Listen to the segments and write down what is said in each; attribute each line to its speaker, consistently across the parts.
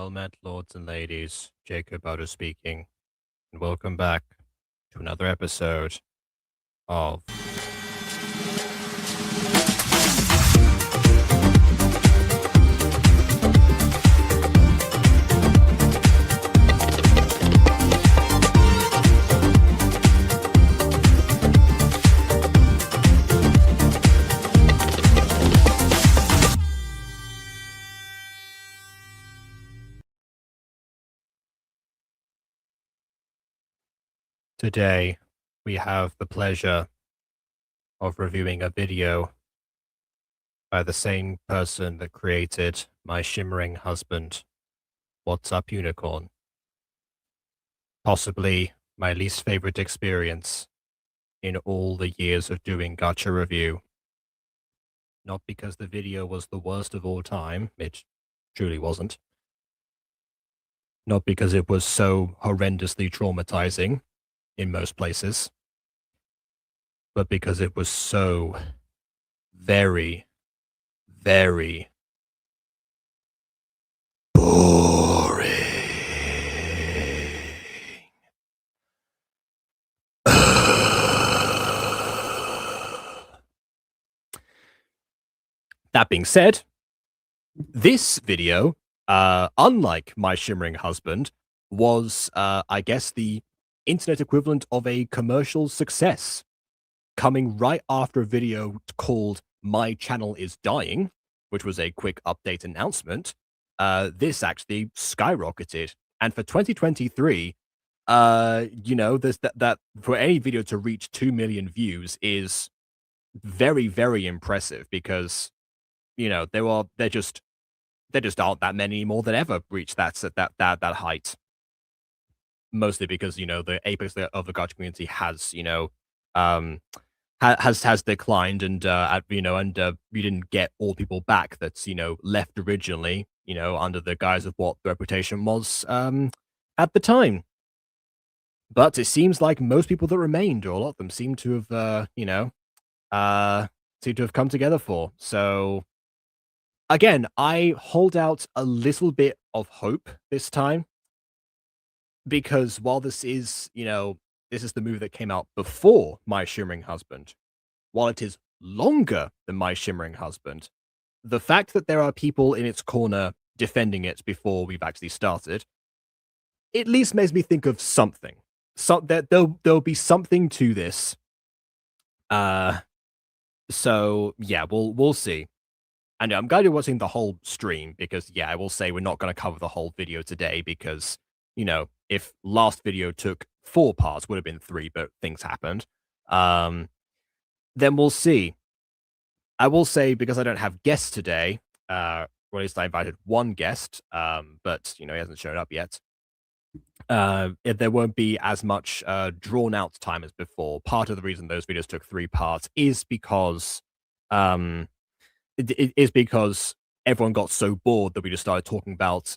Speaker 1: Well met, lords and ladies. Jacob Butter speaking, and welcome back to another episode of Today. We have the pleasure of reviewing a video by the same person that created My Shimmering Husband. What's up, Unicorn? Possibly my least favorite experience in all the years of doing Gacha review. Not because the video was the worst of all time, it truly wasn't. Not because it was so horrendously traumatizing in most places, but because it was so very, very boring. That being said, this video, unlike My Shimmering Husband, was, I guess, the internet equivalent of a commercial success, coming right after a video called My Channel is Dying, which was a quick update announcement. This actually skyrocketed. And for 2023, there's that for any video to reach 2 million views is very, very impressive because, there just aren't that many more that ever reach that height. Mostly because, the apex of the gacha community has, has declined, and we didn't get all people back that's left originally, under the guise of what the reputation was at the time. But it seems like most people that remained, or a lot of them, seem to have come together for. So again, I hold out a little bit of hope this time, because while this is the movie that came out before My Shimmering Husband, while it is longer than My Shimmering Husband, the fact that there are people in its corner defending it before we've actually started, at least makes me think of something. That there'll be something to this. So yeah, we'll see. And I'm glad you're watching the whole stream, because yeah, I will say we're not going to cover the whole video today because, if last video took 4 parts, would have been 3, but things happened. Then we'll see. I will say, because I don't have guests today, or at least I invited one guest, but he hasn't shown up yet. There won't be as much drawn out time as before. Part of the reason those videos took 3 parts is because it is because everyone got so bored that we just started talking about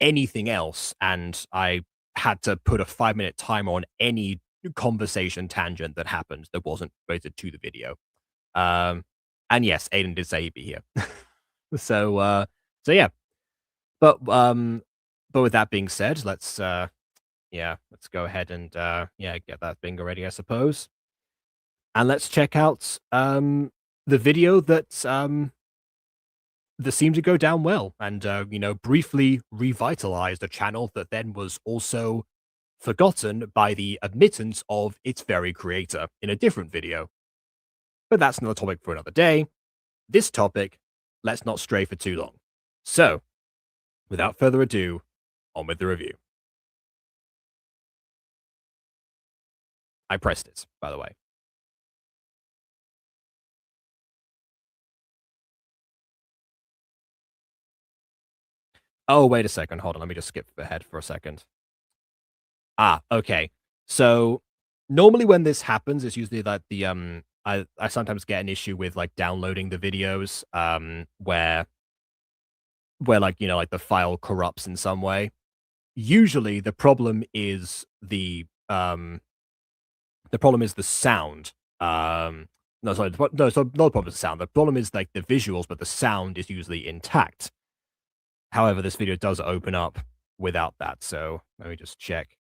Speaker 1: anything else, and I had to put a 5-minute timer on any conversation tangent that happened that wasn't related to the video. And yes, Aiden did say he'd be here. So yeah. But with that being said, let's go ahead and get that bingo ready, I suppose. And let's check out the video that seemed to go down well, and briefly revitalized a channel that then was also forgotten by the admittance of its very creator in a different video. But that's another topic for another day. This topic, let's not stray for too long. So, without further ado, on with the review. I pressed it, by the way. Oh, wait a second. Hold on. Let me just skip ahead for a second. Okay. So normally when this happens, it's usually that the I sometimes get an issue with like downloading the videos, where like the file corrupts in some way. Usually the problem is the sound. No, sorry, no, so not the problem is the sound. The problem is like the visuals, but the sound is usually intact. However, this video does open up without that, so let me just check.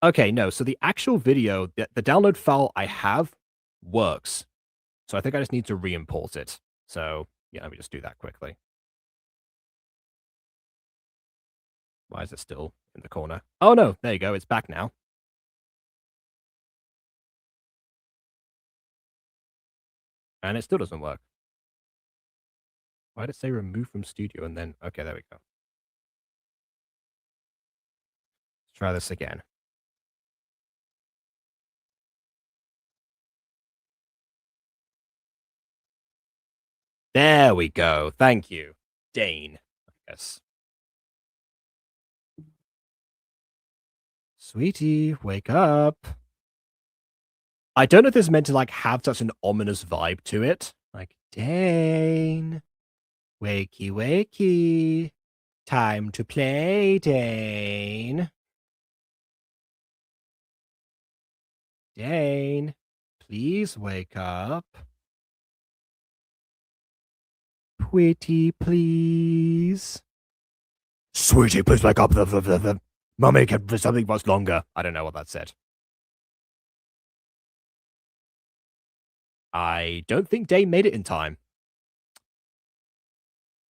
Speaker 1: Okay, no, so the actual video, the download file I have works. So I think I just need to re-import it. So yeah, let me just do that quickly. Why is it still in the corner? Oh no, there you go, it's back now. And it still doesn't work. Why did it say remove from studio and then, okay, there we go. Let's try this again. There we go. Thank you. Dane, I guess. Sweetie, wake up. I don't know if this is meant to like have such an ominous vibe to it. Like, Dane, wakey, wakey. Time to play, Dane. Dane, please wake up. Pretty, please. Sweetie, please wake up. Mummy can for something much longer. I don't know what that said. I don't think Dane made it in time.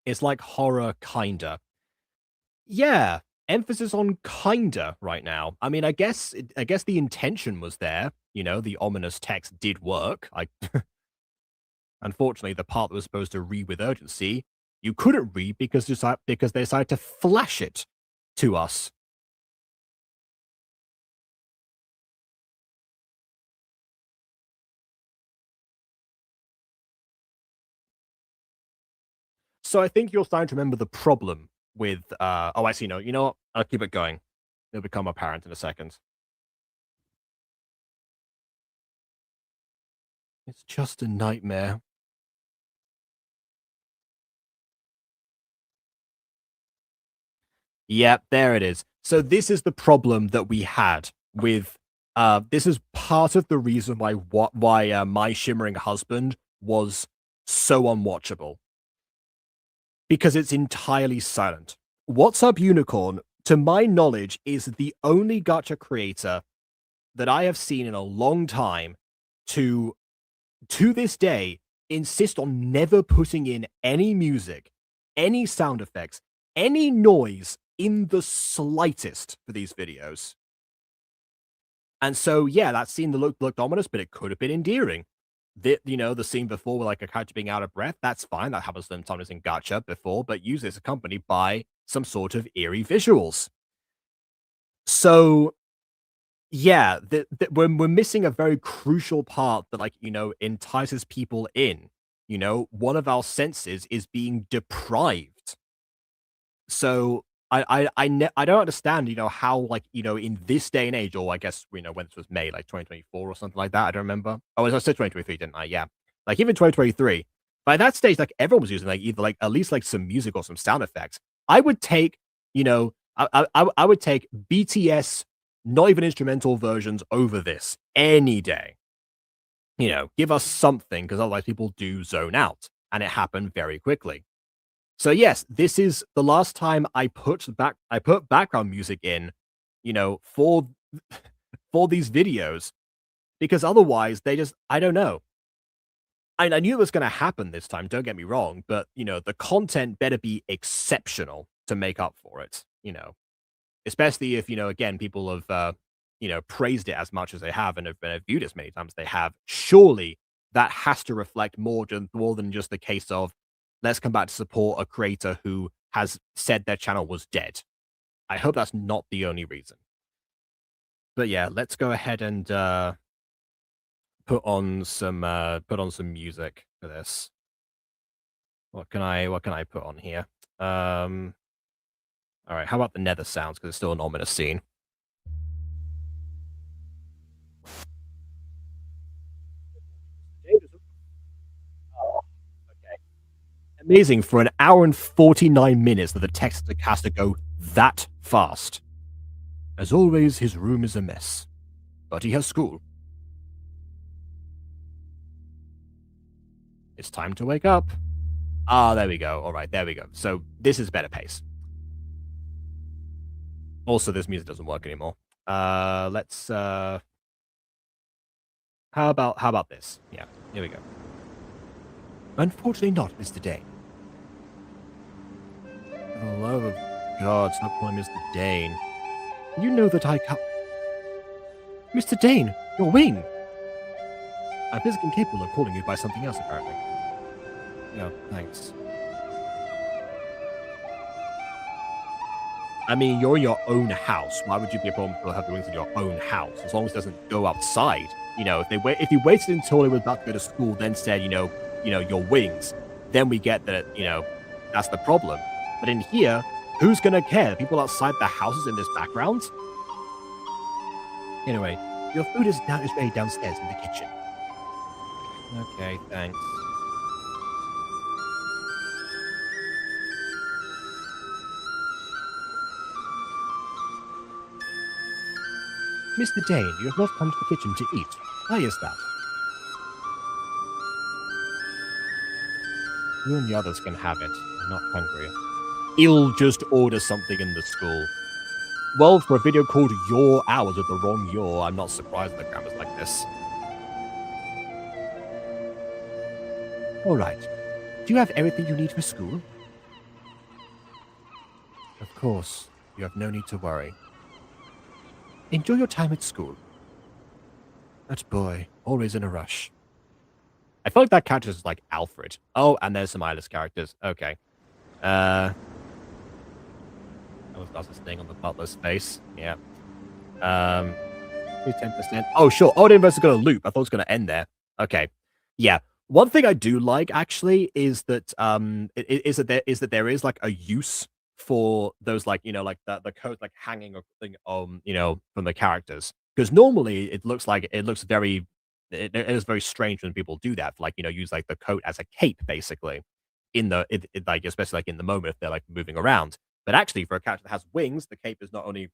Speaker 1: It's like horror, kinda. Yeah, emphasis on kinda right now. I mean, I guess the intention was there. You know, the ominous text did work. Unfortunately, the part that was supposed to read with urgency, you couldn't read because they decided to flash it to us. So I think you're starting to remember the problem with, oh, I see, no, you know what? I'll keep it going. It'll become apparent in a second. It's just a nightmare. Yep, there it is. So this is the problem that we had with, this is part of the reason why My Shimmering Husband was so unwatchable. Because it's entirely silent. What's Up Unicorn, to my knowledge, is the only gacha creator that I have seen in a long time to this day, insist on never putting in any music, any sound effects, any noise in the slightest for these videos. And so, yeah, that scene looked ominous, but it could have been endearing. The scene before with like a character being out of breath, that's fine. That happens sometimes in Gacha before, but usually it's accompanied by some sort of eerie visuals. So, yeah, when we're missing a very crucial part that, like, entices people in, one of our senses is being deprived. So I don't understand, how, like, in this day and age, or I guess, when this was made, like 2024 or something like that. I don't remember. Oh, I said 2023, didn't I? Yeah. Like even 2023, by that stage, like everyone was using like either like at least like some music or some sound effects. I would take, I would take BTS, not even instrumental versions over this any day. Give us something because otherwise people do zone out, and it happened very quickly. So yes, this is the last time I put background music in, for for these videos, because otherwise they just, I don't know. I knew it was going to happen this time. Don't get me wrong, but the content better be exceptional to make up for it. Especially if again people have praised it as much as they have and have been viewed as many times as they have. Surely that has to reflect more than just the case of, let's come back to support a creator who has said their channel was dead. I hope that's not the only reason. But yeah, let's go ahead and put on some music for this. What can I put on here? All right, how about the nether sounds, because it's still an ominous scene. Amazing for an hour and 49 minutes that the text has to go that fast. As always, his room is a mess, but he has school. It's time to wake up. Ah, there we go. All right, there we go. So this is better pace. Also, this music doesn't work anymore. Let's how about this? Yeah, here we go. Unfortunately not, Mr. Dane. For the love of God, stop calling Mr. Dane. You know that I can't. Mr. Dane, your wing! I'm physically incapable of calling you by something else, apparently. Yeah, thanks. I mean, you're in your own house. Why would you be a problem to have the wings in your own house? As long as it doesn't go outside. You know, if you waited until he was about to go to school, then said, your wings, then we get that, that's the problem. But in here, who's gonna care? People outside the houses in this background? Anyway, your food is ready downstairs in the kitchen. Okay, thanks. Mr. Dane, you have not come to the kitchen to eat. Why is that? You and the others can have it. I'm not hungry. He'll just order something in the school. Well, for a video called Your Hours with the wrong your, I'm not surprised the grammar's like this. Alright. Do you have everything you need for school? Of course. You have no need to worry. Enjoy your time at school. That boy, always in a rush. I feel like that character is like Alfred. Oh, and there's some eyeless characters. Okay. That's this thing on the butler's face. Yeah. 10%. Oh, sure. Oh, the inverse is going to loop. I thought it was going to end there. Okay. Yeah. One thing I do like actually is that there is like a use for those like like the code like hanging or thing from the characters, because normally it looks very it is very strange when people do that, like use like the coat as a cape basically like especially like in the moment if they're like moving around. But actually, for a character that has wings, the coat's not only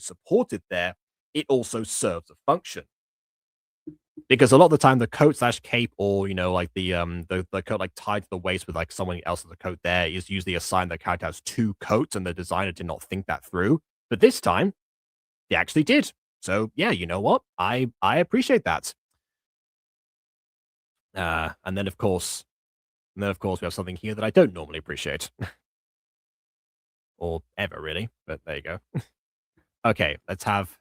Speaker 1: supported there, it also serves a function. Because a lot of the time, the coat slash cape, or like the coat like tied to the waist with like someone else's coat, there is usually a sign that character has two coats, and the designer did not think that through. But this time, they actually did. So yeah, you know what? I appreciate that. And then of course, we have something here that I don't normally appreciate, or ever really. But there you go. Okay, let's have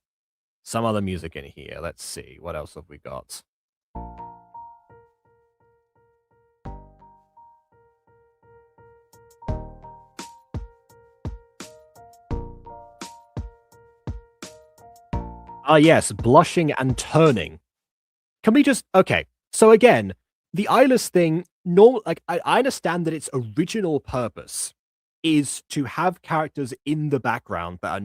Speaker 1: some other music in here. Let's see. What else have we got? Ah, yes, blushing and turning. Can we just okay? So again, the eyeless thing, no, like I understand that its original purpose is to have characters in the background that are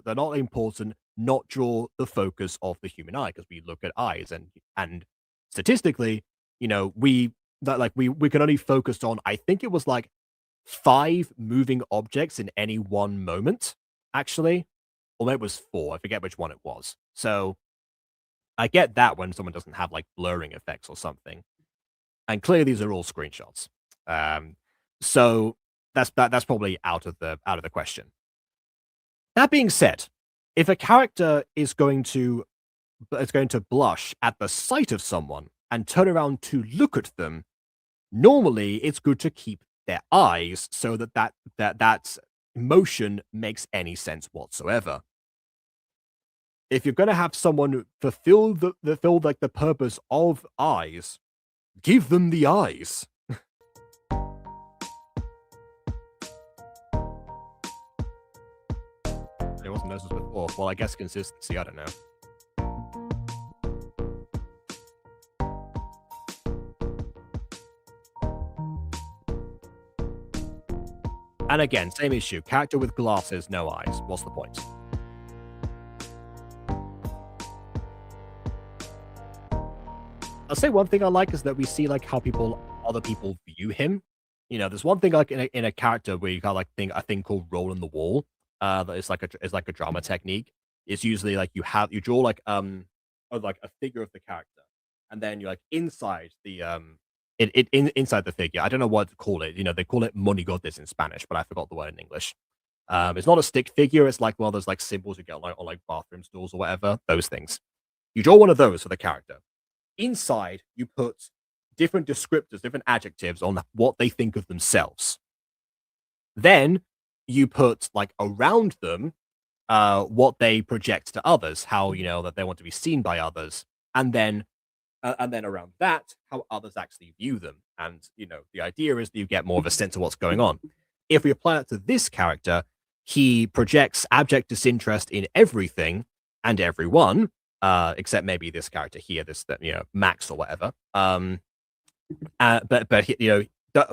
Speaker 1: they're not important, not draw the focus of the human eye, because we look at eyes and statistically, we can only focus on, I think it was like 5 moving objects in any one moment, actually. Or maybe it was 4, I forget which one it was. So I get that when someone doesn't have like blurring effects or something. And clearly these are all screenshots. Um, so that's probably out of the question. That being said, if a character is going to blush at the sight of someone and turn around to look at them, normally it's good to keep their eyes so that motion makes any sense whatsoever. If you're gonna have someone fulfill like the purpose of eyes, give them the eyes. It wasn't noticed before. Well, I guess consistency. I don't know. And again, same issue. Character with glasses, no eyes. What's the point? I'll say one thing I like is that we see like how other people view him. There's one thing like in a character where you got like a thing called roll in the wall. That is like a drama technique. It's usually like you draw like a figure of the character, and then you're like inside the figure. I don't know what to call it. You know, they call it money goddess in Spanish, but I forgot the word in English. It's not a stick figure. It's like one of those like symbols you get like on like bathroom stools or whatever. Those things. You draw one of those for the character. Inside, you put different descriptors, different adjectives on what they think of themselves. Then you put like around them what they project to others, how you know that they want to be seen by others, and then around that, how others actually view them. And you know, the idea is that you get more of a sense of what's going on. If we apply it to this character, he projects abject disinterest in everything and everyone, except maybe this character here, this you know Max or whatever. But you know,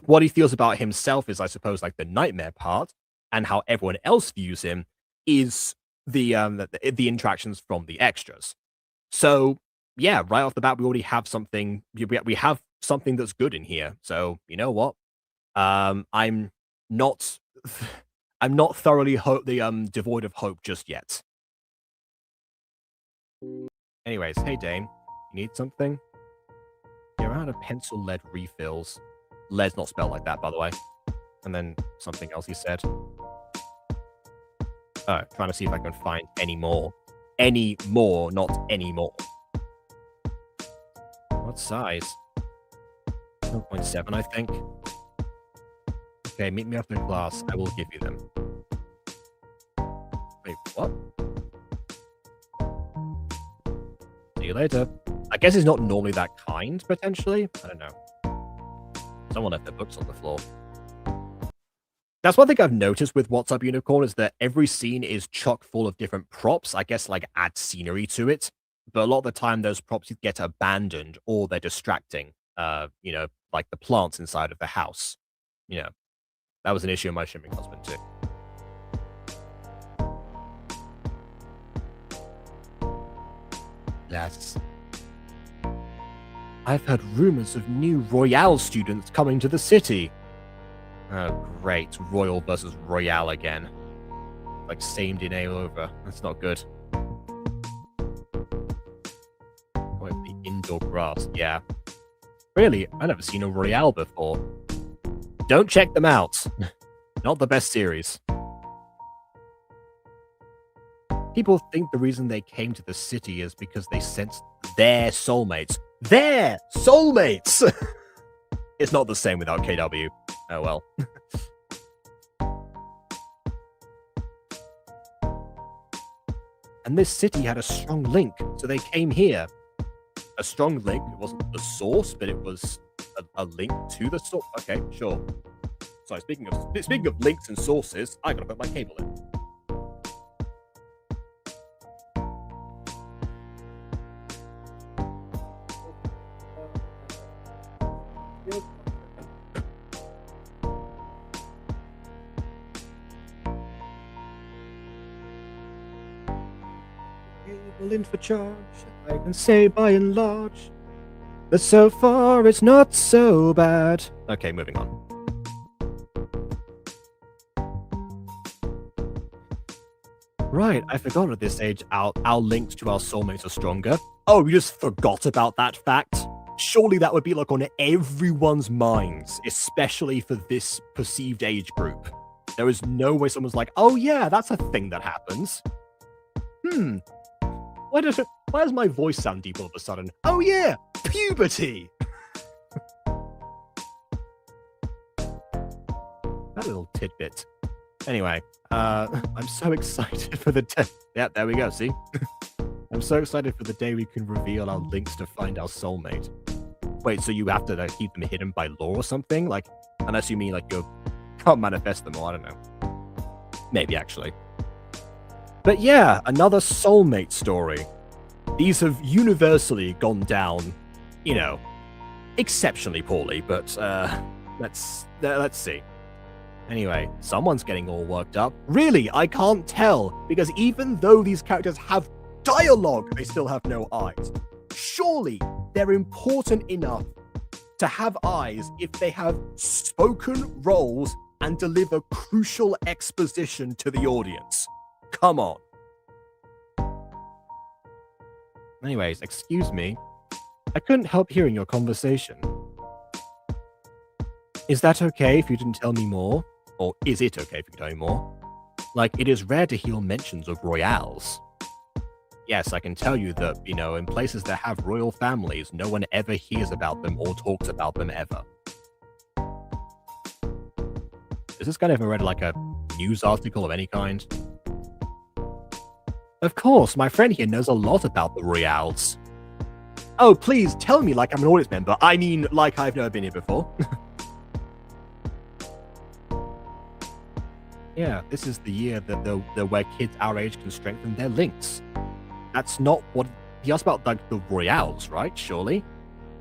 Speaker 1: what he feels about himself is, I suppose, like the nightmare part, and how everyone else views him is the interactions from the extras. So yeah, right off the bat, we already have something. We have something that's good in here. So you know what? I'm not I'm not thoroughly devoid of hope just yet. Anyways, hey Dane, you need something? You're out of pencil lead refills. Lead's not spelled like that, by the way. And then something else he said. Oh, trying to see if I can find any more. Any more, not any more. What size? 1.7, I think. Okay, meet me after class. I will give you them. Wait, what? See you later. I guess he's not normally that kind, potentially. I don't know. Someone left their books on the floor. That's one thing I've noticed with What's Up Unicorn is that every scene is chock full of different props. I guess like add scenery to it. But a lot of the time those props get abandoned or they're distracting. You know, like the plants inside of the house. You know, that was an issue in My Shimmering Husband too. Lads. I've heard rumors of new Royale students coming to the city. Oh, great. Royal versus Royale again. Like same DNA over. That's not good. Wait, the indoor grass. Yeah. Really? I've never seen a Royale before. Don't check them out. Not the best series. People think the reason they came to the city is because they sensed their soulmates. Their soulmates! It's not the same without KW. Oh well. And this city had a strong link, so they came here. A strong link? It wasn't the source, but it was a link to the source. Okay, sure. Sorry, speaking of links and sources, I gotta put my cable in. In for charge, I can say by and large that so far it's not so bad. Okay, moving on. Right, I forgot at this age our links to our soulmates are stronger. Oh, you just forgot about that fact? Surely that would be like on everyone's minds, especially for this perceived age group. There is no way someone's like, oh yeah, that's a thing that happens. Why does my voice sound deep all of a sudden? Oh yeah, puberty! That little tidbit. Anyway, I'm so excited for the day. Yeah, there we go, see? I'm so excited for the day we can reveal our links to find our soulmate. Wait, so you have to like, keep them hidden by law or something? Like, unless you mean like you can't manifest them all, I don't know. Maybe, actually. But yeah, another soulmate story. These have universally gone down, you know, exceptionally poorly, but let's see. Anyway, someone's getting all worked up. Really, I can't tell, because even though these characters have dialogue, they still have no eyes. Surely they're important enough to have eyes if they have spoken roles and deliver crucial exposition to the audience. Come on. Anyways, excuse me. I couldn't help hearing your conversation. Is that okay if you didn't tell me more? Or is it okay if you tell me more? Like, it is rare to hear mentions of royales. Yes, I can tell you that, in places that have royal families, no one ever hears about them or talks about them ever. Is this guy ever read, like, a news article of any kind? Of course, my friend here knows a lot about the royales. Oh, please, tell me like I'm an audience member. I mean, like I've never been here before. Yeah, this is the year that where kids our age can strengthen their links. That's not what he asked about, like, the royales, right? Surely,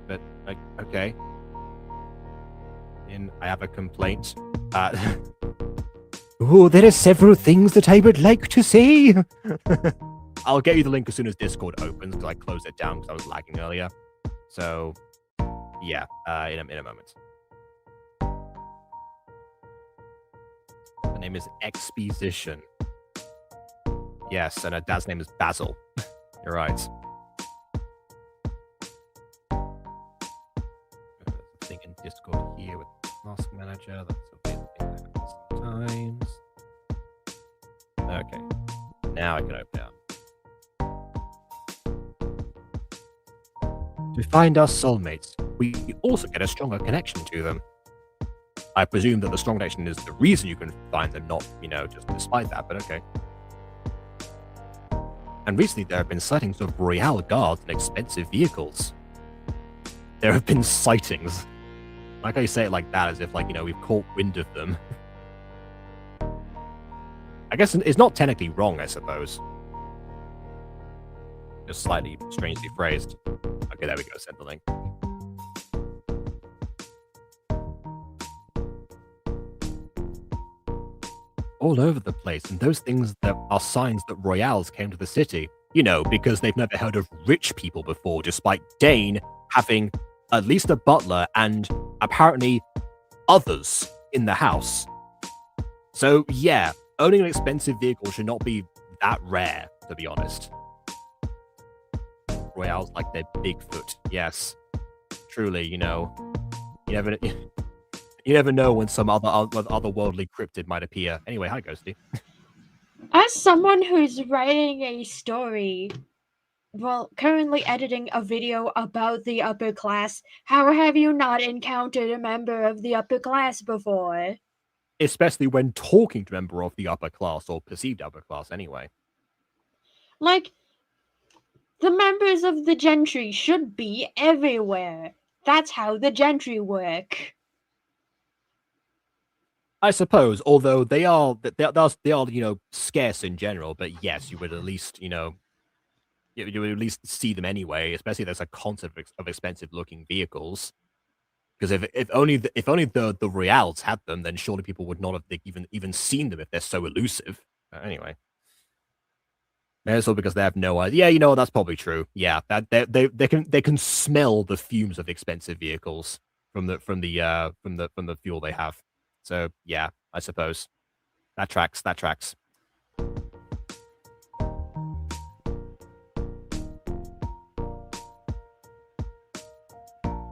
Speaker 1: but like, okay. And I have a complaint. Oh, there are several things that I would like to say. I'll get you the link as soon as Discord opens because I closed it down because I was lagging earlier. So, yeah, in a moment. Her name is Exposition. Yes, and her dad's name is Basil. You're right. Thing in Discord here with Task Manager. That's a bit sometimes. Okay, now I can open it up. To find our soulmates, we also get a stronger connection to them. I presume that the strong connection is the reason you can find them, not, just despite that, but okay. And recently there have been sightings of royale guards and expensive vehicles. There have been sightings. Like I say it like that, as if, like, we've caught wind of them. I guess it's not technically wrong, I suppose. Just slightly strangely phrased. Okay, there we go, send the link. All over the place, and those things that are signs that royales came to the city. Because they've never heard of rich people before, despite Dane having at least a butler and apparently others in the house. So yeah, owning an expensive vehicle should not be that rare, to be honest. Royales like their Bigfoot, yes. Truly, you never know when some otherworldly cryptid might appear. Anyway, hi, Ghosty.
Speaker 2: As someone who's writing a story, currently editing a video about the upper class, how have you not encountered a member of the upper class before?
Speaker 1: Especially when talking to a member of the upper class, or perceived upper class, anyway.
Speaker 2: Like, the members of the gentry should be everywhere. That's how the gentry work.
Speaker 1: I suppose, although they are scarce in general, but yes, you would at least, you would at least see them anyway, especially if there's a concept of expensive looking vehicles. Because if only the royales had them, then surely people would not have even seen them if they're so elusive. Anyway. Maybe it's all because they have no idea. Yeah, that's probably true. Yeah, that they can smell the fumes of expensive vehicles from the fuel they have. So yeah, I suppose that tracks. That tracks.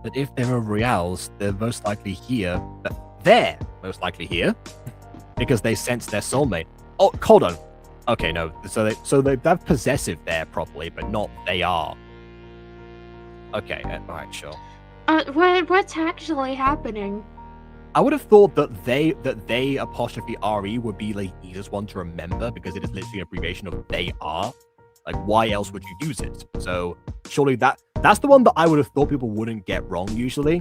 Speaker 1: But if there are royales, they're most likely here. They're most likely here because they sense their soulmate. Oh, hold on. Okay, no. So they have possessive there probably, but not they are. Okay, all right, sure.
Speaker 2: What's actually happening?
Speaker 1: I would have thought that they apostrophe RE would be like the easiest one to remember because it is literally an abbreviation of they are. Like, why else would you use it? So surely that's the one that I would have thought people wouldn't get wrong usually.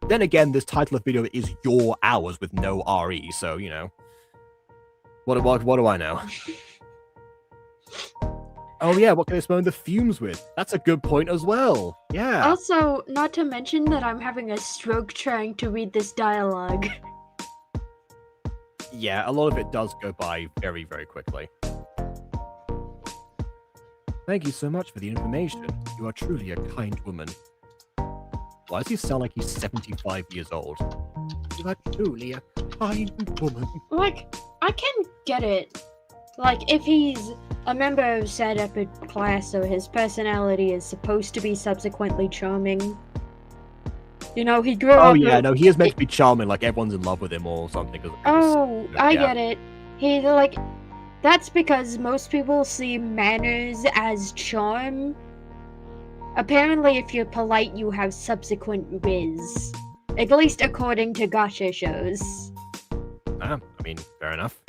Speaker 1: Then again, this title of video is your hours with no RE, so what do I know? Oh yeah, what can I smell the fumes with? That's a good point as well. Yeah.
Speaker 2: Also, not to mention that I'm having a stroke trying to read this dialogue.
Speaker 1: Yeah, a lot of it does go by very, very quickly. Thank you so much for the information. You are truly a kind woman. Why does he sound like he's 75 years old? You are truly a kind woman.
Speaker 2: Like, I can get it. Like, if he's a member of said upper class, so his personality is supposed to be subsequently charming. You know, he grew
Speaker 1: Oh
Speaker 2: up.
Speaker 1: yeah, no, he is meant to be charming, like everyone's in love with him or something.
Speaker 2: Oh, I
Speaker 1: yeah.
Speaker 2: get it. He like that's because most people see manners as charm. Apparently, if you're polite, you have subsequent riz. At least according to gacha shows.
Speaker 1: I mean, fair enough.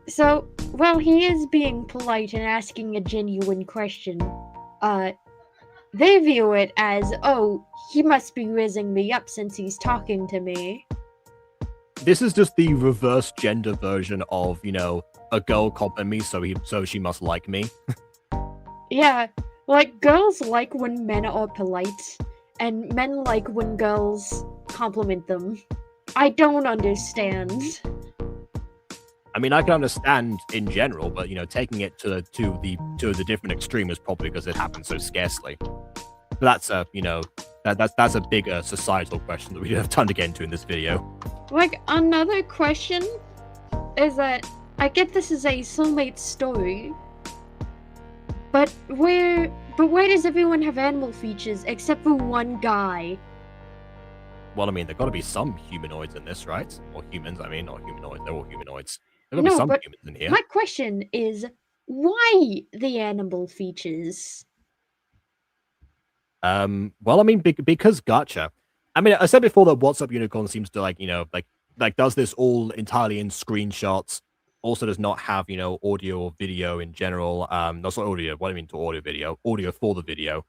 Speaker 2: So, while he is being polite and asking a genuine question, they view it as, oh, he must be rizzing me up since he's talking to me.
Speaker 1: This is just the reverse gender version of, you know, a girl compliment me, so she must like me.
Speaker 2: Yeah, like girls like when men are polite, and men like when girls compliment them. I don't understand.
Speaker 1: I mean, I can understand in general, but you know, taking it to the different extreme is probably because it happens so scarcely. But that's a that's a bigger societal question that we don't have time to get into in this video.
Speaker 2: Like another question is that I get this is a soulmate story, but why does everyone have animal features except for one guy?
Speaker 1: Well, I mean, there got to be some humanoids in this, right? Or humans? I mean, not humanoids. They're all humanoids. There got to be
Speaker 2: No,
Speaker 1: some
Speaker 2: but
Speaker 1: humans in here.
Speaker 2: my question is why the animal features?
Speaker 1: Well, I mean, because Gacha. I mean, I said before that WhatsApp Unicorn seems to like does this all entirely in screenshots. Also, does not have audio or video in general. Not audio. What do I mean to audio video? Audio for the video.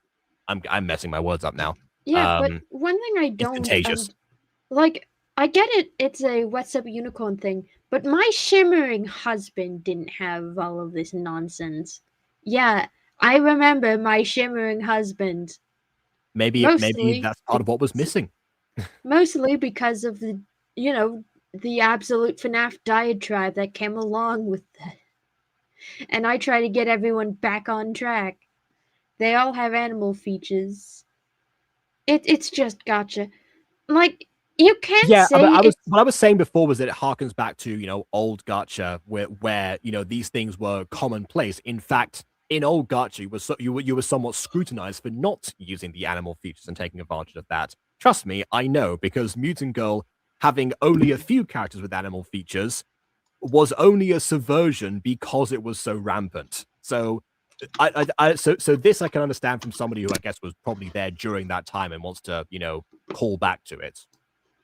Speaker 1: I'm messing my words up now.
Speaker 2: Yeah, but one thing I
Speaker 1: It's
Speaker 2: don't
Speaker 1: contagious.
Speaker 2: like, I get it. It's a WhatsApp Unicorn thing, but My Shimmering Husband didn't have all of this nonsense. Yeah, I remember My Shimmering Husband.
Speaker 1: Maybe
Speaker 2: Mostly,
Speaker 1: that's part of what was missing.
Speaker 2: mostly because of the absolute FNAF diatribe that came along with that. And I try to get everyone back on track. They all have animal features. It's just gotcha. Like, you can't
Speaker 1: Yeah,
Speaker 2: say it's
Speaker 1: what I was saying before was that it harkens back to old Gacha where these things were commonplace. In fact, in old Gacha, you were somewhat scrutinized for not using the animal features and taking advantage of that. Trust me, I know, because Mutant Girl having only a few characters with animal features was only a subversion because it was so rampant. So so this I can understand from somebody who I guess was probably there during that time and wants to call back to it,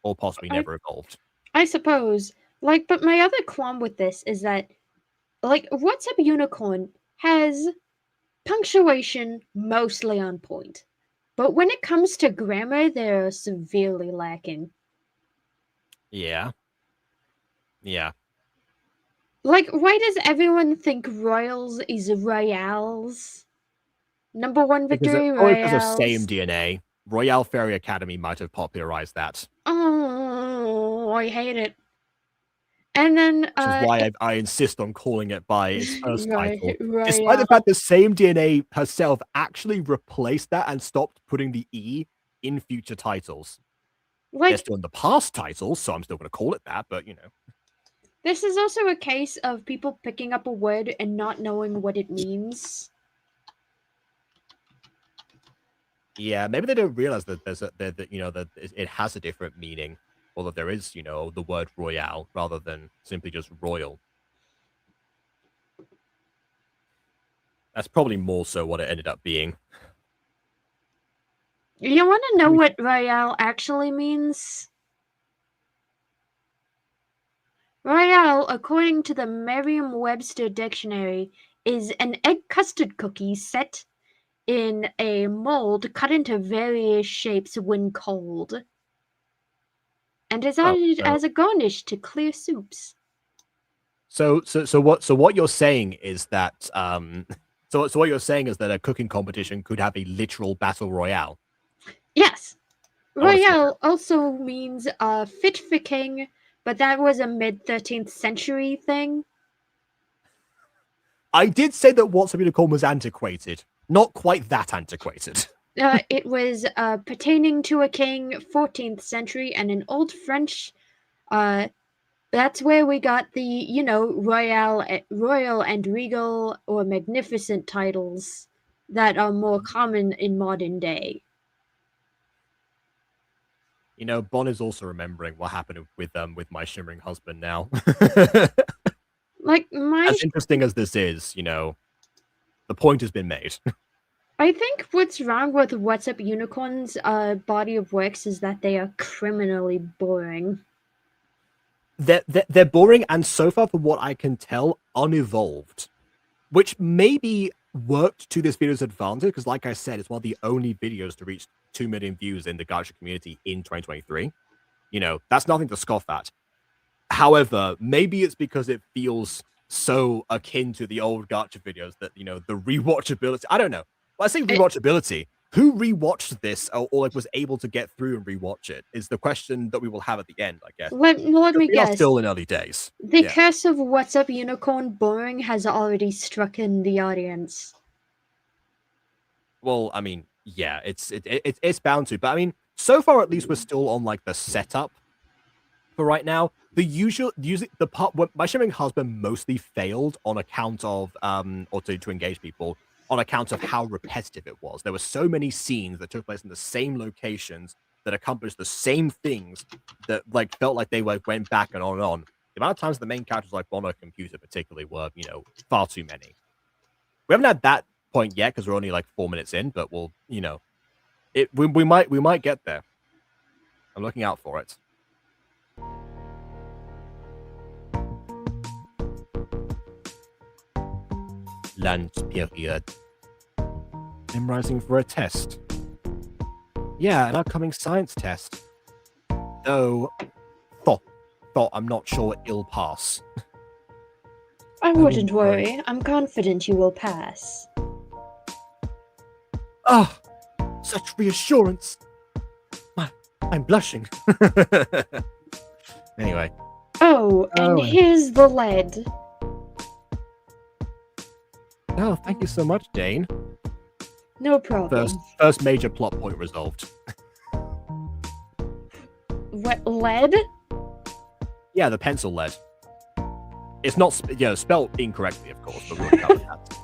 Speaker 1: or possibly
Speaker 2: I
Speaker 1: never evolved.
Speaker 2: I suppose. Like, but my other qualm with this is that, like, WhatsApp Unicorn has punctuation mostly on point. But when it comes to grammar, they're severely lacking.
Speaker 1: Yeah. Yeah.
Speaker 2: Like, why does everyone think royals is royales? Number one victory
Speaker 1: Probably because of same
Speaker 2: royales.
Speaker 1: DNA. Royale Fairy Academy might have popularized that.
Speaker 2: Oh, I hate it. And then,
Speaker 1: Which is why I insist on calling it by its first title. Despite the
Speaker 2: royale.
Speaker 1: fact that same DNA herself actually replaced that and stopped putting the E in future titles. They're
Speaker 2: Like,
Speaker 1: still in the past titles, so I'm still going to call it that, but
Speaker 2: this is also a case of people picking up a word and not knowing what it means.
Speaker 1: Yeah, maybe they don't realize that that it has a different meaning, or that there is, the word royale rather than simply just royal. That's probably more so what it ended up being.
Speaker 2: You want to know what royale actually means? Royale, according to the Merriam-Webster dictionary, is an egg custard cookie set in a mold cut into various shapes when cold, and is
Speaker 1: Oh,
Speaker 2: added as a garnish to clear soups.
Speaker 1: so what you're saying is that so what you're saying is that a cooking competition could have a literal battle royale.
Speaker 2: Yes.
Speaker 1: I want to see that.
Speaker 2: Royale also means fit for king, but that was a mid-13th century thing.
Speaker 1: I did say that WhatsApp Unicorn was antiquated. Not quite that antiquated.
Speaker 2: It was pertaining to a king, 14th century, and in Old French, that's where we got the, royal and regal or magnificent titles that are more common in modern day.
Speaker 1: You know, Bon is also remembering what happened with My Shimmering Husband now.
Speaker 2: Like,
Speaker 1: As interesting as this is, you know, the point has been made.
Speaker 2: I think what's wrong with What's Up Unicorn's body of works is that they are criminally boring.
Speaker 1: They're boring, and so far, from what I can tell, unevolved. Which maybe worked to this video's advantage, because like I said, it's one of the only videos to reach 2 million views in the Gacha community in 2023. You know, that's nothing to scoff at. However, maybe it's because it feels so akin to the old Gacha videos that, you know, the rewatchability, I don't know. When I say rewatchability, who rewatched this or like was able to get through and rewatch it is the question that we will have at the end, I guess.
Speaker 2: Let me
Speaker 1: We are
Speaker 2: guess.
Speaker 1: still in early days.
Speaker 2: The
Speaker 1: Yeah.
Speaker 2: curse of What's Up Unicorn boring has already struck in the audience.
Speaker 1: Well, I mean, yeah, it's bound to, but I mean, so far at least we're still on like the setup for right now. The part where My Shimmering Husband mostly failed on account of or to engage people on account of how repetitive it was. There were so many scenes that took place in the same locations that accomplished the same things that like felt like they went back and on and on. The amount of times the main characters like on a computer particularly were, you know, far too many. We haven't had that point yet because we're only like 4 minutes in, but we'll, you know, we might get there. I'm looking out for it. Lunch period. Memorizing for a test. Yeah, an upcoming science test. Though, thought I'm not sure it'll pass.
Speaker 2: I wouldn't worry. I'm confident you will pass.
Speaker 1: Ah, such reassurance. I'm blushing. Anyway.
Speaker 2: Oh, and here's the lead.
Speaker 1: Oh, thank you so much, Dane.
Speaker 2: No problem.
Speaker 1: First major plot point resolved.
Speaker 2: What, lead?
Speaker 1: Yeah, the pencil lead. It's not, spelled incorrectly, of course, but we'll cover that.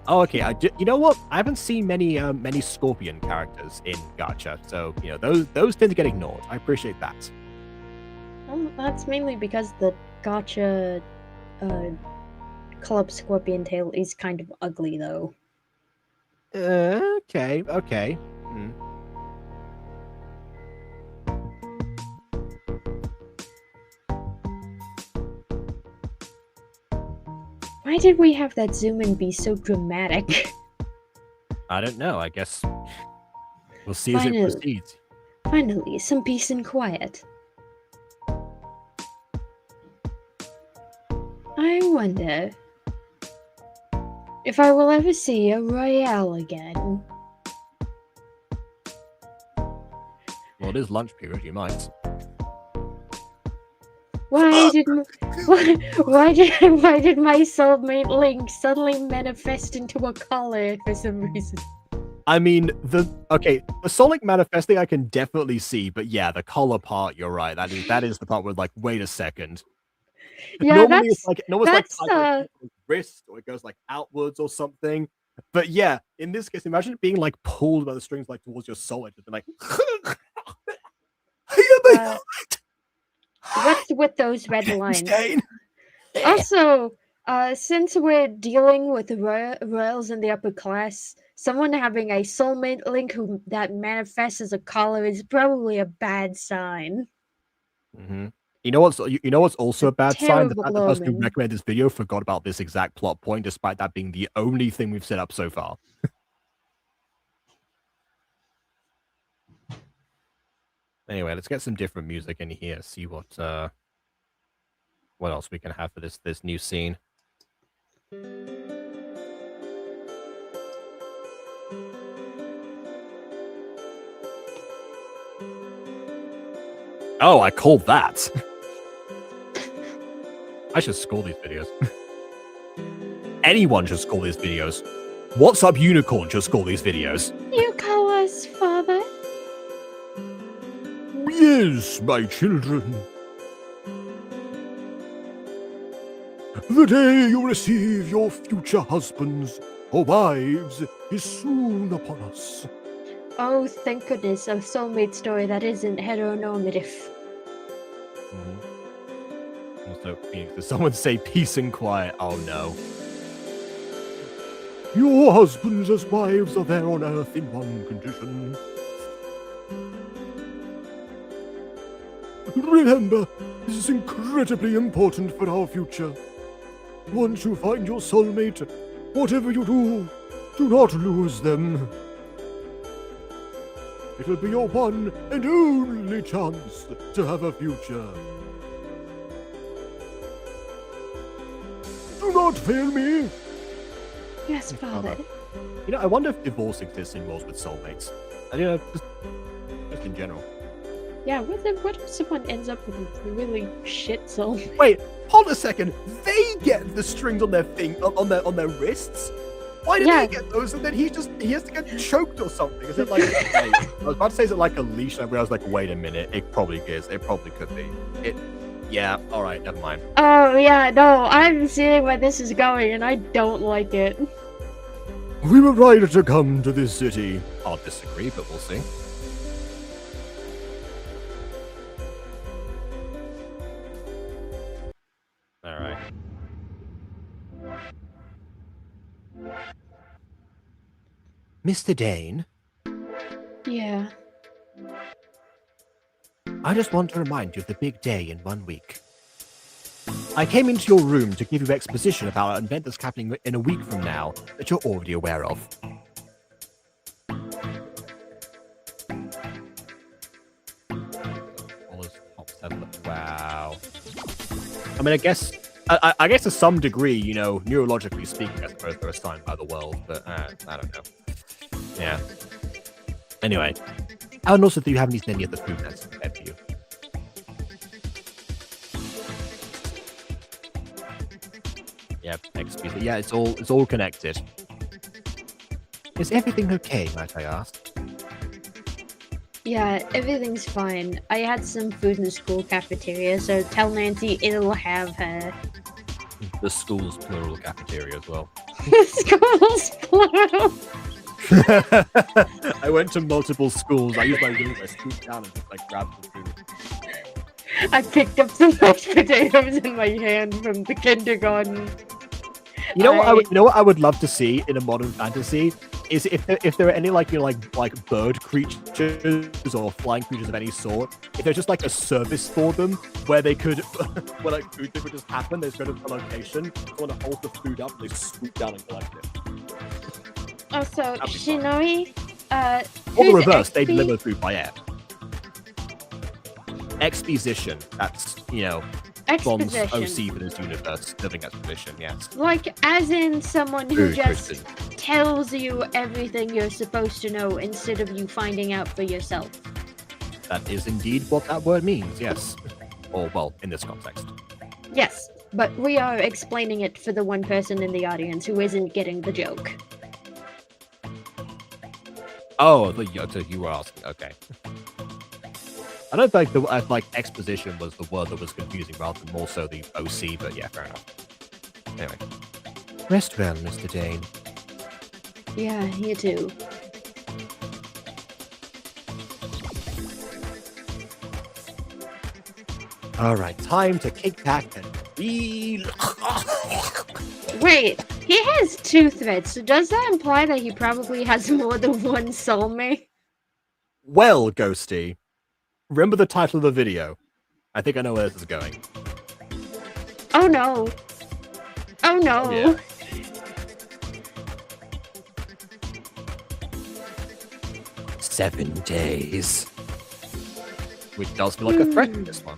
Speaker 1: Oh, okay. You know what? I haven't seen many Scorpion characters in Gacha, so you know those tend to get ignored. I appreciate that.
Speaker 2: Well, that's mainly because the Gacha Club Scorpion Tail is kind of ugly, though.
Speaker 1: Okay.
Speaker 2: Why did we have that zoom in be so dramatic?
Speaker 1: I don't know. I guess we'll see as it proceeds.
Speaker 2: Finally, some peace and quiet. I wonder if I will ever see a Royale again.
Speaker 1: Well, it is lunch period. You might.
Speaker 2: Why did my soulmate Link suddenly manifest into a collar for some reason?
Speaker 1: I mean, the Sonic manifesting I can definitely see, but yeah, the collar part, you're right. That is the part where like, wait a second.
Speaker 2: Yeah,
Speaker 1: normally it's like wrist or it goes like outwards or something. But yeah, in this case, imagine it being like pulled by the strings like towards your soul edge and like
Speaker 2: what's with those red lines? Also, since we're dealing with royals in the upper class, someone having a soulmate Link that manifests as a collar is probably a bad sign.
Speaker 1: Mm-hmm. You know what's also a bad sign? The fact the person who recommended this video forgot about this exact plot point, despite that being the only thing we've set up so far. Anyway, let's get some different music in here. See what else we can have for this new scene. Oh, I called that. I should score these videos. Anyone should score these videos. What's Up Unicorn should score these videos.
Speaker 2: You call us father?
Speaker 1: Yes, my children. The day you receive your future husbands or wives is soon upon us.
Speaker 2: Oh, thank goodness, a soulmate story that isn't heteronormative.
Speaker 1: Also, Phoenix, did someone say peace and quiet? Oh no. Your husbands as wives are there on earth in one condition. Remember, this is incredibly important for our future. Once you find your soulmate, whatever you do not lose them. It'll be your one and only chance to have a future. Do not fail me.
Speaker 2: Yes, Father.
Speaker 1: You know, I wonder if divorce exists in roles with soulmates. You know, just in general.
Speaker 2: Yeah, what if someone ends up with a really shit soulmate?
Speaker 1: Wait, hold a second. They get the strings on their on their wrists. Why do they get those? And then he has to get choked or something. Is it like? I was about to say, is it like a leash? And I was like, wait a minute. It probably is. It probably could be. Yeah. All right. Never mind.
Speaker 2: Oh yeah, no. I'm seeing where this is going, and I don't like it.
Speaker 1: We were right to come to this city. I'll disagree, but we'll see. All right. Mr. Dane?
Speaker 2: Yeah.
Speaker 1: I just want to remind you of the big day in 1 week. I came into your room to give you exposition about an event that's happening in a week from now that you're already aware of. Wow. I mean, I guess to some degree, you know, neurologically speaking, I suppose they're a sign by the world, but I don't know. Yeah. Anyway, I would also do you haven't eaten any of the food that's prepared for you. Yep, excuse me. Yeah, it's all connected. Is everything okay, might I ask?
Speaker 2: Yeah, everything's fine. I had some food in the school cafeteria, so tell Nancy it'll have her.
Speaker 1: The school's plural cafeteria as well.
Speaker 2: School's plural.
Speaker 1: I went to multiple schools. I used my wings. I scooped down and just like grabbed the food.
Speaker 2: I picked up some mashed potatoes in my hand from the kindergarten.
Speaker 1: You know what I would love to see in a modern fantasy is if there are any like bird creatures or flying creatures of any sort, if there's just like a service for them where they could where like food would just happen, they just go to a location, someone to hold the food up, they swoop down and collect it.
Speaker 2: Oh, so Shinoi,
Speaker 1: or the reverse, they deliver food by air. Exposition, that's, you know, Bond's OC for this universe, living exposition, yes.
Speaker 2: Like, as in someone who just tells you everything you're supposed to know instead of you finding out for yourself.
Speaker 1: That is indeed what that word means, yes. Or, well, in this context.
Speaker 2: Yes, but we are explaining it for the one person in the audience who isn't getting the joke.
Speaker 1: Oh, so you were asking, okay. I don't think like exposition was the word that was confusing rather than more so the OC, but yeah, fair enough. Anyway. Rest well, Mr. Dane.
Speaker 2: Yeah, you too.
Speaker 1: Alright, time to kick back and be...
Speaker 2: Wait, he has 2 threads, so does that imply that he probably has more than one soulmate?
Speaker 1: Well, Ghosty, remember the title of the video? I think I know where this is going.
Speaker 2: Oh no. Oh no.
Speaker 1: Oh, yeah. "7 days." Which does feel like a threat in this one.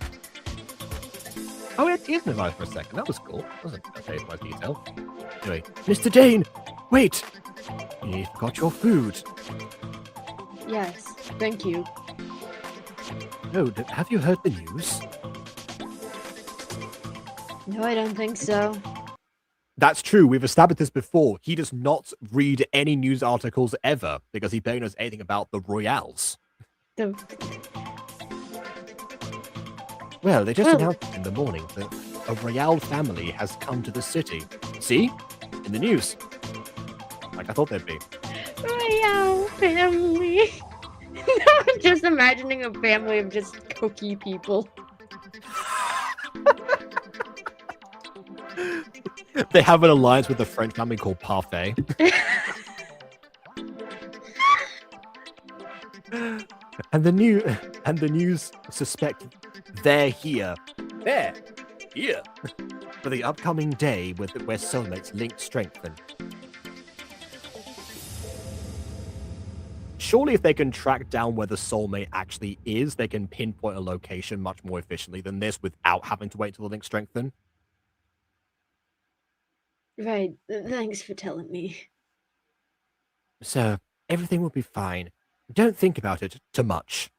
Speaker 1: Oh, it is advised for a second. That was cool. That wasn't okay for my detail. Anyway, Mr. Dane, wait! You forgot your food.
Speaker 2: Yes, thank you.
Speaker 1: No, have you heard the news?
Speaker 2: No, I don't think so.
Speaker 1: That's true. We've established this before. He does not read any news articles ever because he barely knows anything about the Royales. Well, they just announced in the morning that a Royale family has come to the city. See? In the news. Like I thought they'd be.
Speaker 2: Royale family. I'm just imagining a family of just cookie people.
Speaker 1: They have an alliance with a French family called Parfait. And the news suspect they're here for the upcoming day where soulmates link strengthen. Surely if they can track down where the soulmate actually is, they can pinpoint a location much more efficiently than this without having to wait till the link strengthen.
Speaker 2: Right, thanks for telling me.
Speaker 1: So, everything will be fine. Don't think about it too much.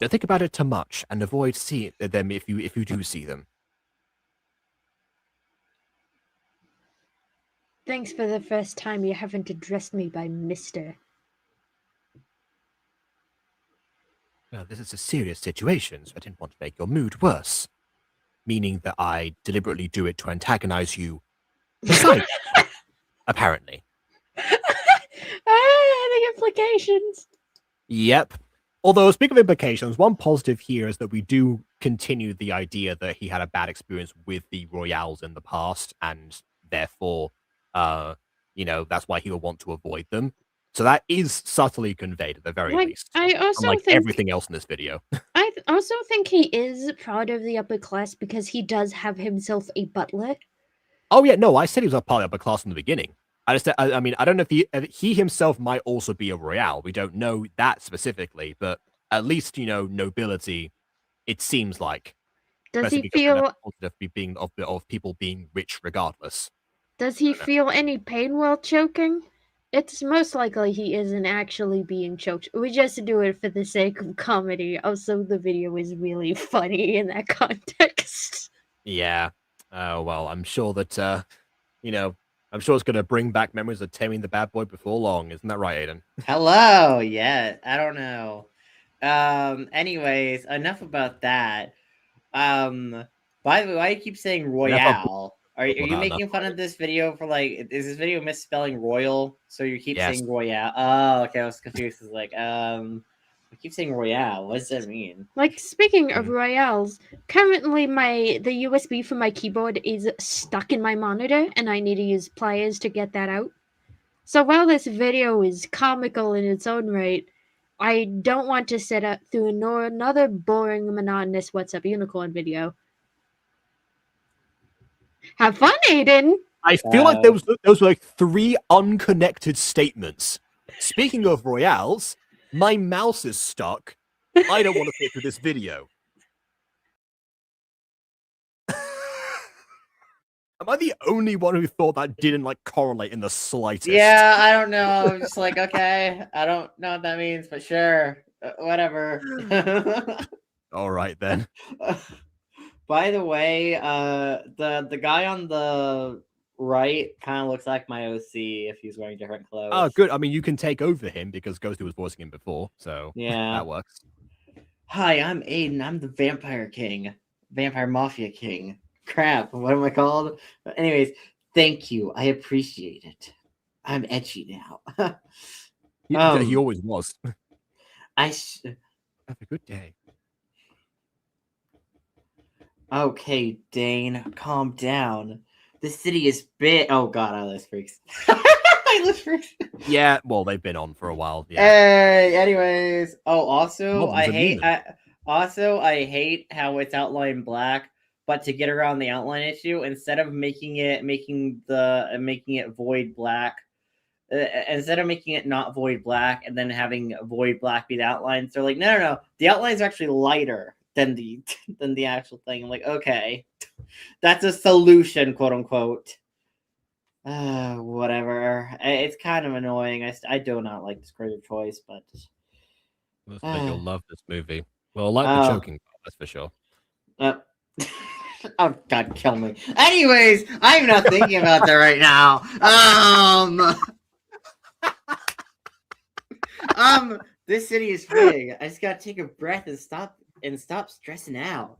Speaker 1: Don't think about it too much, and avoid seeing them if you do see them.
Speaker 2: Thanks for the first time you haven't addressed me by Mister.
Speaker 1: Well, this is a serious situation, so I didn't want to make your mood worse. Meaning that I deliberately do it to antagonize you. Besides, apparently.
Speaker 2: The implications.
Speaker 1: Yep. Although, speaking of implications, one positive here is that we do continue the idea that he had a bad experience with the Royales in the past, and therefore, that's why he would want to avoid them. So that is subtly conveyed at the very least.
Speaker 2: I also
Speaker 1: unlike
Speaker 2: think
Speaker 1: everything else in this video.
Speaker 2: I also think he is proud of the upper class because he does have himself a butler.
Speaker 1: Oh yeah, no, I said he was a part of the upper class from the beginning. I mean, I don't know if he himself might also be a royale. We don't know that specifically, but at least nobility. It seems like.
Speaker 2: Does
Speaker 1: Especially
Speaker 2: he
Speaker 1: because
Speaker 2: feel?
Speaker 1: of people being rich regardless.
Speaker 2: Does he feel any pain while choking? It's most likely he isn't actually being choked. We just do it for the sake of comedy. Also, the video is really funny in that context.
Speaker 1: Yeah. Oh well, I'm sure that I'm sure it's gonna bring back memories of taming the bad boy before long. Isn't that right, Aiden?
Speaker 3: Hello. Yeah, I don't know. Anyways, enough about that. By the way, why do you keep saying Royale? Are you making fun of this video for is this video misspelling royal? So you keep saying Royale. Oh, okay, I was confused. It's like, I keep saying Royale. What does that mean?
Speaker 2: Like, speaking of Royales, currently the USB for my keyboard is stuck in my monitor, and I need to use pliers to get that out. So while this video is comical in its own right, I don't want to sit up through another boring, monotonous What's Up Unicorn video. Have fun, Aiden!
Speaker 1: I feel like those were like 3 unconnected statements. Speaking of royales, my mouse is stuck. I don't want to sit through this video. Am I the only one who thought that didn't correlate in the slightest?
Speaker 3: Yeah, I don't know. I'm just like, okay, I don't know what that means, but sure, whatever.
Speaker 1: All right then.
Speaker 3: By the way, the guy on the right kind of looks like my OC if he's wearing different clothes.
Speaker 1: Oh, good. I mean, you can take over him because Ghosty was voicing him before, so
Speaker 3: yeah,
Speaker 1: that works.
Speaker 3: Hi, I'm Aiden. I'm the Vampire King, Vampire Mafia King. Crap, what am I called? Anyways, thank you. I appreciate it. I'm edgy now.
Speaker 1: He always was.
Speaker 3: Have
Speaker 1: a good day.
Speaker 3: Okay, Dane, calm down. The city is big. Oh god, I love freaks. I love freaks.
Speaker 1: Yeah, well, they've been on for a while. Yeah.
Speaker 3: Hey, anyways. Oh, also, I hate how it's outlined black. But to get around the outline issue, instead of making it void black, instead of making it not void black and then having void black be the outlines, they're like, no, the outlines are actually lighter than the actual thing. I'm like, okay, that's a solution, quote unquote. Whatever. It's kind of annoying. I do not like this creative choice, but
Speaker 1: you'll love this movie. Well, I like the choking part, that's for sure.
Speaker 3: Oh god, kill me. Anyways, I'm not thinking about that right now. This city is big. I just gotta take a breath and stop stressing out.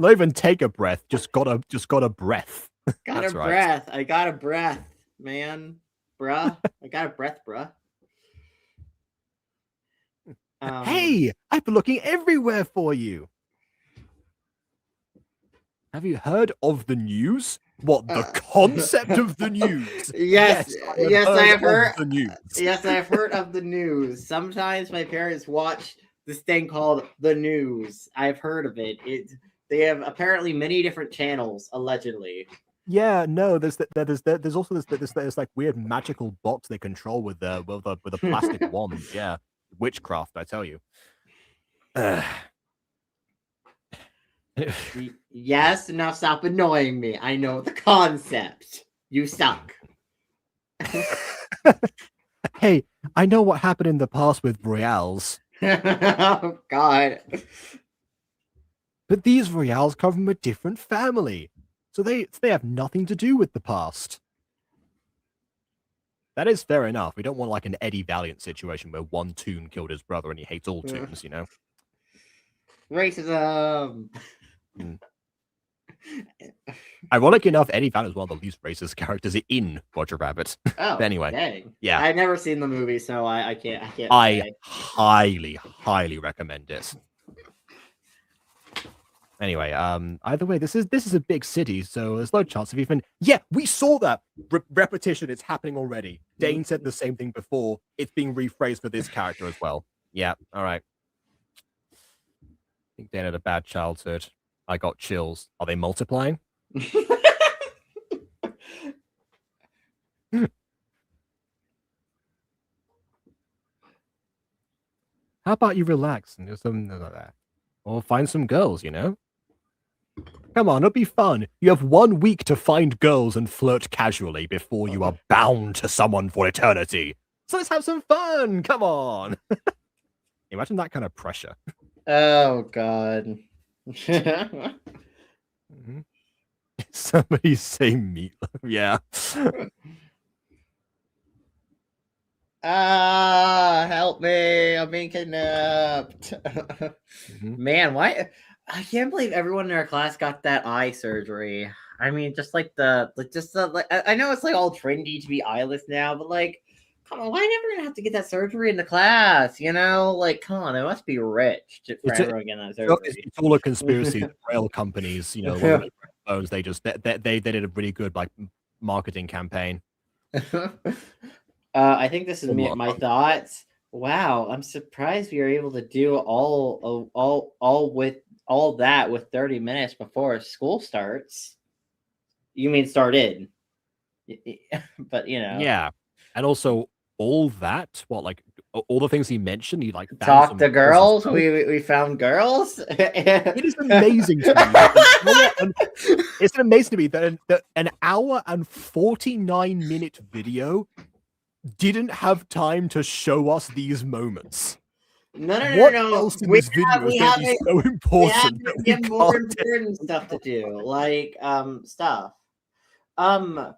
Speaker 1: Not even take a breath, just got a breath.
Speaker 3: Got a breath. I got a breath, man. Bruh. I got a breath, bruh.
Speaker 1: Hey, I've been looking everywhere for you. Have you heard of the news? What, the concept of the news?
Speaker 3: Yes, I have heard
Speaker 1: of the news.
Speaker 3: Yes, I've heard of the news. Sometimes my parents watch this thing called the news. I've heard of it. They have apparently many different channels, allegedly.
Speaker 1: Yeah, no, there's also this like weird magical box they control with a plastic wand. Yeah, witchcraft, I tell you.
Speaker 3: Yes, now stop annoying me. I know the concept. You suck.
Speaker 1: Hey, I know what happened in the past with royales.
Speaker 3: Oh God.
Speaker 1: But these royales come from a different family. So they have nothing to do with the past. That is fair enough. We don't want like an Eddie Valiant situation where one Toon killed his brother and he hates all Toons, you know?
Speaker 3: Racism.
Speaker 1: Ironic enough, Eddie Valiant is one of the least racist characters in Roger Rabbit.
Speaker 3: Oh,
Speaker 1: anyway,
Speaker 3: dang.
Speaker 1: Yeah,
Speaker 3: I've never seen the movie, so I can't.
Speaker 1: I highly recommend it. Anyway, either way, this is a big city, so there's no chance of even. Yeah, we saw that repetition. It's happening already. Dane said the same thing before. It's being rephrased for this character as well. Yeah, all right. I think Dane had a bad childhood. I got chills. Are they multiplying? How about you relax and do something like that? Or find some girls, you know? Come on, it'll be fun. You have 1 week to find girls and flirt casually before you are bound to someone for eternity. So let's have some fun. Come on. Imagine that kind of pressure.
Speaker 3: Oh, God.
Speaker 1: Somebody say meatloaf. Yeah.
Speaker 3: Help me. I'm being kidnapped. Man, why? I can't believe everyone in our class got that eye surgery. I mean, I know it's like all trendy to be eyeless now, but like, come on, why never have to get that surgery in the class? You know, like, come on, it must be rich for everyone getting that surgery.
Speaker 1: It's all a conspiracy. The rail companies, you know, phones. They did a really good like marketing campaign.
Speaker 3: I think this is my thoughts. Wow, I'm surprised we were able to do all that with 30 minutes before school starts. You mean started? But you know,
Speaker 1: yeah, and also all that. What like all the things he mentioned? He like
Speaker 3: talk to girls. We found girls.
Speaker 1: It is amazing to me. It's amazing to me that an hour and 49-minute video didn't have time to show us these moments.
Speaker 3: No.
Speaker 1: What else in this video is going to be so important?
Speaker 3: We have more important stuff to do, like stuff. One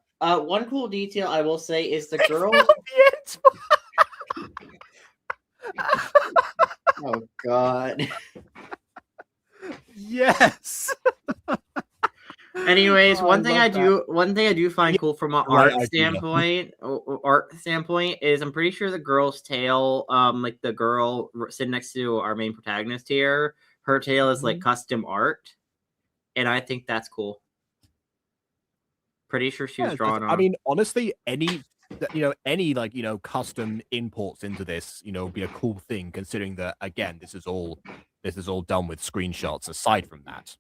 Speaker 3: cool detail I will say is the girls. Oh God.
Speaker 1: Yes.
Speaker 3: Anyways, one thing I do find cool from an art standpoint is I'm pretty sure the girl's tail, like the girl sitting next to our main protagonist here, her tail is like custom art, and I think that's cool. Pretty sure she was drawn on.
Speaker 1: I mean, honestly, any custom imports into this, would be a cool thing, considering that again, this is all done with screenshots. Aside from that.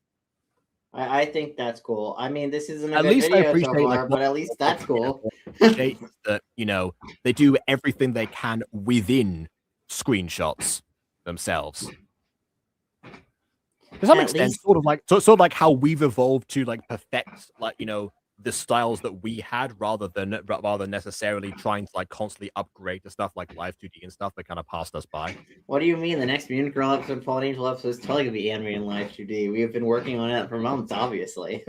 Speaker 3: I think that's cool. I mean, this isn't a
Speaker 1: at
Speaker 3: good
Speaker 1: least
Speaker 3: video
Speaker 1: I appreciate,
Speaker 3: so far, but at least that's cool.
Speaker 1: That they do everything they can within screenshots themselves. To some extent, sort of like how we've evolved to like perfect the styles that we had rather than necessarily trying to like constantly upgrade the stuff like Live 2D and stuff that kind of passed us by.
Speaker 3: What do you mean? The next Mutant Girl episode, Fallen Angel episode is totally gonna be animated in Live 2D. We have been working on it for months, obviously.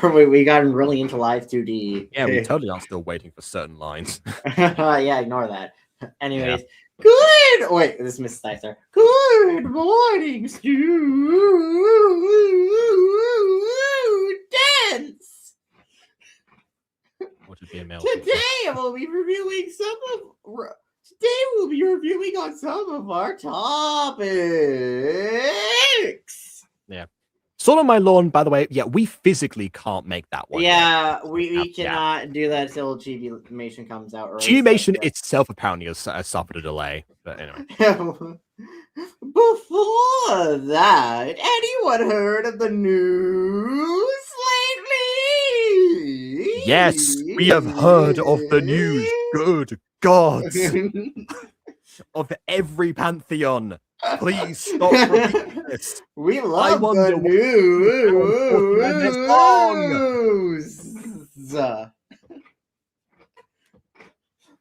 Speaker 3: We got really into Live 2D.
Speaker 1: Yeah, we totally are still waiting for certain lines.
Speaker 3: Yeah, ignore that. Anyways, good. Wait, this is Mrs. Sticer. Good morning, students.
Speaker 1: What should be a male?
Speaker 3: Today I will be revealing some of Today we'll be reviewing on some of our topics.
Speaker 1: Yeah. Sword on My Lawn, by the way, yeah, we physically can't make that one.
Speaker 3: Yeah, we cannot do that until G-Animation comes out.
Speaker 1: G-Animation itself apparently has suffered a delay, but anyway.
Speaker 3: Before that, anyone heard of the news lately?
Speaker 1: Yes, we have heard of the news. Good gods. Of every pantheon. Please stop repeating this.
Speaker 3: We love the news.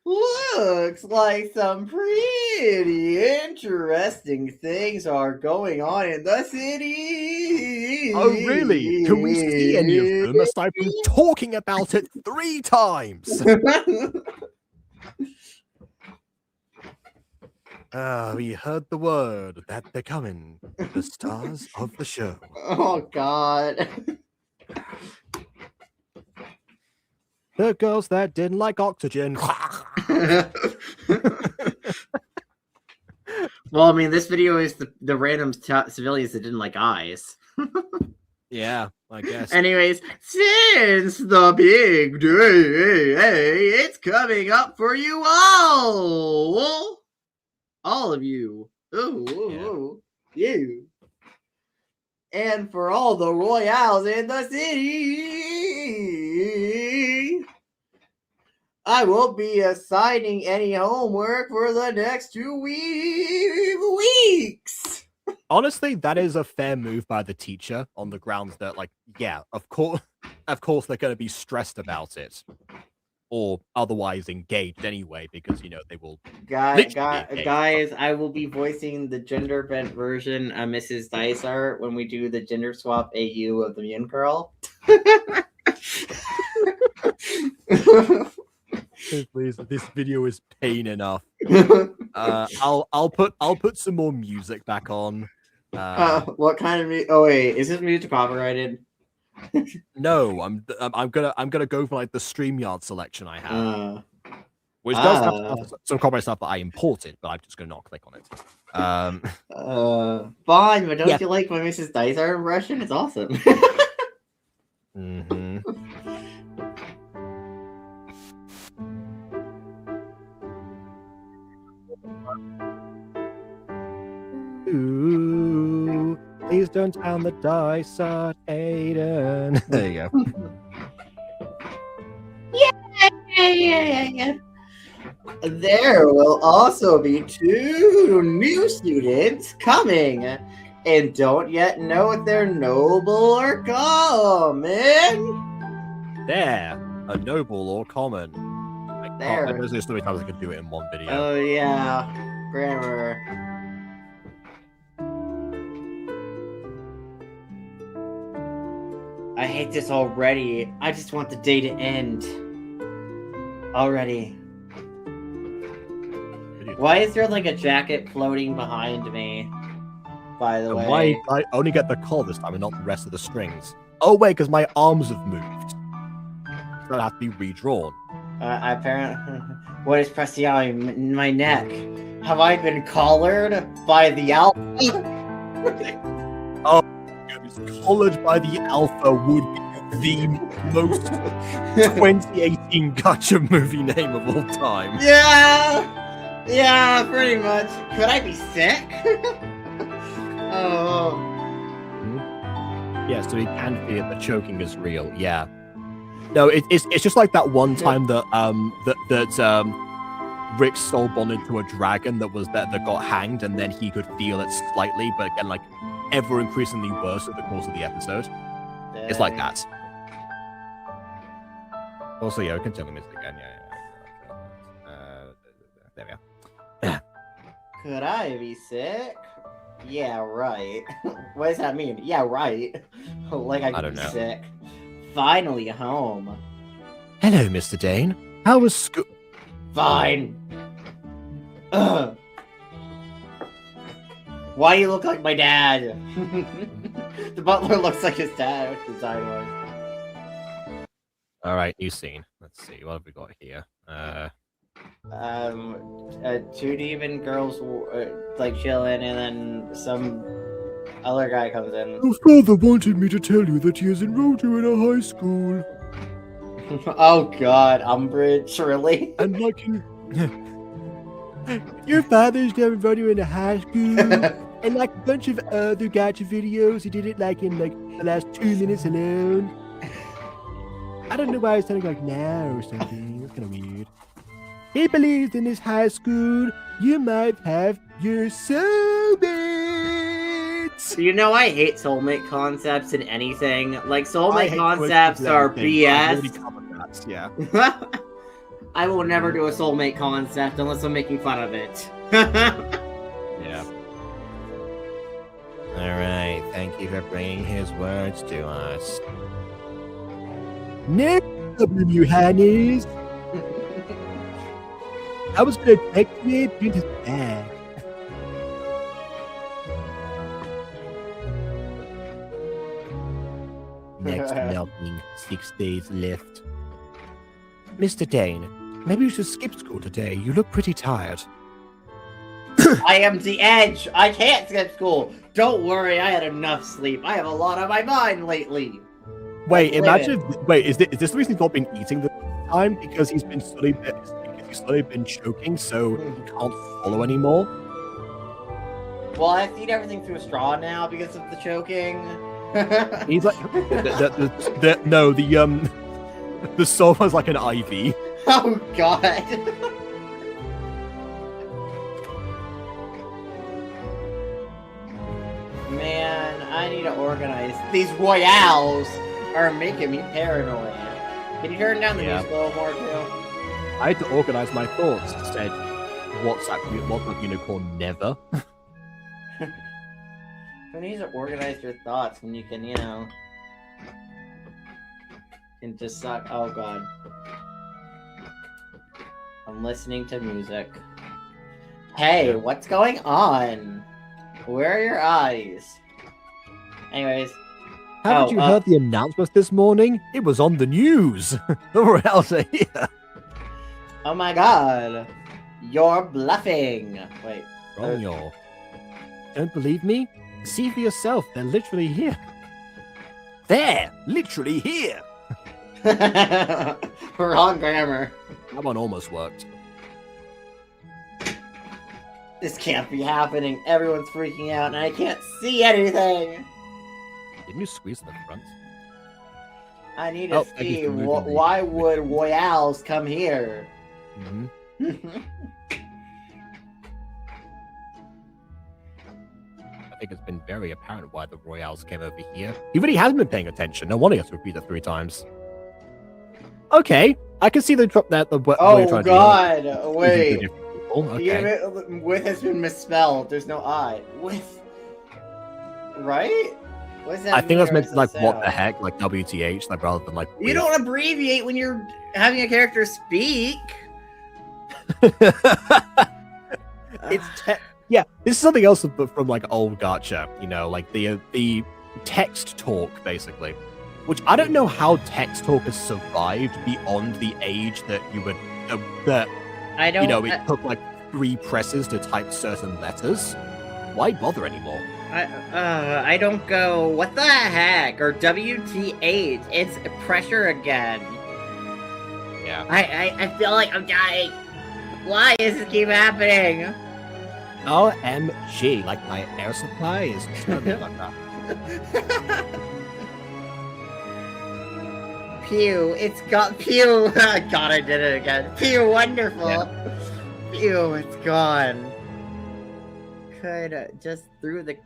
Speaker 3: Looks like some pretty interesting things are going on in the city.
Speaker 1: Oh, really? Can we see any of them aside from talking about it 3 times? We heard the word that they're coming. The stars of the show.
Speaker 3: Oh, God.
Speaker 1: The girls that didn't like oxygen.
Speaker 3: Well, I mean, this video is the random civilians that didn't like eyes.
Speaker 1: Yeah, I guess.
Speaker 3: Anyways, since the big day, it's coming up for you all. All of you. Ooh, you. And for all the royales in the city, I won't be assigning any homework for the next 2 weeks.
Speaker 1: Honestly, that is a fair move by the teacher on the grounds that, like, yeah, of course they're going to be stressed about it. Or otherwise engaged anyway, because, you know, they will...
Speaker 3: Guys, I will be voicing the gender bent version of Mrs. Dysart when we do the gender swap AU of the Mean Girl.
Speaker 1: Please, this video is pain enough. I'll put some more music back on.
Speaker 3: What kind of music? Oh wait, is this music copyrighted?
Speaker 1: No, I'm gonna go for like the StreamYard selection I have, which does have some copyright stuff that I imported, but I'm just gonna not click on it.
Speaker 3: Fine, but don't you like my Mrs. Dysart impression? It's awesome.
Speaker 1: Mm-hmm. Ooh, please don't pound the dice at Aiden. There you go.
Speaker 3: Yeah. There will also be 2 new students coming, and don't yet know if they're noble or common.
Speaker 1: There, a noble or common.
Speaker 3: There.
Speaker 1: There's so many times I could do it in one video.
Speaker 3: Oh yeah, grammar. I hate this already. I just want the day to end. Already. Why is there like a jacket floating behind me? By the way.
Speaker 1: Why I only get the collar this time and not the rest of the strings? Oh wait, because my arms have moved. So I have to be redrawn.
Speaker 3: Apparently, what is pressing on my neck? Have I been collared by the alpha?
Speaker 1: Oh, collared by the alpha would be the most 2018 Gacha movie name of all time.
Speaker 3: Yeah, pretty much. Could I be sick? Oh.
Speaker 1: Yeah, so he can feel the choking is real. Yeah. No, it's just like that one time that Rick soul bonded to a dragon that got hanged, and then he could feel it slightly, but again, like ever increasingly worse over the course of the episode. Dang. It's like that. Also, yeah, we can tell him this again. Yeah. There we are.
Speaker 3: Could I be sick? Yeah, right. What does that mean? Yeah, right. Like I could be sick. Finally home.
Speaker 1: Hello, Mr. Dane. How was school?
Speaker 3: Fine. Ugh. Why do you look like my dad? The butler looks like his dad.
Speaker 1: All right, new scene. Let's see. What have we got here?
Speaker 3: Two demon girls like chilling, and then some other guy comes in.
Speaker 1: Your father wanted me to tell you that he has enrolled you in a high school.
Speaker 3: Oh God, Umbridge, really?
Speaker 1: And like you... Your father's now enrolled you in a high school. And like a bunch of other Gacha videos, he did it like in like the last 2 minutes alone. I don't know why it's sounding like now or something. It's kind of weird. He believes in this high school you might have your soulmates.
Speaker 3: You know, I hate soulmate concepts in anything. Like,
Speaker 1: I
Speaker 3: soulmate
Speaker 1: hate
Speaker 3: concepts are
Speaker 1: everything. I really
Speaker 3: BS.
Speaker 1: common that, yeah.
Speaker 3: I will never do a soulmate concept unless I'm making fun of it.
Speaker 1: Yeah. Alright, thank you for bringing his words to us. No problem, you Hannies. I was gonna text you, but it's bad. Next melting, 6 days left. Mr. Dane, maybe you should skip school today. You look pretty tired.
Speaker 3: I am the edge. I can't skip school. Don't worry, I had enough sleep. I have a lot on my mind lately.
Speaker 1: Wait,
Speaker 3: Live
Speaker 1: imagine. Wait, is this the reason he's not been eating this time? Because he's been slowly been choking, so he can't swallow anymore.
Speaker 3: Well, I've seen everything through a straw now because of the choking.
Speaker 1: He's like, the soul was like an IV.
Speaker 3: Oh God. Man, I need to organize. These royales are making me paranoid. Can you turn down the music a little more, too?
Speaker 1: I had to organize my thoughts. Instead, what's that unicorn never?
Speaker 3: Who needs to organize your thoughts when you can, you know, can just suck. Oh God. I'm listening to music. Hey, what's going on? Where are your eyes? Anyways.
Speaker 1: Haven't you heard the announcement this morning? It was on the news. The Royals are here.
Speaker 3: Oh my God. You're bluffing. Wait.
Speaker 1: Romeo. Don't believe me? See for yourself. They're literally here. They're literally here.
Speaker 3: Wrong grammar.
Speaker 1: That one almost worked.
Speaker 3: This can't be happening. Everyone's freaking out and I can't see anything.
Speaker 1: Didn't you squeeze the front?
Speaker 3: I need to see why would royales come here?
Speaker 1: Mm-hmm. I think it's been very apparent why the royales came over here. He really hasn't been paying attention. No wonder he has to repeat it 3 times. Okay, I can see the drop that.
Speaker 3: Oh God! Wait.
Speaker 1: Okay.
Speaker 3: With has been misspelled. There's no I. With. Right? What does that
Speaker 1: I think that's meant to like
Speaker 3: sound?
Speaker 1: what the heck, like WTH, like rather than like.
Speaker 3: You don't abbreviate when you're having a character speak.
Speaker 1: It's yeah. This is something else from like old Gacha. You know, like the text talk basically, which I don't know how text talk has survived beyond the age that you would that.
Speaker 3: I don't.
Speaker 1: You know, it took like 3 presses to type certain letters. Why bother anymore?
Speaker 3: I don't go, what the heck? Or WTH. It's pressure again.
Speaker 1: Yeah.
Speaker 3: I feel like I'm dying. Why does this keep happening?
Speaker 1: OMG, like my air supply is turning like that.
Speaker 3: Pew, it's got Pew. God, I did it again. Pew, wonderful. Yeah. Pew, it's gone. Could just through the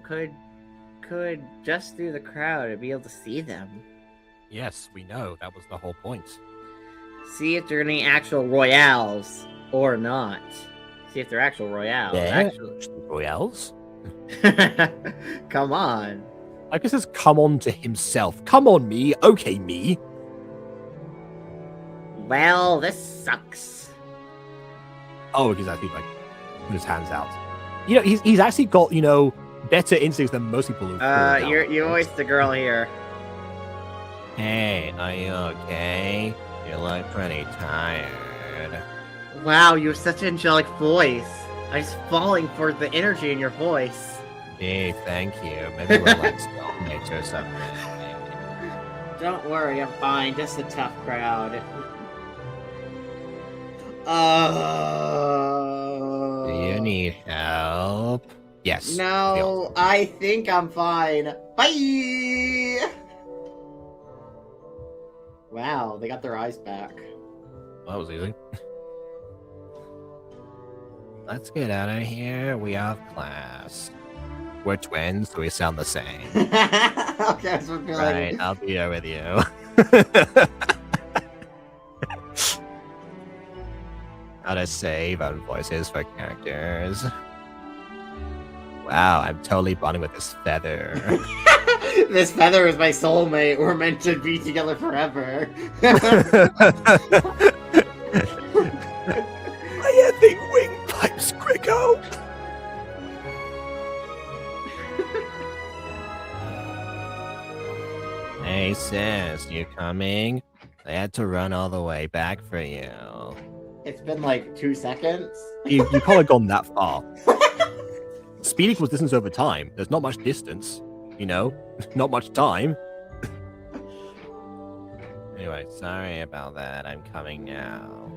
Speaker 3: could just through the crowd and be able to see them.
Speaker 1: Yes, we know that was the whole point.
Speaker 3: See if there are any actual royales or not. See if they're actual royales.
Speaker 1: Actual royales?
Speaker 3: Come on.
Speaker 1: I guess it's come on to himself. Come on, me. Okay, me.
Speaker 3: Well, this sucks.
Speaker 1: Oh, because I think like put his hands out. You know, he's actually got, you know, better instincts than most people who
Speaker 3: you always the girl here.
Speaker 1: Hey, are you okay? You look pretty tired.
Speaker 3: Wow, you have such an angelic voice. I'm just falling for the energy in your voice.
Speaker 1: Hey, thank you. Maybe we're like soulmates or something.
Speaker 3: Don't worry, I'm fine. Just a tough crowd.
Speaker 1: Do you need help? Yes.
Speaker 3: No, I think I'm fine. Bye! Wow, they got their eyes back.
Speaker 1: Well, that was easy. Let's get out of here. We have class. We're twins, so we sound the same.
Speaker 3: Okay, so
Speaker 1: Right, I'll be there with you. How to save out voices for characters. Wow, I'm totally bonding with this feather.
Speaker 3: This feather is my soulmate. We're meant to be together forever.
Speaker 1: My epic wingpipes, Griggo! Hey sis, you coming? I had to run all the way back for you.
Speaker 3: It's been like 2 seconds.
Speaker 1: You can't have gone that far. Speed equals distance over time. There's not much distance, you know? Not much time. Anyway, sorry about that. I'm coming now.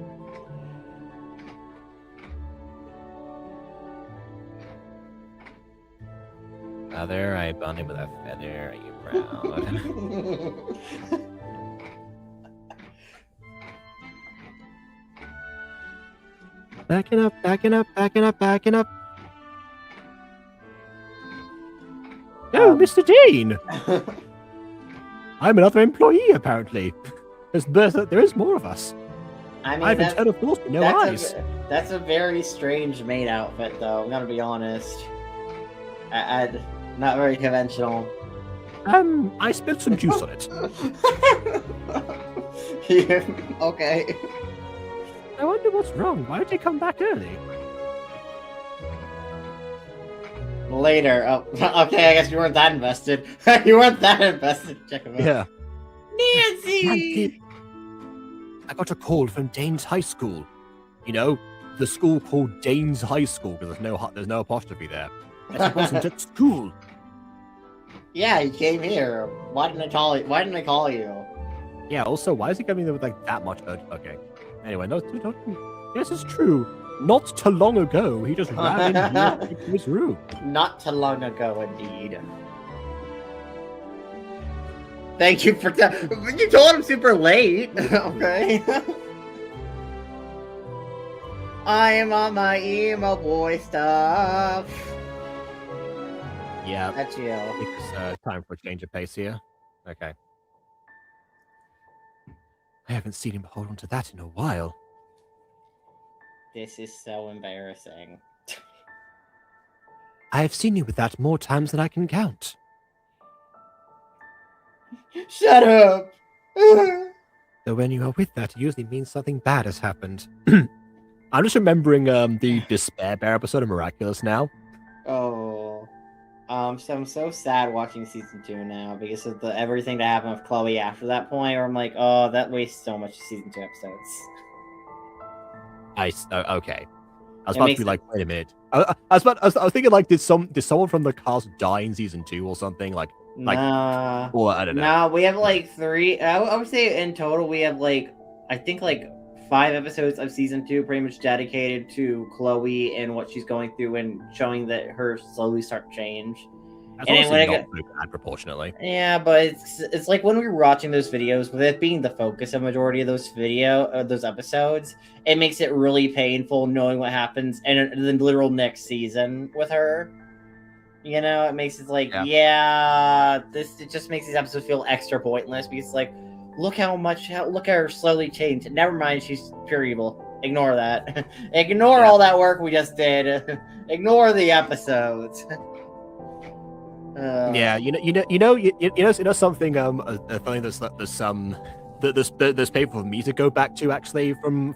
Speaker 1: Other, I bonded with a feather. Are you proud? Backing up, backing up, backing up, backing up. Oh, Mr. Dean! I'm another employee, apparently. There is more of us.
Speaker 3: I mean,
Speaker 1: I have internal force with no eyes.
Speaker 3: That's a very strange maid outfit, though. I'm gonna be honest. Not very conventional.
Speaker 1: I spilled some juice on it.
Speaker 3: Yeah, okay.
Speaker 1: I wonder what's wrong. Why did you come back early?
Speaker 3: Later. Oh, okay, I guess you weren't that invested. You weren't that invested. Check him out.
Speaker 1: Yeah.
Speaker 3: Nancy!
Speaker 1: I got a call from Danes High School. You know, the school called Danes High School because there's no apostrophe there. That wasn't at school.
Speaker 3: Yeah, he came here. Why didn't I call you?
Speaker 1: Yeah. Also, why is he coming there with like that much? Okay. Anyway, no. Yes, it's true. Not too long ago, he just ran into his room.
Speaker 3: Not too long ago, indeed. Thank you for you told him super late. Okay. I am on my emo boy stuff.
Speaker 1: Yeah.
Speaker 3: That's you.
Speaker 1: It's time for a change of pace here. Okay. I haven't seen him hold on to that in a while.
Speaker 3: This is so embarrassing.
Speaker 1: I have seen you with that more times than I can count.
Speaker 3: Shut up!
Speaker 1: So when you are with that, it usually means something bad has happened. I'm just remembering the Despair Bear episode of Miraculous now.
Speaker 3: Oh. So I'm so sad watching season 2 now because of everything that happened with Chloe after that point where I'm like, oh, that wastes so much season 2 episodes.
Speaker 1: Okay. I was about to be like, wait a minute. I was thinking like, did someone from the cast die in season 2 or something? Like, or I don't know.
Speaker 3: No, we have like 3. I would say in total we have like, I think like 5 episodes of season 2 pretty much dedicated to Chloe and what she's going through and showing that her slowly start to change.
Speaker 1: That's honestly not very bad proportionately.
Speaker 3: Yeah, but it's like when we were watching those videos, with it being the focus of majority of those those episodes, it makes it really painful knowing what happens in the literal next season with her. You know, it makes it like, it just makes these episodes feel extra pointless because it's like, look at her slowly change. Never mind, she's pure evil. Ignore that. Ignore all that work we just did. Ignore the episodes.
Speaker 1: Yeah, you know something. Funny. There's paper for me to go back to actually from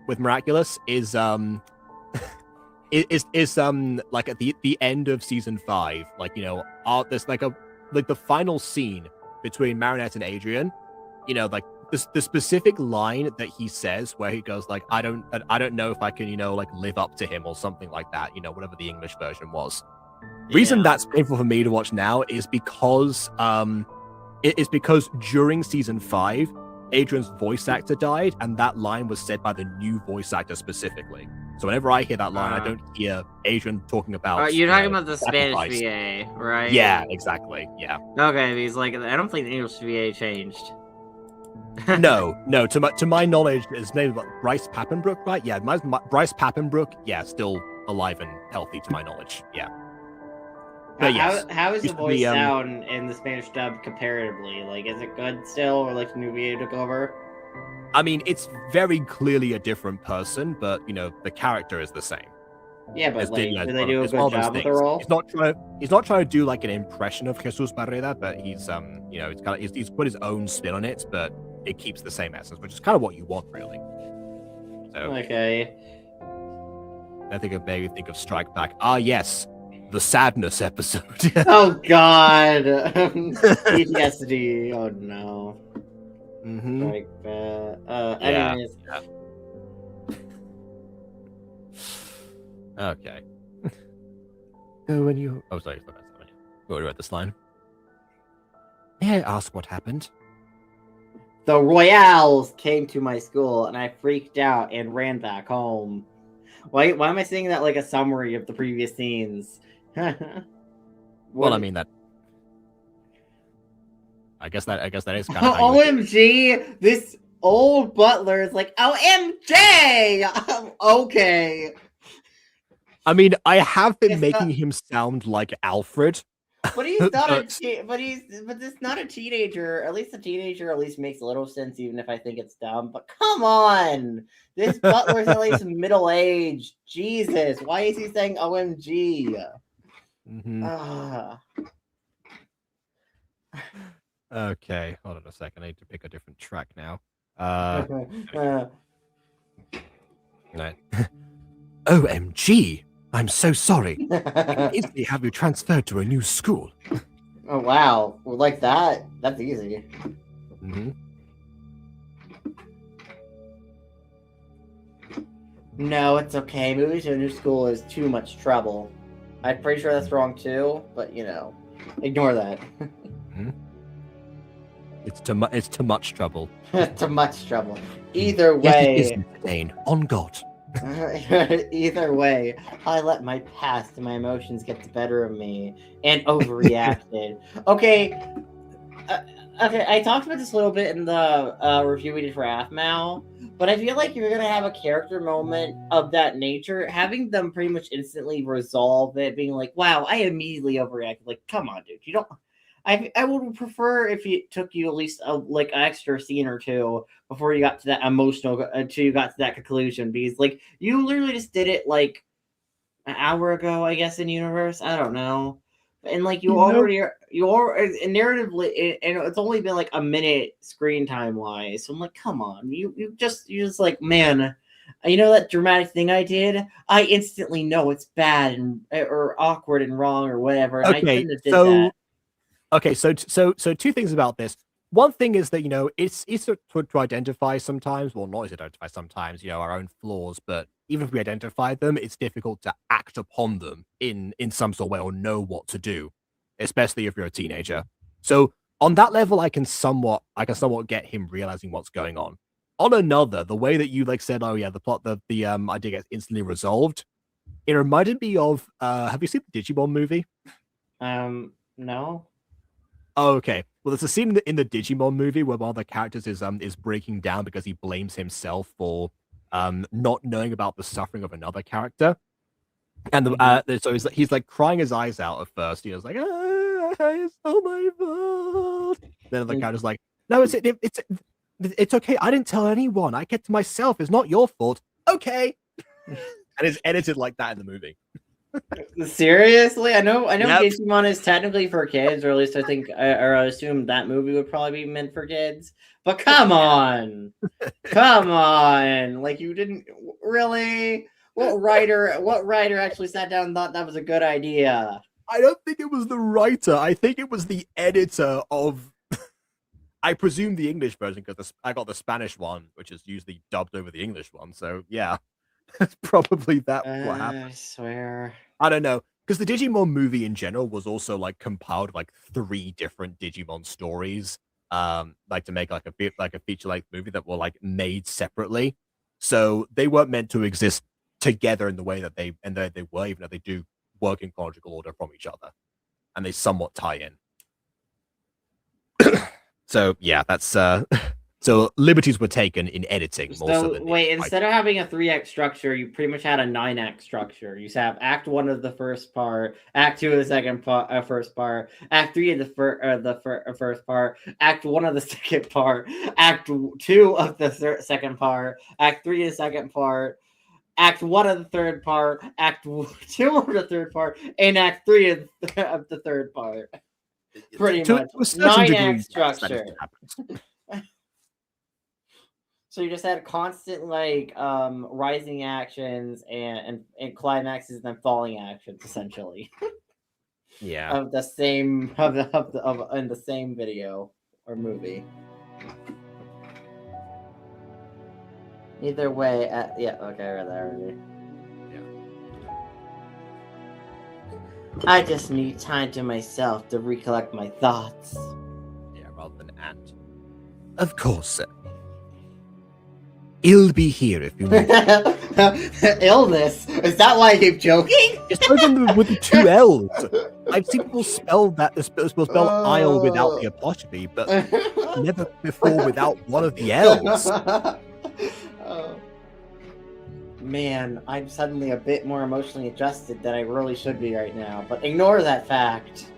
Speaker 1: with Miraculous is like at the end of season 5, like, you know, there's like the final scene between Marinette and Adrian. You know, like the specific line that he says where he goes like, I don't know if I can, like live up to him or something like that, whatever the English version was. Reason that's painful for me to watch now is because during season 5, Adrian's voice actor died, and that line was said by the new voice actor specifically. So whenever I hear that line, I don't hear Adrian talking about.
Speaker 4: You're talking about the Spanish VA, right?
Speaker 1: Yeah, exactly. Yeah.
Speaker 4: Okay, because like I don't think the English VA changed.
Speaker 1: No. To my knowledge, his name is Bryce Papenbrook, right? Yeah, Bryce Papenbrook. Yeah, still alive and healthy to my knowledge. Yeah. But yes,
Speaker 3: how is the voice sound in the Spanish dub comparatively? Like, is it good still, or like the new VA took over?
Speaker 1: I mean, it's very clearly a different person, but the character is the same.
Speaker 3: Yeah, but like, do they do a good job with the role?
Speaker 1: He's not trying to do like an impression of Jesus Barrera, but he's he's put his own spin on it, but it keeps the same essence, which is kind of what you want, really. So,
Speaker 3: okay.
Speaker 1: I think of Strike Back. Ah, yes, the sadness episode.
Speaker 3: Oh God, PTSD. Oh no.
Speaker 1: Mm-hmm.
Speaker 3: Strike Back. Anyways.
Speaker 1: Yeah. Okay. So when you... Oh, sorry. We already read this line. May I ask what happened?
Speaker 3: The Royales came to my school, and I freaked out and ran back home. Why am I saying that like a summary of the previous scenes?
Speaker 1: Well, I mean that... I guess that is kind of...
Speaker 3: OMG! This old butler is like, OMG! Okay.
Speaker 1: I mean, I have been making him sound like Alfred.
Speaker 3: But he's not but it's not a teenager. At least a teenager at least makes a little sense, even if I think it's dumb. But come on! This butler's at least middle-aged. Jesus, why is he saying OMG?
Speaker 1: Mm-hmm. Okay, hold on a second. I need to pick a different track now. Right. OMG! I'm so sorry. I can easily have you transferred to a new school.
Speaker 3: Oh wow! Well, like that? That's easy.
Speaker 1: Mm-hmm.
Speaker 3: No, it's okay. Moving to a new school is too much trouble. I'm pretty sure that's wrong too, but ignore that.
Speaker 1: Mm-hmm. It's too much trouble.
Speaker 3: Too much trouble. Either way,
Speaker 1: yes, it is, Dane. On God.
Speaker 3: Either way, I let my past and my emotions get the better of me and overreacted. Okay, I talked about this a little bit in the review we did for Aphmau, but I feel like you're gonna have a character moment of that nature, having them pretty much instantly resolve it, being like, "Wow, I immediately overreacted." Like, come on, dude, you don't. I would prefer if it took you at least an extra scene or two before you got to that emotional, until you got to that conclusion, because like you literally just did it like an hour ago, I guess, in universe. I don't know, and like you already narratively, and it's only been like a minute screen time wise. So I'm like, come on, you just like, man, that dramatic thing I did, I instantly know it's bad or awkward and wrong or whatever, and I couldn't have did that.
Speaker 1: Okay, so two things about this. One thing is that it's to identify sometimes, well, not to identify sometimes, our own flaws, but even if we identify them, it's difficult to act upon them in some sort of way or know what to do, especially if you're a teenager. So on that level, I can somewhat get him realizing what's going on. On another, the way that you said, oh yeah, the plot, the idea gets instantly resolved. It reminded me of have you seen the Digimon movie?
Speaker 3: No.
Speaker 1: Oh, okay. Well, there's a scene in the Digimon movie where one of the characters is breaking down because he blames himself for not knowing about the suffering of another character, and so he's like crying his eyes out at first. He's like, it's all my fault. Then the character's like, no, it's okay. I didn't tell anyone. I kept to myself. It's not your fault. Okay. And it's edited like that in the movie.
Speaker 3: Seriously, I know Digimon is technically for kids, or at least I think, or I assume that movie would probably be meant for kids. But come on, like you didn't really. What writer actually sat down and thought that was a good idea?
Speaker 1: I don't think it was the writer. I think it was the editor of. I presume the English version because I got the Spanish one, which is usually dubbed over the English one. So yeah, that's probably what happened.
Speaker 3: I swear.
Speaker 1: I don't know, because the Digimon movie in general was also like compiled like 3 different Digimon stories, like to make like a feature length movie that were like made separately. So they weren't meant to exist together in the way that they were, even though they do work in chronological order from each other, and they somewhat tie in. So yeah, that's so liberties were taken in editing more so than
Speaker 3: wait, instead of having a 3-act structure, you pretty much had a 9-act structure. You have Act 1 of the first part, Act 2 of the second part, first part, Act 3 of the first part, Act 1 of the second part, Act 2 of the second part, Act 3 of the second part, Act 1 of the third part, Act 2 of the third part, and Act 3 of the third part. Pretty much.
Speaker 1: To a certain
Speaker 3: 9-act
Speaker 1: degree,
Speaker 3: structure. So you just had constant like rising actions and climaxes and then falling actions essentially.
Speaker 1: Yeah.
Speaker 3: Of the same in the same video or movie. Either way, yeah, okay, I read that already. I just need time to myself to recollect my thoughts.
Speaker 1: Yeah, rather than and. Of course, sir. He'll be here if you need.
Speaker 3: Illness? Is that why I keep joking?
Speaker 1: It's even with the 2 L's. I've seen people spell Isle without the apostrophe, but never before without one of the L's.
Speaker 3: Man, I'm suddenly a bit more emotionally adjusted than I really should be right now, but ignore that fact.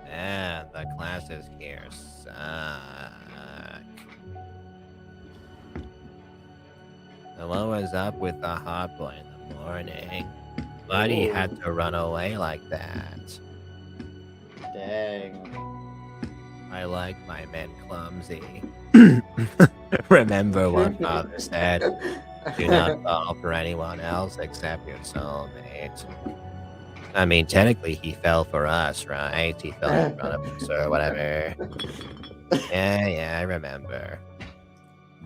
Speaker 1: Yeah, the classes here suck. What was up with the hot boy in the morning? Why he had to run away like that?
Speaker 3: Dang.
Speaker 1: I like my men clumsy. Remember what Father said. Do not fall for anyone else except your soulmate. I mean, technically, he fell for us, right? He fell in front of us or whatever. Yeah, I remember.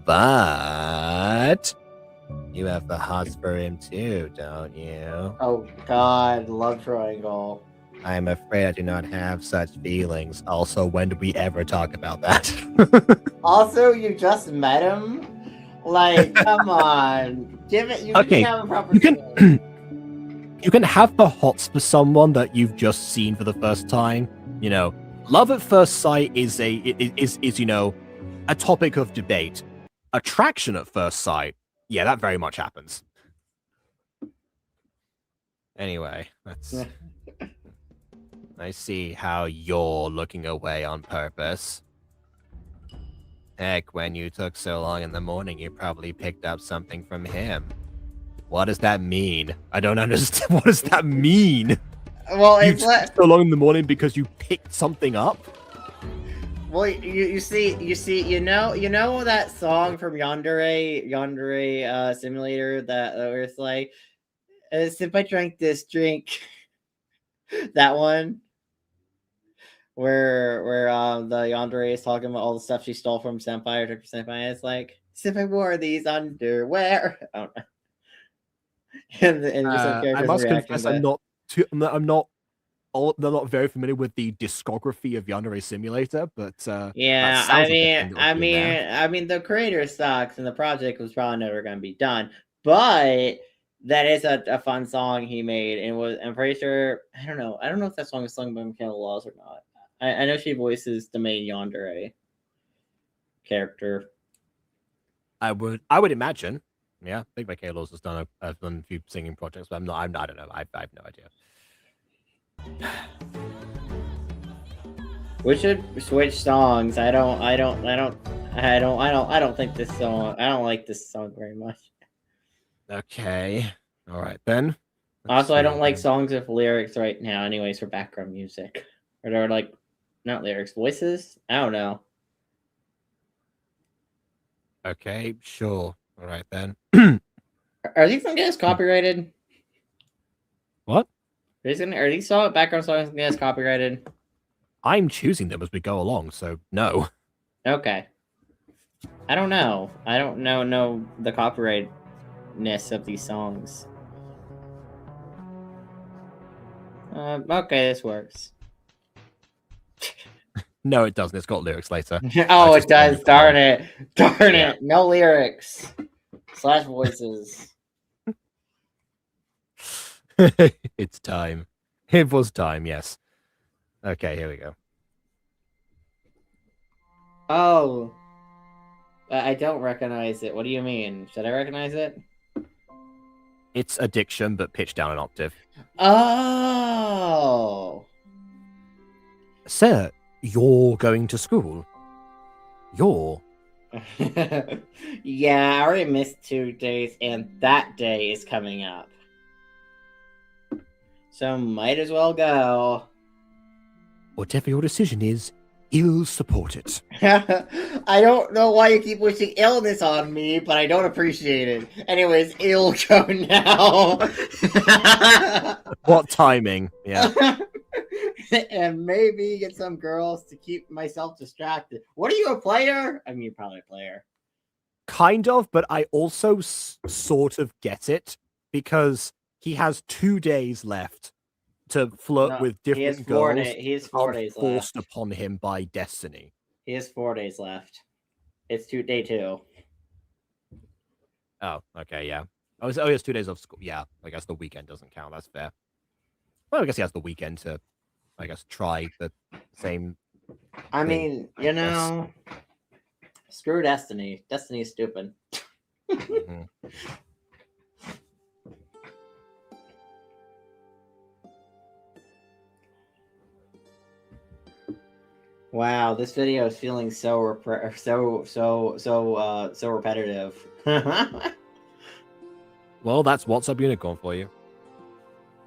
Speaker 1: But you have the hots for him too, don't you?
Speaker 3: Oh God, love triangle.
Speaker 1: I'm afraid I do not have such feelings. Also, when did we ever talk about that?
Speaker 3: Also, you just met him? Like, come on. Give it, you
Speaker 1: Okay,
Speaker 3: can have a proper
Speaker 1: you can you can have the hots for someone that you've just seen for the first time. You know, love at first sight is you know, a topic of debate. Attraction at first sight, yeah, that very much happens. Anyway, that's I see how you're looking away on purpose. Heck, when you took so long in the morning, you probably picked up something from him. What does that mean? I don't understand. What does that mean?
Speaker 3: Well,
Speaker 1: You
Speaker 3: it's
Speaker 1: took so long in the morning because you picked something up?
Speaker 3: well, you see, you know that song from Yandere Simulator that where it's like, if I drank this drink, that one. Where the Yandere is talking about all the stuff she stole from Senpai or took from Senpai. It's like, Senpai wore these underwear. I don't know. And
Speaker 1: I must confess, I'm not very familiar with the discography of Yandere Simulator, but
Speaker 3: yeah,
Speaker 1: I
Speaker 3: mean, the creator sucks, and the project was probably never going to be done. But that is a fun song he made, and I'm pretty sure. I don't know if that song is sung by Michaela Laws or not. I know she voices the main Yandere character.
Speaker 1: I would imagine. Yeah, I think Michaela's has done a few singing projects, but I don't know. I have no idea.
Speaker 3: We should switch songs. I don't think this song. I don't like this song very much.
Speaker 1: Okay. All right then.
Speaker 3: Also, I don't like songs with lyrics right now. Anyways, for background music, or they're like not lyrics, voices. I don't know.
Speaker 1: Okay, sure. All right then.
Speaker 3: Are these gonna get us copyrighted?
Speaker 1: What?
Speaker 3: Are these background songs gonna get us copyrighted?
Speaker 1: I'm choosing them as we go along, so no.
Speaker 3: Okay. I don't know. I don't know the copyrightness of these songs. Okay, this works.
Speaker 1: No, it doesn't. It's got lyrics later.
Speaker 3: Oh, it
Speaker 1: just told you
Speaker 3: does. Darn
Speaker 1: before.
Speaker 3: it. Darn
Speaker 1: Yeah.
Speaker 3: it. No lyrics. Slash voices.
Speaker 1: It's time. It was time, yes. Okay, here we go.
Speaker 3: Oh. I don't recognize it. What do you mean? Should I recognize it?
Speaker 1: It's Addiction, but pitched down an octave.
Speaker 3: Oh.
Speaker 1: Sir, you're going to school. You're...
Speaker 3: Yeah, I already missed 2 days, and that day is coming up. So might as well go.
Speaker 1: Whatever your decision is, he'll support it.
Speaker 3: I don't know why you keep wishing illness on me, but I don't appreciate it. Anyways, ill go now.
Speaker 1: What timing? Yeah.
Speaker 3: And maybe get some girls to keep myself distracted. What are you, a player? I mean, probably a player.
Speaker 1: Kind of, but I also sort of get it because he has 2 days left to flirt with different girls.
Speaker 3: He has 4 days
Speaker 1: forced
Speaker 3: left.
Speaker 1: upon him by destiny.
Speaker 3: He has 4 days left. It's day 2.
Speaker 1: Oh, okay, yeah. Oh, he has 2 days of school. Yeah, I guess the weekend doesn't count. That's fair. Well, I guess he has the weekend to, I guess, try the same.
Speaker 3: I
Speaker 1: thing,
Speaker 3: mean, you know, screw Destiny. Destiny's stupid.
Speaker 1: Mhm.
Speaker 3: Wow, this video is feeling so repetitive.
Speaker 1: Well, that's WhatsApp Unicorn for you.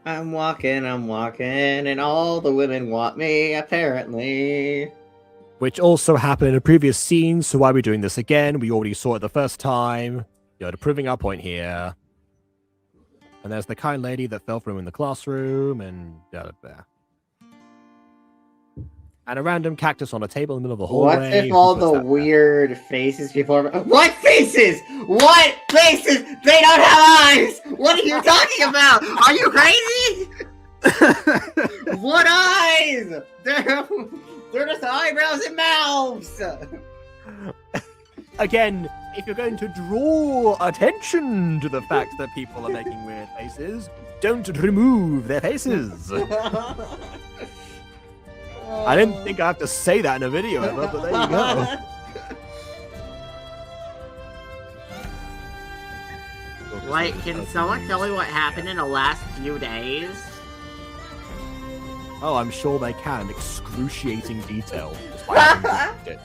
Speaker 3: I'm walking, and all the women want me, apparently.
Speaker 1: Which also happened in a previous scene, so why are we doing this again? We already saw it the first time. You're proving our point here. And there's the kind lady that fell from in the classroom, and and a random cactus on a table in the middle of the hallway.
Speaker 3: What if all the weird faces people are... What faces? What faces? They don't have eyes! What are you talking about? Are you crazy? What eyes? They're just eyebrows and mouths!
Speaker 1: Again, if you're going to draw attention to the fact that people are making weird faces, don't remove their faces. I didn't think I have to say that in a video ever, but there you go.
Speaker 4: Like, can someone tell me what happened in the last few days?
Speaker 1: Oh, I'm sure they can. Excruciating detail. Despite having it.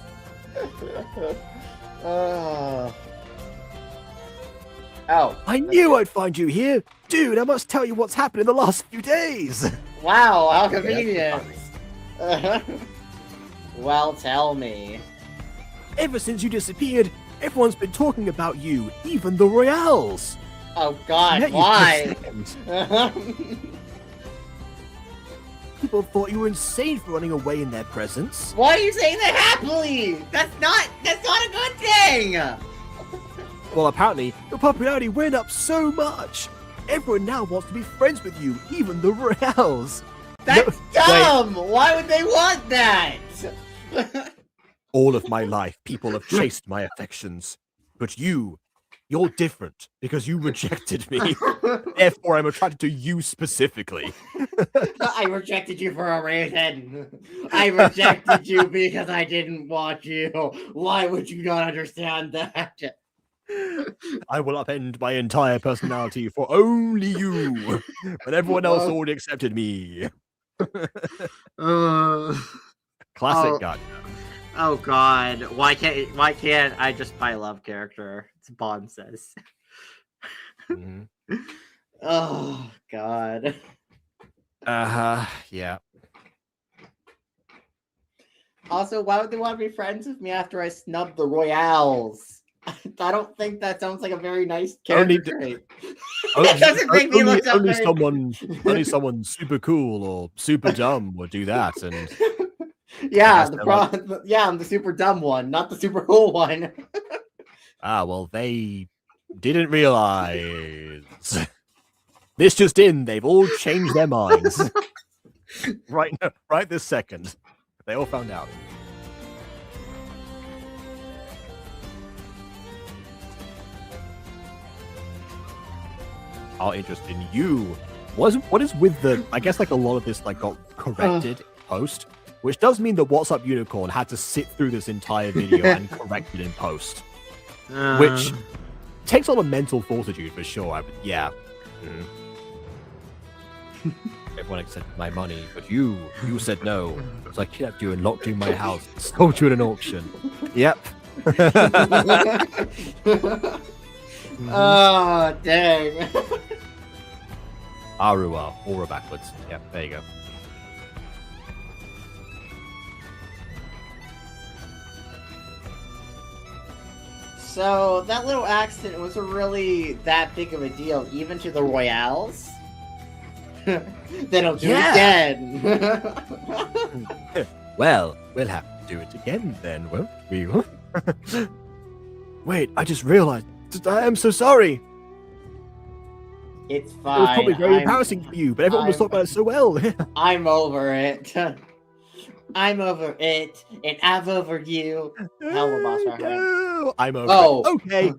Speaker 3: Oh,
Speaker 1: I knew I'd find you here! Dude, I must tell you what's happened in the last few days!
Speaker 3: wow, how convenient. Well, tell me.
Speaker 1: Ever since you disappeared, everyone's been talking about you, even the Royales!
Speaker 3: Oh god,
Speaker 1: Met you
Speaker 3: why?
Speaker 1: firsthand. People thought you were insane for running away in their presence.
Speaker 3: Why are you saying that happily? That's not a good thing!
Speaker 1: Well, apparently, your popularity went up so much! Everyone now wants to be friends with you, even the Royales!
Speaker 3: That's dumb! Why would they want that?
Speaker 1: All of my life, people have chased my affections. But you're different, because you rejected me. Therefore, I'm attracted to you specifically.
Speaker 3: I rejected you for a reason. I rejected you because I didn't want you. Why would you not understand that?
Speaker 1: I will upend my entire personality for only you, when everyone else already accepted me. Classic Gacha.
Speaker 4: Oh god, why can't I just buy love character? It's Bond says.
Speaker 1: Mm-hmm.
Speaker 3: Oh god.
Speaker 1: Yeah.
Speaker 3: Also, why would they want to be friends with me after I snubbed the Royales? I don't think that sounds like a very nice character trait. That doesn't make me look so
Speaker 1: only someone super cool or super dumb would do that, and
Speaker 3: Yeah,
Speaker 1: Guess
Speaker 3: yeah, I'm the super dumb one, not the super cool one.
Speaker 1: well, they didn't realize. This just in, they've all changed their minds. right this second. They all found out. Are interested in you. What is with the, I guess like a lot of this like got corrected post, which does mean that What's Up Unicorn had to sit through this entire video and correct it in post. Which takes a lot of mental fortitude for sure. Yeah. Everyone accepted my money, but you said no. So I kidnapped you and locked you in my house and sold you at an auction. Yep.
Speaker 3: Oh, dang.
Speaker 1: Arua, aura backwards. Yep, there you go.
Speaker 3: So, that little accident wasn't really that big of a deal, even to the Royales. Then I'll do it again.
Speaker 1: Well, we'll have to do it again then, won't we? Wait, I just realized. I am so sorry.
Speaker 3: It's
Speaker 1: It
Speaker 3: fine.
Speaker 1: was probably very embarrassing for you, but everyone was talking about it so well.
Speaker 3: I'm over it. I'm over it, and I'm over you. Hell of a boss right here.
Speaker 1: No, I'm over
Speaker 3: Oh.
Speaker 1: it. Okay.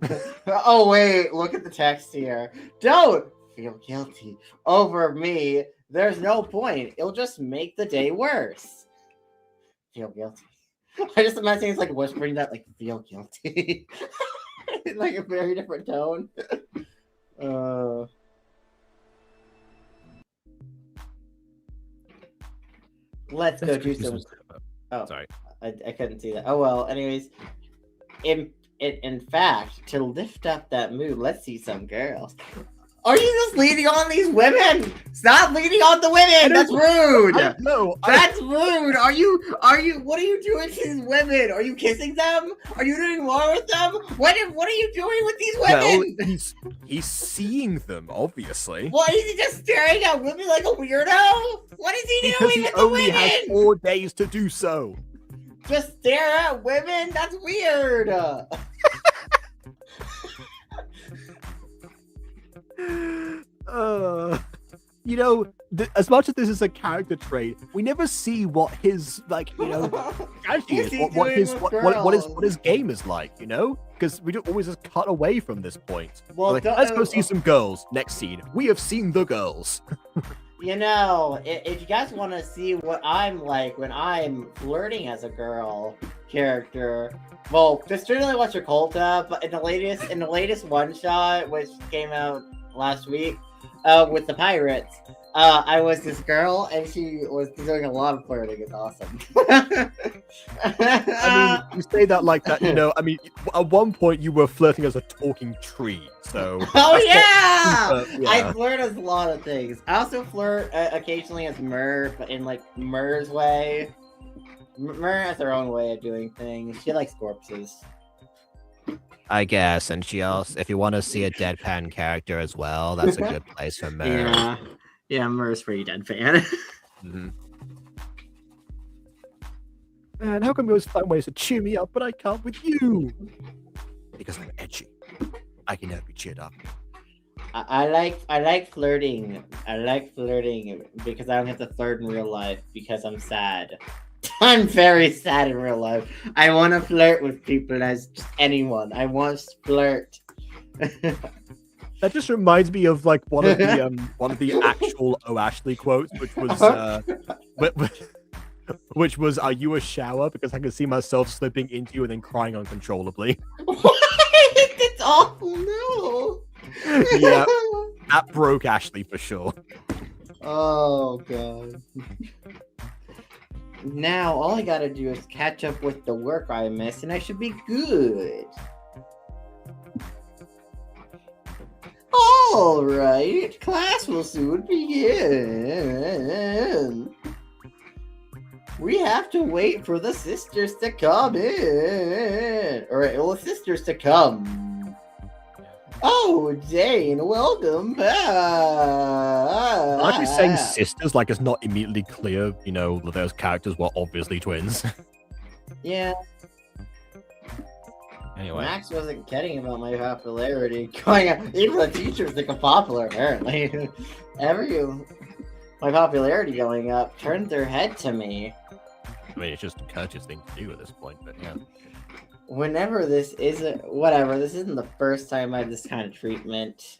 Speaker 3: Oh, wait. Look at the text here. Don't feel guilty over me. There's no point. It'll just make the day worse. Feel guilty. I just imagine it's like whispering that, like, feel guilty. In like a very different tone. Let's go do some. Oh,
Speaker 1: sorry.
Speaker 3: I couldn't see that. Oh well. Anyways, in fact, to lift up that mood, let's see some girls. Are you just leading on these women? Stop leading on the women. That's rude.
Speaker 1: No,
Speaker 3: That's rude. Are you? What are you doing to these women? Are you kissing them? Are you doing more with them? What are you doing with these women?
Speaker 1: Well, he's seeing them, obviously.
Speaker 3: What is he just staring at women like a weirdo? What is he
Speaker 1: Because
Speaker 3: doing
Speaker 1: he
Speaker 3: with the
Speaker 1: only
Speaker 3: women?
Speaker 1: has 4 days to do so.
Speaker 3: Just stare at women? That's weird.
Speaker 1: You know, as much as this is a character trait, we never see what his strategy is. What his game is like. You know, because we don't always just cut away from this point.
Speaker 3: Well,
Speaker 1: let's go see some girls. Next scene, we have seen the girls.
Speaker 3: You know, if you guys want to see what I'm like when I'm flirting as a girl character, well, just really watch your Colta. But in the latest one shot, which came out last week, with the pirates, I was this girl, and she was doing a lot of flirting. It's awesome.
Speaker 1: I mean, you say that like that, you know. I mean, at one point you were flirting as a talking tree, so.
Speaker 3: Oh yeah!
Speaker 1: Yeah!
Speaker 3: I flirt as a lot of things. I also flirt occasionally as Mer, but in like Mer's way. Mer has her own way of doing things. She likes corpses.
Speaker 1: I guess, and she also, if you want to see a deadpan character as well, that's a good place for Mer.
Speaker 4: Yeah, Mer's pretty deadpan.
Speaker 1: Mm-hmm. Man, how come you always find ways to cheer me up, but I can't with you? Because I'm edgy. I can help you cheered up.
Speaker 3: I like flirting. I like flirting because I don't have to flirt in real life because I'm sad. I'm very sad in real life. I want to flirt with people as just anyone. I want to flirt.
Speaker 1: That just reminds me of like one of the actual O Ashley quotes, which was "Are you a shower?" Because I can see myself slipping into you and then crying uncontrollably.
Speaker 3: What? It's awful. No.
Speaker 1: Yeah, that broke Ashley for sure.
Speaker 3: Oh god. Now all I gotta do is catch up with the work I missed, and I should be good. All right, class will soon begin. We have to wait for the sisters to come in. All right, well, the sisters to come. Oh, Jane, welcome back.
Speaker 1: I like you saying sisters, like it's not immediately clear, you know, that those characters were obviously twins.
Speaker 3: Yeah,
Speaker 1: Anyway.
Speaker 3: Max wasn't kidding about my popularity going up. Even the teachers think I'm popular, apparently. My popularity going up turned their head to me.
Speaker 1: I mean, it's just a courteous thing to do at this point, but yeah.
Speaker 3: Whenever this isn't, whatever, this isn't the first time I have this kind of treatment.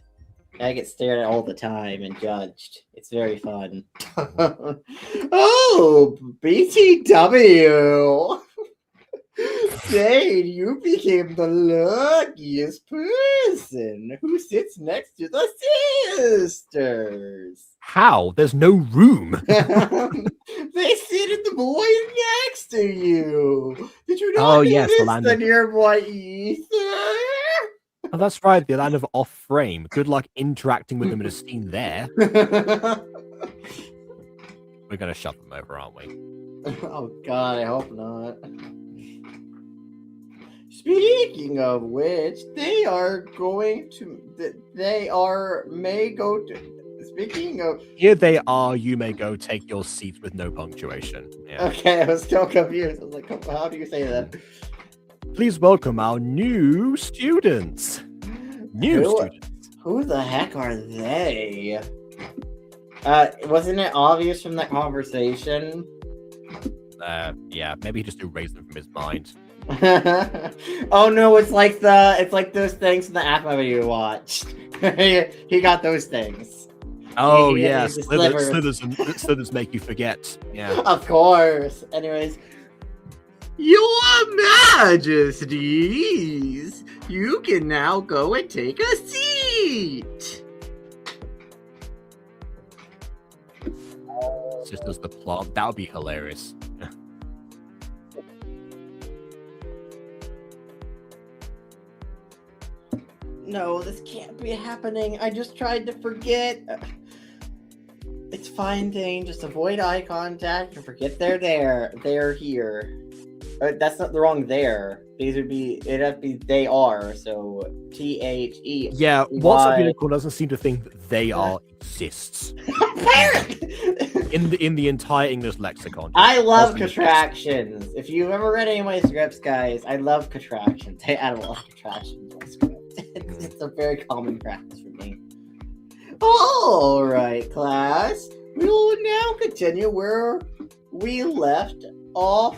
Speaker 3: I get stared at all the time and judged. It's very fun. Oh, BTW! Jade, you became the luckiest person who sits next to the sisters.
Speaker 1: How? There's no room.
Speaker 3: They sit in the void next to you. Did you not
Speaker 1: Oh, yes, the
Speaker 3: notice
Speaker 1: land
Speaker 3: the
Speaker 1: of-
Speaker 3: nearby ether?
Speaker 1: Oh, that's right, the land of off-frame. Good luck interacting with them in a scene there. We're gonna shove them over, aren't we?
Speaker 3: Oh God, I hope not. Speaking of which, they are going to. They are may go to. Speaking of.
Speaker 1: Here they are, you may go take your seats with no punctuation. Yeah.
Speaker 3: Okay, I was still confused. I was like, how do you say that?
Speaker 1: Please welcome our new students. Students.
Speaker 3: Who the heck are they? Wasn't it obvious from that conversation?
Speaker 1: Yeah, maybe he just erased them from his mind.
Speaker 3: Oh no, it's like those things in the app video you watched. He got those things.
Speaker 1: Oh
Speaker 3: He
Speaker 1: yeah,
Speaker 3: is the slivers.
Speaker 1: slithers make you forget. Yeah.
Speaker 3: Of course. Anyways. Your Majesties, you can now go and take a seat.
Speaker 1: Sisters the plot. That would be hilarious.
Speaker 3: No, this can't be happening. I just tried to forget. It's fine, Dane. Just avoid eye contact and forget they're there. They're here. That's not the wrong there. These would be. It'd have to be they are. So THE.
Speaker 1: Yeah, WhatsApp Unicorn doesn't seem to think that they are exists in the entire English lexicon.
Speaker 3: I love
Speaker 1: Doesn't exist.
Speaker 3: contractions. If you've ever read any of my scripts, guys, I love contractions. I add a lot of contractions in my script. It's a very common practice for me. All right, class. We will now continue where we left of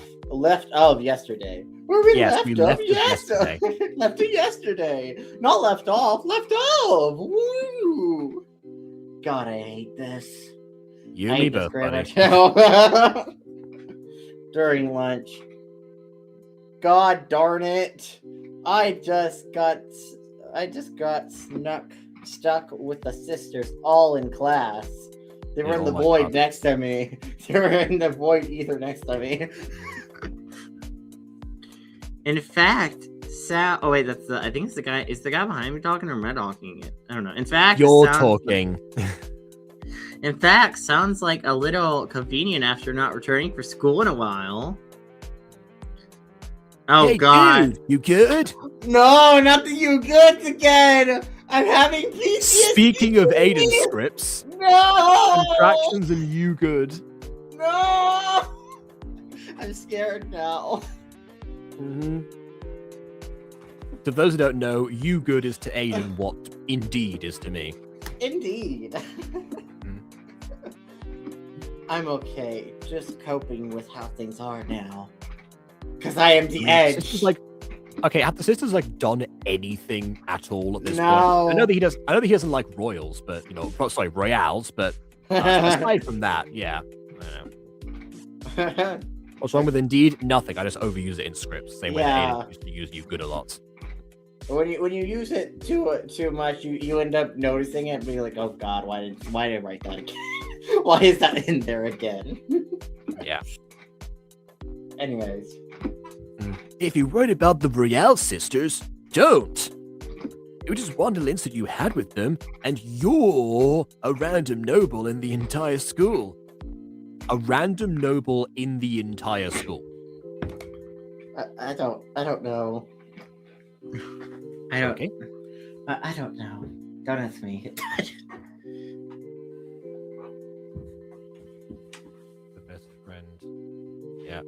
Speaker 3: yesterday. Where we
Speaker 1: Yes,
Speaker 3: left
Speaker 1: we
Speaker 3: of
Speaker 1: left of
Speaker 3: yesterday.
Speaker 1: yesterday.
Speaker 3: Left of yesterday. Not left off, left of. Woo! God, I hate this.
Speaker 1: You
Speaker 3: I
Speaker 1: and me
Speaker 3: hate this
Speaker 1: both,
Speaker 3: very
Speaker 1: buddy.
Speaker 3: much. During lunch. God darn it. I just got stuck with the sisters all in class. They were
Speaker 1: Yeah,
Speaker 3: in the
Speaker 1: oh my
Speaker 3: void
Speaker 1: God.
Speaker 3: next to me. They were in the void ether next to me. In fact, Sal. Oh wait, that's the. I think it's the guy. Is the guy behind me talking or am I talking it? I don't know. In fact,
Speaker 1: You're
Speaker 3: sounds-
Speaker 1: talking.
Speaker 3: In fact, sounds like a little convenient after not returning for school in a while. Oh
Speaker 1: Hey,
Speaker 3: God!
Speaker 1: dude, you good?
Speaker 3: No, not the you goods again. I'm having PTSD.
Speaker 1: Speaking of Aiden scripts,
Speaker 3: No.
Speaker 1: contractions and you good.
Speaker 3: No. I'm scared now.
Speaker 1: Mm-hmm. To those who don't know, you good is to Aiden what indeed is to me.
Speaker 3: Indeed. I'm okay. Just coping with how things are now. Because I am the edge.
Speaker 1: Sisters, like, okay, have the sisters like done anything at all at this point?
Speaker 3: No.
Speaker 1: I know that he does. I know that he doesn't like royals, but you know, sorry, royales. But aside from that, yeah. I don't know. What's wrong with Indeed? Nothing. I just overuse it in scripts. Same way that
Speaker 3: Yeah.
Speaker 1: Aiden used to use you good a lot.
Speaker 3: When you use it too much, you end up noticing it and being like, oh God, why did I write that again? Why is that in there again?
Speaker 1: Yeah.
Speaker 3: Anyways.
Speaker 1: If you worried about the Royale sisters, don't. It was just one little incident you had with them, and you're a random noble in the entire school. A random noble in the entire school.
Speaker 3: I don't know. I don't.
Speaker 1: Okay.
Speaker 3: I don't know. Don't ask me.
Speaker 1: The best friend. Yeah.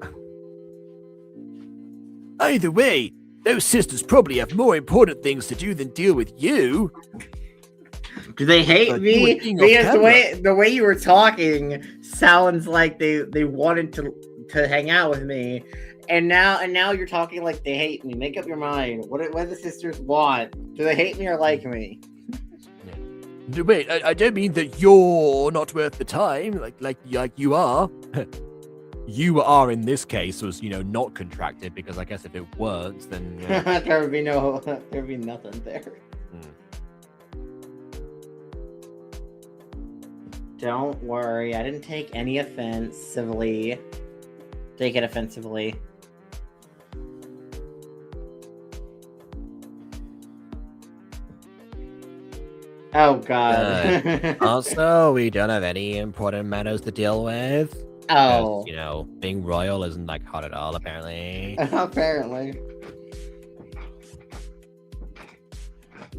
Speaker 1: Either way, those sisters probably have more important things to do than deal with you.
Speaker 3: Do they hate
Speaker 1: But you were
Speaker 3: me?
Speaker 1: being off
Speaker 3: Because
Speaker 1: camera.
Speaker 3: the way you were talking sounds like they wanted to hang out with me, and now you're talking like they hate me. Make up your mind. What do the sisters want? Do they hate me or like me?
Speaker 1: Wait, I don't mean that you're not worth the time, like you are. You are in this case was, not contracted, because I guess if it weren't, then
Speaker 3: there would be nothing there. Don't worry, I didn't take any offense civilly. Take it offensively. Oh god.
Speaker 1: Also, we don't have any important matters to deal with.
Speaker 3: Oh.
Speaker 1: Being royal isn't like hot at all, apparently.
Speaker 3: Apparently.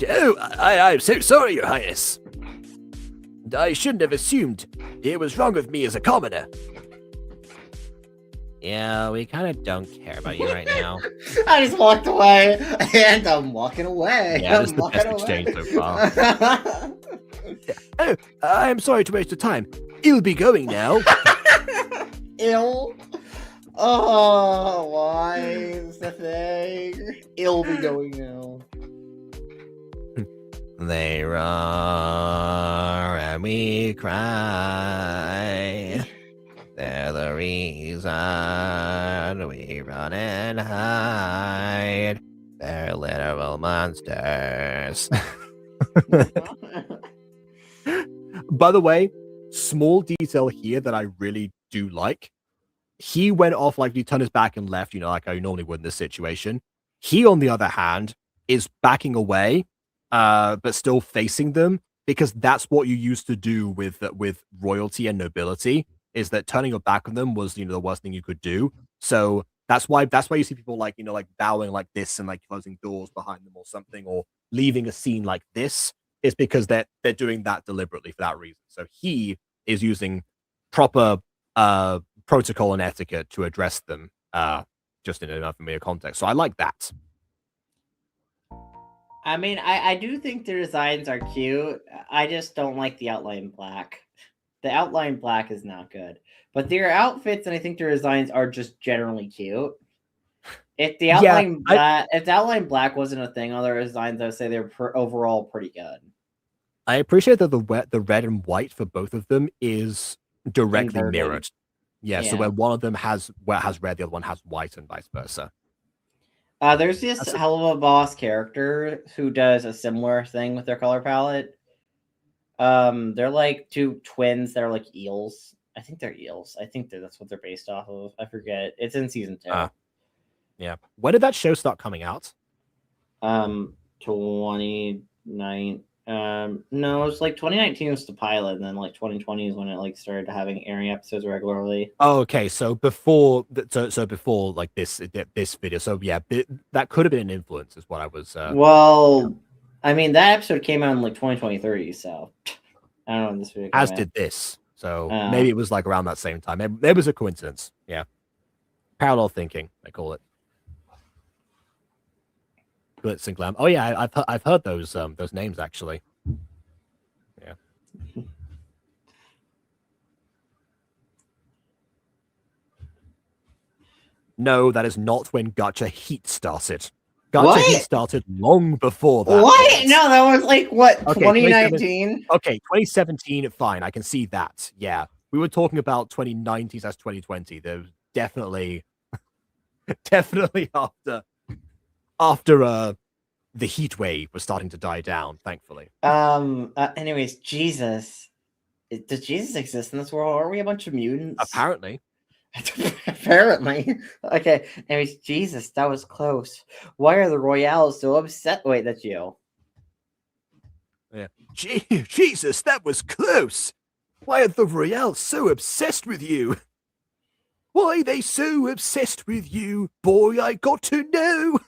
Speaker 1: Oh, I'm so sorry, Your Highness. I shouldn't have assumed it was wrong with me as a commoner. Yeah, we kind of don't care about you right now.
Speaker 3: I just walked away, and I'm walking away.
Speaker 1: Yeah, this is the best exchange so far. Oh, I'm sorry to waste your time. You'll be going now.
Speaker 3: Ill? Oh, why is the thing? Ill be going now.
Speaker 1: They roar and we cry. They're the reason we run and hide. They're literal monsters. By the way, small detail here that I really do like. He went off, like, he turned his back and left, like I normally would in this situation. He, on the other hand, is backing away, but still facing them, because that's what you used to do with royalty and nobility, is that turning your back on them was, the worst thing you could do. So that's why you see people like bowing like this and like closing doors behind them or something, or leaving a scene like this, is because they're doing that deliberately for that reason. So he is using proper protocol and etiquette to address them, just in an unfamiliar context. So I like that.
Speaker 3: I mean, I do think their designs are cute. I just don't like the outline black. The outline black is not good. But their outfits and I think their designs are just generally cute. If the outline black wasn't a thing on their designs, I would say they're overall pretty good.
Speaker 1: I appreciate that the red and white for both of them is directly
Speaker 3: Inverted.
Speaker 1: mirrored. Yeah, so where one of them has red, the other one has white, and vice versa.
Speaker 3: There's this hell of a boss character who does a similar thing with their color palette. They're like two twins that are like eels. I think they're eels. I think that's what they're based off of. I forget. It's in season 2.
Speaker 1: Yeah. When did that show start coming out?
Speaker 3: 2019. No, it's like 2019 was the pilot, and then like 2020 is when it like started having airing episodes regularly.
Speaker 1: Oh, okay, so before before like this video, so yeah, that could have been an influence, is what I was.
Speaker 3: Well, I mean that episode came out in like 2023, so I don't know when this video.
Speaker 1: As did this, so maybe it was like around that same time. It was a coincidence. Yeah, parallel thinking, they call it. Glitz and glam. Oh yeah, I've heard those names actually. Yeah. No, that is not when Gacha Heat started. Gacha Heat started long before that.
Speaker 3: What? No, that was like what, 2019?
Speaker 1: Okay, 2017. Fine, I can see that. Yeah, we were talking about 2019 as 2020. There was definitely after the heat wave was starting to die down, thankfully.
Speaker 3: Anyways, Jesus. Does Jesus exist in this world? Are we a bunch of mutants?
Speaker 1: Apparently.
Speaker 3: Apparently. Okay. Anyways, Jesus, that was close. Why are the Royales so upset? Wait, that's you.
Speaker 1: Yeah. Jesus, that was close. Why are the Royales so obsessed with you? Why are they so obsessed with you? Boy, I got to know.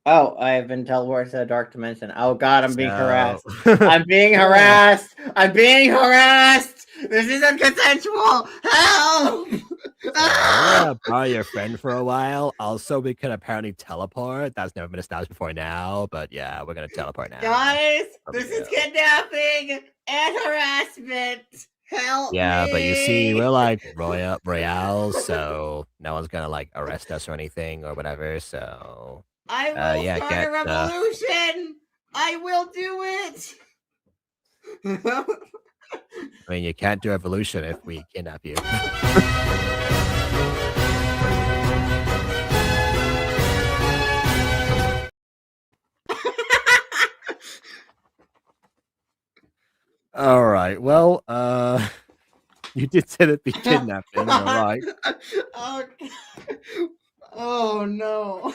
Speaker 3: Oh, I've been teleported to a dark dimension. Oh God, I'm being harassed.
Speaker 1: So-
Speaker 3: I'm being harassed. I'm being harassed. This isn't consensual. Help!
Speaker 1: So we're gonna borrow your friend for a while. Also, we can apparently teleport. That's never been established before now, but yeah, we're gonna teleport now.
Speaker 3: Guys,
Speaker 1: From
Speaker 3: this is
Speaker 1: you.
Speaker 3: kidnapping and harassment. Help
Speaker 1: Yeah,
Speaker 3: me.
Speaker 1: but you see, we're like royals, so no one's gonna like arrest us or anything or whatever. So
Speaker 3: I will
Speaker 1: yeah,
Speaker 3: start a revolution. I will do it.
Speaker 1: I mean, you can't do evolution if we kidnap you. All right. Well, you did say that be kidnapping, all right?
Speaker 3: Oh, oh no.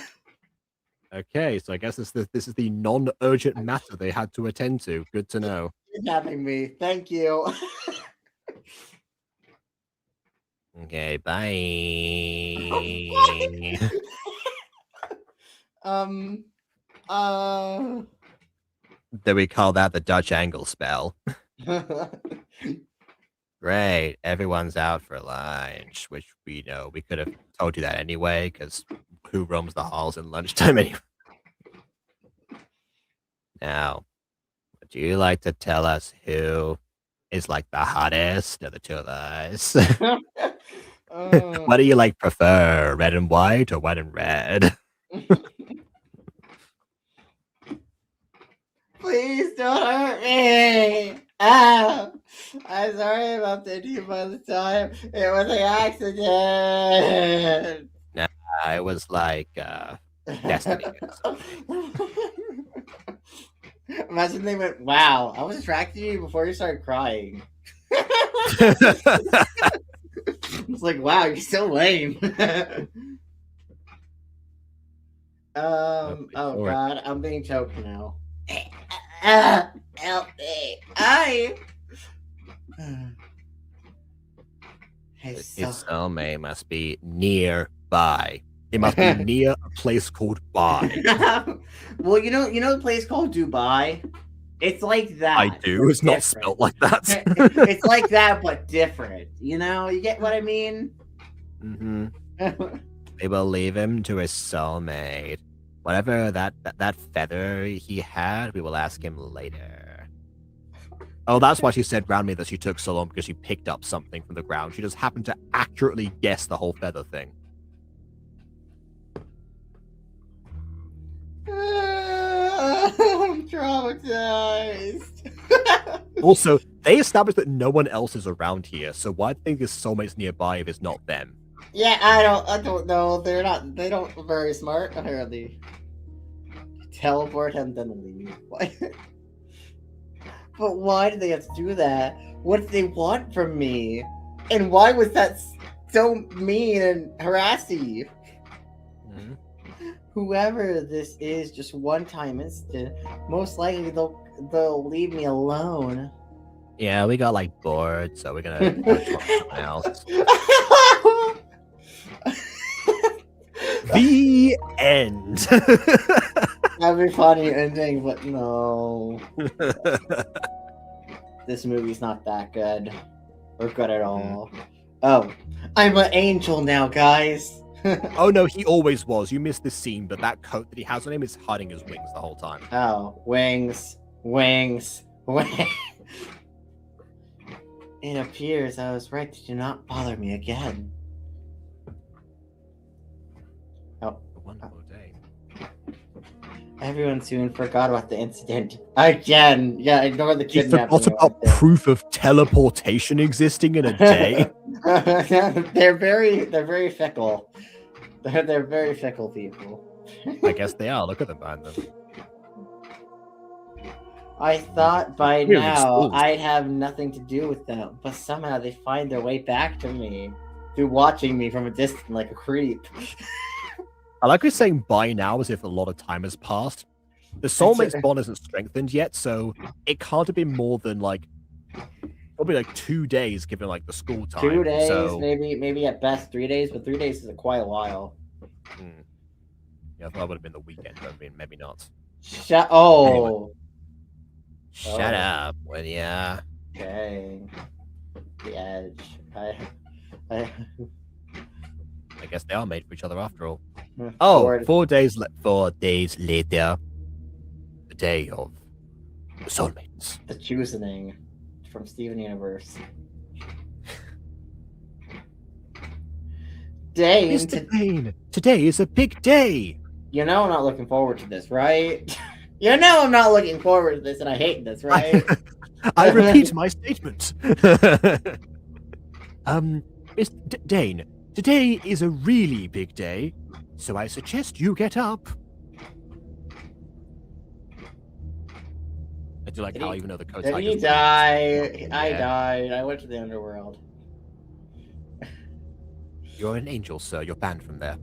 Speaker 1: Okay, so I guess this is the non-urgent matter they had to attend to. Good to know.
Speaker 3: Kidnapping me. Thank you.
Speaker 1: Okay, bye. Do we call that the Dutch angle spell? Great, everyone's out for lunch, which we know we could have told you that anyway, because who roams the halls in lunchtime anyway? Now, would you like to tell us who is like the hottest of the two of us? What do you like prefer, red and white or white and red?
Speaker 3: Please don't hurt me. Ah, I'm sorry about the you by the time. It was an accident.
Speaker 1: It was like destiny.
Speaker 3: Imagine they went, wow, I was attracted to you before you started crying. It's like, wow, you're so lame. Oh God, I'm being choked now. Help me.
Speaker 1: His soulmate must be nearby. It must be near a place called Bai.
Speaker 3: Well, you know the place called Dubai? It's like that.
Speaker 1: I do. It's not spelled like that.
Speaker 3: It's like that, but different. You know? You get what I mean?
Speaker 1: Mm-hmm. We will leave him to his soulmate. Whatever that feather he had, we will ask him later. Oh, that's why she said round me that she took so long, because she picked up something from the ground. She just happened to accurately guess the whole feather thing.
Speaker 3: I'm traumatized.
Speaker 1: Also, they established that no one else is around here, so why do you think his soulmate's nearby if it's not them?
Speaker 3: Yeah, I don't know. They don't very smart, apparently. Teleport him, then leave. Why? But why do they have to do that? What do they want from me? And why was that so mean and harassy?
Speaker 1: Mm-hmm.
Speaker 3: Whoever this is, just one-time incident. Most likely they'll leave me alone.
Speaker 1: Yeah, we got like bored, so we're gonna go talk to someone else. The end.
Speaker 3: That'd be funny ending, but no. This movie's not that good. Or good at all. Oh, I'm an angel now, guys.
Speaker 1: Oh no, he always was. You missed this scene, but that coat that he has on him is hiding his wings the whole time.
Speaker 3: Oh, wings. It appears I was right to do not bother me again. Oh.
Speaker 1: A wonderful day.
Speaker 3: Everyone soon forgot about the incident. Again. Yeah, ignore the
Speaker 1: He
Speaker 3: kidnapping.
Speaker 1: forgot about proof of teleportation existing in a day.
Speaker 3: They're very fickle. They're very fickle people.
Speaker 1: I guess they are. Look at them behind them.
Speaker 3: I thought by
Speaker 1: Really
Speaker 3: now
Speaker 1: exposed.
Speaker 3: I'd have nothing to do with them, but somehow they find their way back to me through watching me from a distance like a creep.
Speaker 1: I like we're saying by now as if a lot of time has passed. The soulmate's bond isn't strengthened yet, so it can't have been more than like probably like 2 days given like the school time.
Speaker 3: 2 days,
Speaker 1: so...
Speaker 3: maybe at best 3 days, but 3 days is quite a while.
Speaker 1: Yeah, I thought it would have been the weekend, but maybe not.
Speaker 3: Oh.
Speaker 1: Shut up, will ya?
Speaker 3: Dang. The edge. I
Speaker 1: guess they are made for each other after all. Oh, 4 days later, the day of the soulmates.
Speaker 3: The choosing from Steven Universe. Dane,
Speaker 1: Mr. Dane, today is a big day.
Speaker 3: You know I'm not looking forward to this, right? You know I'm not looking forward to this, and I hate this, right?
Speaker 1: I repeat my statement. Mr. Dane, today is a really big day, so I suggest you get up. I do like how even though the coat
Speaker 3: Did he die? I died. I went to the underworld.
Speaker 1: You're an angel, sir. You're banned from there.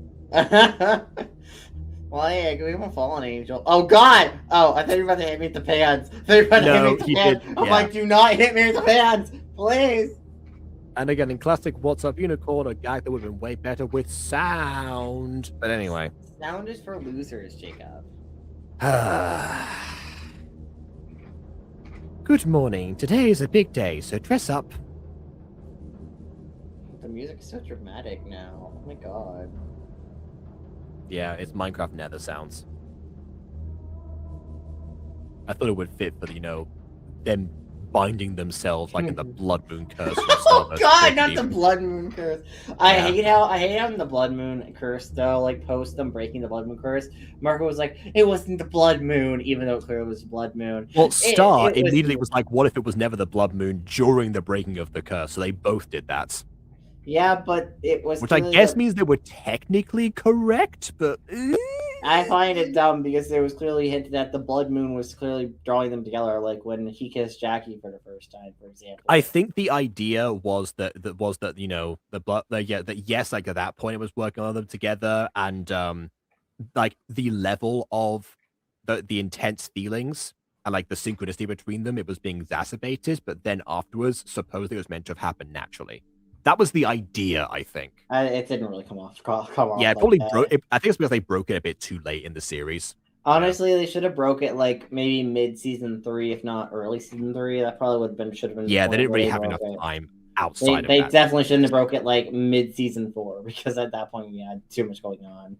Speaker 3: Well, hey, we won't fall an angel. Oh, God! Oh, I thought you were about to hit me with the pants.
Speaker 1: No, he did.
Speaker 3: I'm like, do not hit me with the pants, please.
Speaker 1: And again, in classic What's Up Unicorn, a gag that would have been way better with sound. But anyway.
Speaker 3: Sound is for losers, Jacob.
Speaker 1: Good morning. Today is a big day, so dress up.
Speaker 3: The music is so dramatic now. Oh my god.
Speaker 1: Yeah, it's Minecraft Nether sounds. I thought it would fit for, them binding themselves like in the Blood Moon Curse.
Speaker 3: Oh god, not the Blood Moon Curse. I hate how in the Blood Moon Curse though, like post them breaking the Blood Moon Curse, Marco was like, it wasn't the Blood Moon, even though it clearly was Blood Moon.
Speaker 1: Well, Star immediately was like, what if it was never the Blood Moon during the breaking of the curse? So they both did that.
Speaker 3: Yeah, but it was...
Speaker 1: Which I guess means they were technically correct, but...
Speaker 3: I find it dumb because it was clearly hinted that the Blood Moon was clearly drawing them together, like when he kissed Jackie for the first time, for example.
Speaker 1: I think the idea was that the blood, yes, like at that point it was working on them together, and like the level of the intense feelings and like the synchronicity between them, it was being exacerbated, but then afterwards, supposedly it was meant to have happened naturally. That was the idea, I think.
Speaker 3: It didn't really come off.
Speaker 1: Yeah, it probably broke. I think it's because they broke it a bit too late in the series.
Speaker 3: Honestly, they should have broke it like maybe mid-season 3, if not early season 3. That probably should have been.
Speaker 1: Yeah, they didn't really have enough time outside.
Speaker 3: They definitely shouldn't have broke it like mid-season 4 because at that point we had too much going on.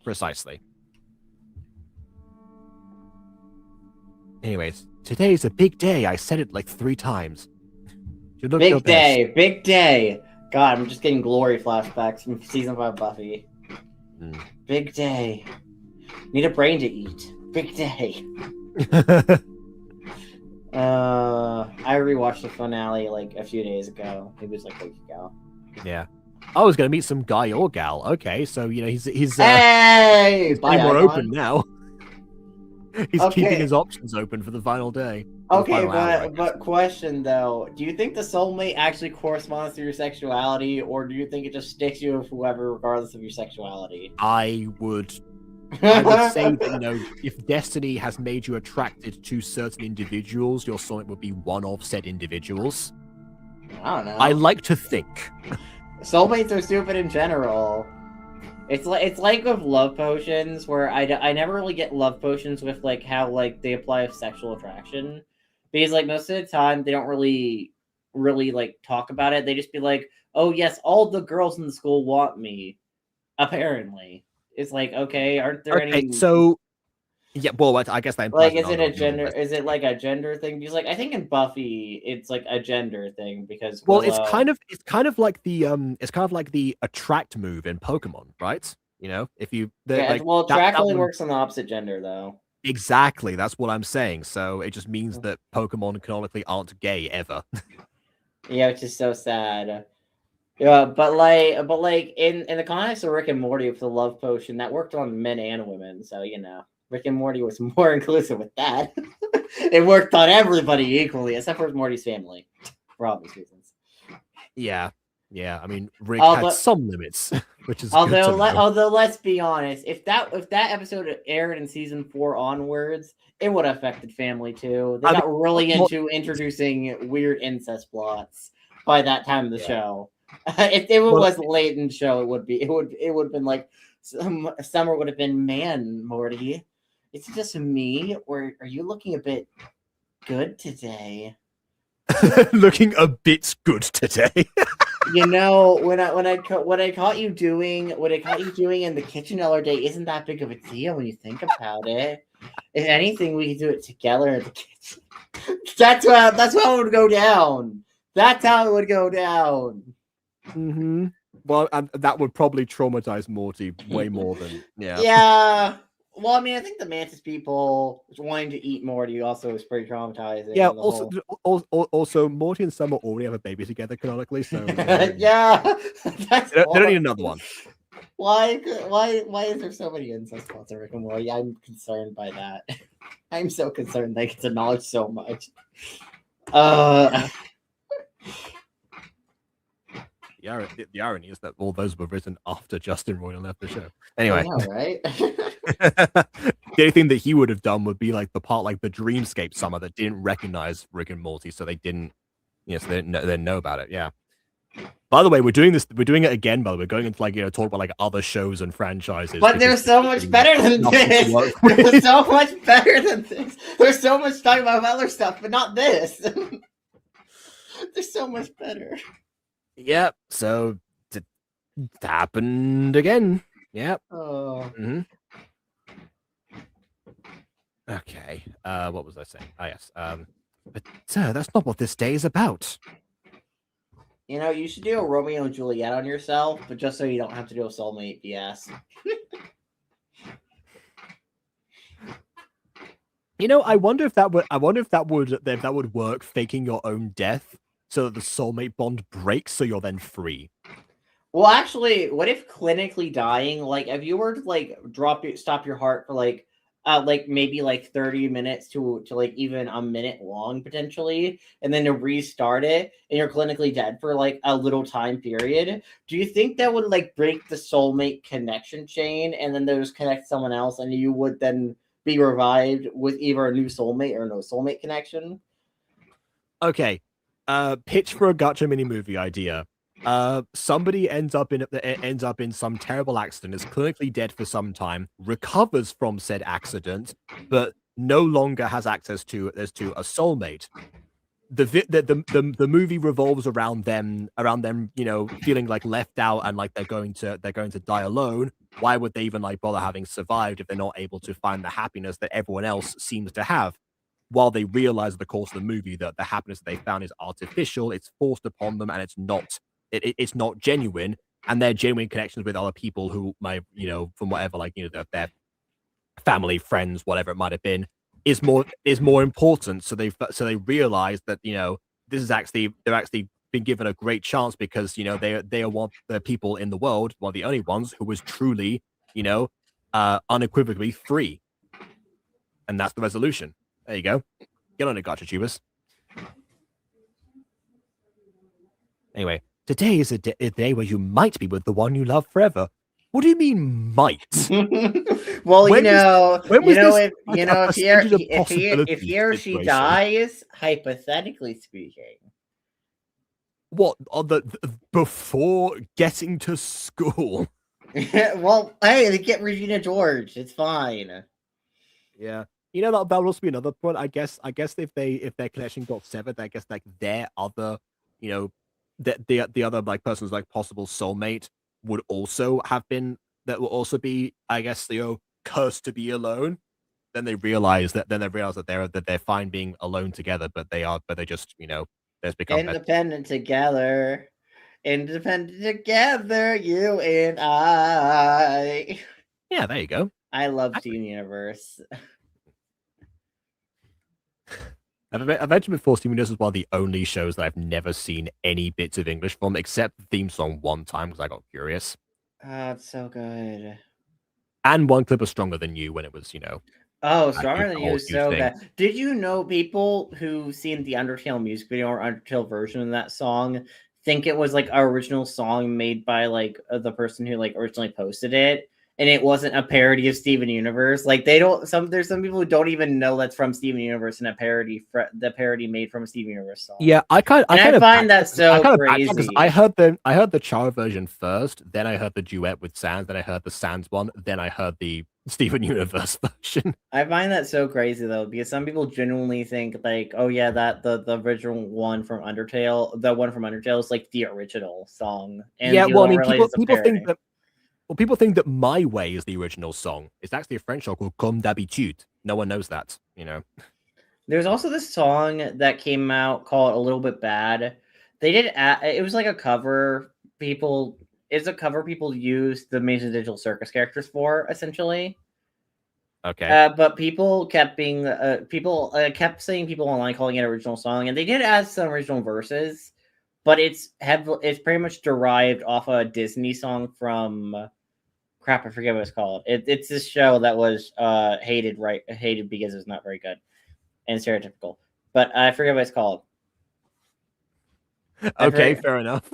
Speaker 1: Precisely. Anyways, today's a big day. I said it like 3 times.
Speaker 3: Big day, big day. God, I'm just getting glory flashbacks from season 5 Buffy. Big day. Need a brain to eat. Big day. I rewatched the finale like a few days ago. It was like a week ago.
Speaker 1: Yeah. I was gonna meet some guy or gal. Okay, so he's
Speaker 3: hey,
Speaker 1: more open now. He's keeping his options open for the final day.
Speaker 3: Okay, but question though, do you think the soulmate actually corresponds to your sexuality, or do you think it just sticks you with whoever regardless of your sexuality?
Speaker 1: I would say that, if destiny has made you attracted to certain individuals, your soulmate would be one of said individuals.
Speaker 3: I don't know.
Speaker 1: I like to think.
Speaker 3: Soulmates are stupid in general. It's like with love potions, where I never really get love potions with like how like they apply with sexual attraction, because like most of the time they don't really like talk about it. They just be like, oh yes, all the girls in the school want me. Apparently, it's like, okay, aren't there any?
Speaker 1: So yeah, well, I guess that
Speaker 3: like, is it a gender? Is it like a gender thing? Because like I think in Buffy, it's like a gender thing because
Speaker 1: it's kind of like the attract move in Pokemon, right? If you
Speaker 3: attract only works on the opposite gender though.
Speaker 1: Exactly, that's what I'm saying. So it just means that Pokemon canonically aren't gay ever.
Speaker 3: Yeah, which is so sad. Yeah, but like in the context of Rick and Morty with the love potion, that worked on men and women. So Rick and Morty was more inclusive with that. It worked on everybody equally, except for Morty's family, for obvious reasons.
Speaker 1: Yeah. I mean, Rick had some limits, which is
Speaker 3: although let's be honest, if that episode aired in season 4 onwards, it would have affected family too. They got really into introducing weird incest plots by that time of the show. If it was late in the show, it would have been like Summer would have been, man, Morty, is it just me, or are you looking a bit good today?
Speaker 1: Looking a bit good today.
Speaker 3: You know, when I caught you doing in the kitchen the other day isn't that big of a deal when you think about it. If anything, we can do it together in the kitchen. That's how it would go down. That's how it would go down.
Speaker 1: Mm-hmm. Well, and that would probably traumatize Morty way more than
Speaker 3: Yeah. Well, I mean, I think the Mantis people wanting to eat Morty also is pretty traumatizing.
Speaker 1: Yeah. Also, Morty and Summer already have a baby together canonically, so
Speaker 3: yeah,
Speaker 1: they don't need another one.
Speaker 3: Why is there so many incest plots in Rick and Morty? I'm concerned by that. I'm so concerned they get to knowledge so much.
Speaker 1: The irony is that all those were written after Justin Roiland left the show. Anyway,
Speaker 3: I know, right?
Speaker 1: The only thing that he would have done would be like the part like the Dreamscape Summer that didn't recognize Rick and Morty, so they didn't, so they didn't know about it. Yeah. By the way, we're doing it again. By the way, we're going into like talk about like other shows and franchises.
Speaker 3: But they're so much better than this. They're so much better than this. There's so much talking about other stuff, but not this. They're so much better.
Speaker 1: Yep. So it happened again. Yep.
Speaker 3: Oh.
Speaker 1: Mm-hmm. Okay. What was I saying? Yes. But that's not what this day is about.
Speaker 3: You know, you should do a Romeo and Juliet on yourself, but just so you don't have to do a soulmate BS.
Speaker 1: I wonder if that would work, faking your own death so that the soulmate bond breaks, so you're then free.
Speaker 3: Well, actually, what if clinically dying, like if you were to like stop your heart for like maybe like 30 minutes to like even a minute long potentially, and then to restart it, and you're clinically dead for like a little time period, do you think that would like break the soulmate connection chain, and then those connect someone else, and you would then be revived with either a new soulmate or no soulmate connection?
Speaker 1: Okay. Pitch for a Gacha mini movie idea. Somebody ends up in some terrible accident, is clinically dead for some time, recovers from said accident, but no longer has access to a soulmate. The movie revolves around them, feeling like left out and like they're going to die alone. Why would they even like bother having survived if they're not able to find the happiness that everyone else seems to have? While they realize in the course of the movie that the happiness that they found is artificial, it's forced upon them, and it's not genuine, and their genuine connections with other people who might, from whatever, like, their family, friends, whatever it might have been, is more important. So they realize that, this is they're actually been given a great chance because, they are one of the people in the world, one of the only ones who was truly, unequivocally free. And that's the resolution. There you go. Get on it, GachaTubers. Anyway, today is a day where you might be with the one you love forever. What do you mean, might?
Speaker 3: Well, if he or she dies, hypothetically speaking.
Speaker 1: What, before getting to school?
Speaker 3: Well, hey, they get Regina George. It's fine.
Speaker 1: Yeah. That would also be another point. I guess if their connection got severed, I guess like their other, the other like person's like possible soulmate would also be, I guess, cursed to be alone. Then they realize that they're fine being alone together, but they just, there's become
Speaker 3: independent together, you and I.
Speaker 1: Yeah, there you go.
Speaker 3: I love Steam Universe.
Speaker 1: I've mentioned before, Steam Universe is one of the only shows that I've never seen any bits of English from, except the theme song one time because I got curious.
Speaker 3: Oh, it's so good.
Speaker 1: And one clip of Stronger Than You when it was,
Speaker 3: Oh, Stronger Than You is so good. Did you know people who've seen the Undertale music video or Undertale version of that song think it was like an original song made by like the person who like originally posted it? and it wasn't a parody of Steven Universe. Like there's some people who don't even know that's from Steven Universe and a parody the parody made from a Steven Universe song.
Speaker 1: Yeah, I
Speaker 3: find that so crazy.
Speaker 1: I heard the Chara version first, then I heard the duet with Sans, then I heard the Sans one, then I heard the Steven Universe version.
Speaker 3: I find that so crazy though, because some people genuinely think like, oh yeah, that the original one from Undertale, is like the original song. And
Speaker 1: yeah, well, I mean, people think that My Way is the original song. It's actually a French song called Comme d'habitude. No one knows that, you know.
Speaker 3: There's also this song that came out called A Little Bit Bad. They did it was like a cover. It's a cover people use the Amazing Digital Circus characters for, essentially.
Speaker 1: Okay.
Speaker 3: But people kept saying people online calling it original song, and they did add some original verses, but it's pretty much derived off a Disney song from crap, I forget what it's called. It's this show that was hated because it was not very good and stereotypical. But I forget what it's called.
Speaker 1: Okay, fair enough.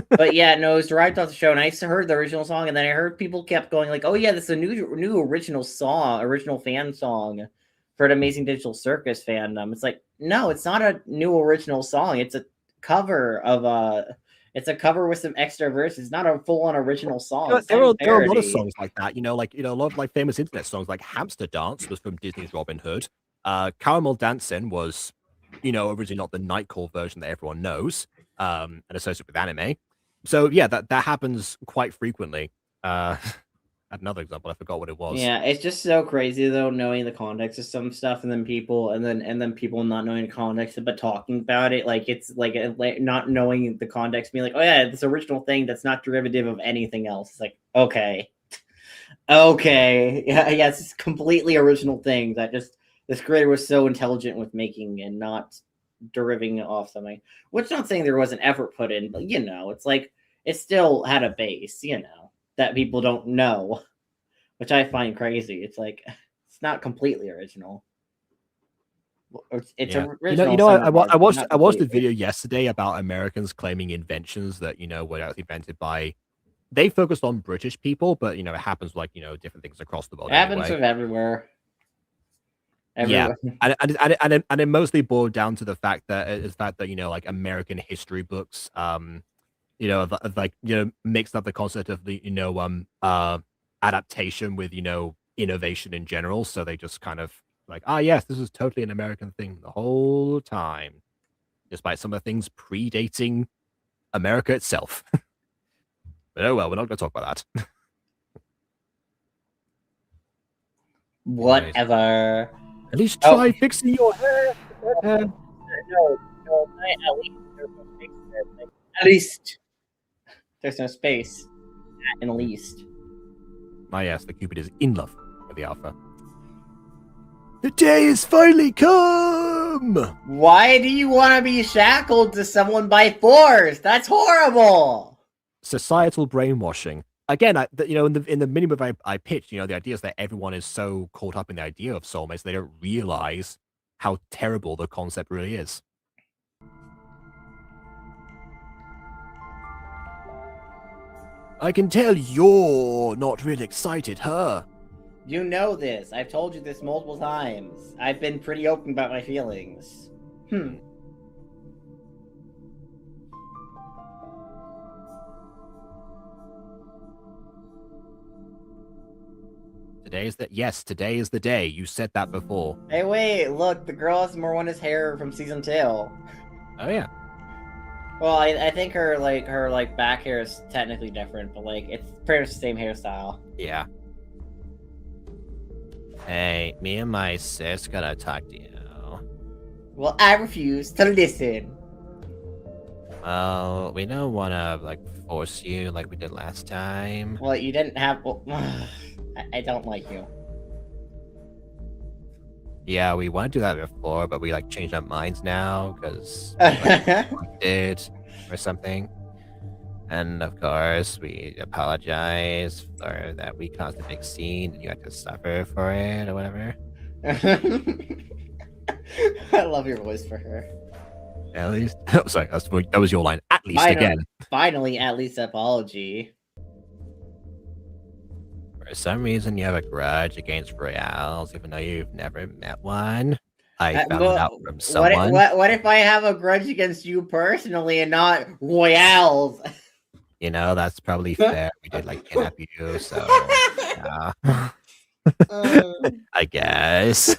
Speaker 3: But yeah, no, it was derived off the show, and I heard the original song, and then I heard people kept going like, "Oh yeah, this is a new original fan song for the Amazing Digital Circus fandom." It's like, no, it's not a new original song. It's a cover it's a cover with some extra verses, not a full-on original song.
Speaker 1: There are a lot of songs like that, a lot of like famous internet songs like Hamster Dance was from Disney's Robin Hood. Caramel Dancing was, originally not the Nightcall version that everyone knows, and associated with anime. So yeah, that happens quite frequently. Another example, I forgot what it was.
Speaker 3: Yeah, it's just so crazy though, knowing the context of some stuff, and then people not knowing the context but talking about it like it's like not knowing the context, being like, oh yeah, this original thing that's not derivative of anything else. It's like, okay, yeah, it's this completely original thing that just this creator was so intelligent with making and not deriving off something. Which, not saying there wasn't effort put in, but it's like it still had a base, that people don't know, which I find crazy. It's like it's not completely original. It's original.
Speaker 1: I watched a video yesterday about Americans claiming inventions that were actually invented by. They focused on British people, but it happens like different things across the world.
Speaker 3: It happens with everywhere.
Speaker 1: Yeah, and it mostly boiled down to the fact that like American history books, mixed up the concept of the adaptation with innovation in general. So they just kind of like, yes, this is totally an American thing the whole time, despite some of the things predating America itself. But oh well, we're not going to talk about that.
Speaker 3: Whatever.
Speaker 1: At least try fixing your hair.
Speaker 3: No, at least there's no space. At least.
Speaker 1: Yes, the Cupid is in love with the Alpha. The day is finally come!
Speaker 3: Why do you want to be shackled to someone by force? That's horrible!
Speaker 1: Societal brainwashing. Again, in the minimum I pitched, the idea is that everyone is so caught up in the idea of soulmates, they don't realize how terrible the concept really is. I can tell you're not really excited, huh?
Speaker 3: You know this. I've told you this multiple times. I've been pretty open about my feelings.
Speaker 1: Today is the day. You said that before.
Speaker 3: Hey, wait, look, the girl has Morwenna's hair from season 2. Oh
Speaker 1: yeah.
Speaker 3: Well, I think her back hair is technically different, but like it's pretty much the same hairstyle.
Speaker 1: Yeah. Hey, me and my sis gotta talk to you.
Speaker 3: Well, I refuse to listen.
Speaker 1: Well, we don't wanna force you like we did last time.
Speaker 3: Well, you didn't have. Well, I don't like you.
Speaker 1: Yeah, we want to do that before, but we changed our minds now because did or something. And of course, we apologize for that we caused a big scene and you had to suffer for it or whatever.
Speaker 3: I love your voice for her.
Speaker 1: At least, oh, sorry, that was your line. At least again.
Speaker 3: Finally, at least apology.
Speaker 1: For some reason, you have a grudge against royales, even though you've never met one. I found it out from someone.
Speaker 3: What if I have a grudge against you personally and not royales?
Speaker 1: You know, that's probably fair. We did like kidnap you, so yeah. I guess.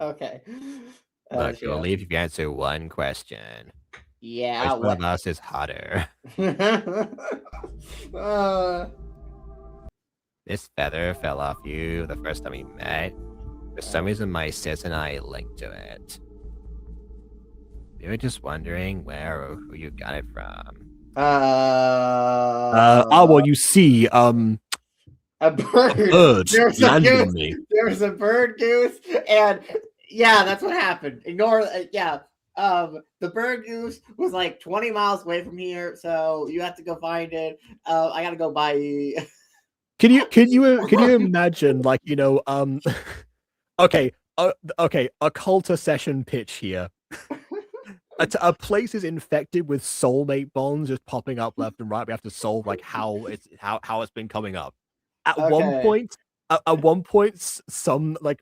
Speaker 3: Okay.
Speaker 1: Look, you'll leave if you answer one question.
Speaker 3: Yeah.
Speaker 1: Which one of us is hotter? This feather fell off you the first time we met. For some reason, my sis and I linked to it. We were just wondering where or who you got it from. Well, you see,
Speaker 3: a bird.
Speaker 1: landed on me.
Speaker 3: There's a bird goose, and yeah, that's what happened. Ignore, the bird goose was like 20 miles away from here, so you have to go find it. I gotta go buy.
Speaker 1: Can you imagine, like, you know, okay, a culta session pitch here. A place is infected with soulmate bonds just popping up left and right. We have to solve like how it's been coming up. At one point, someone like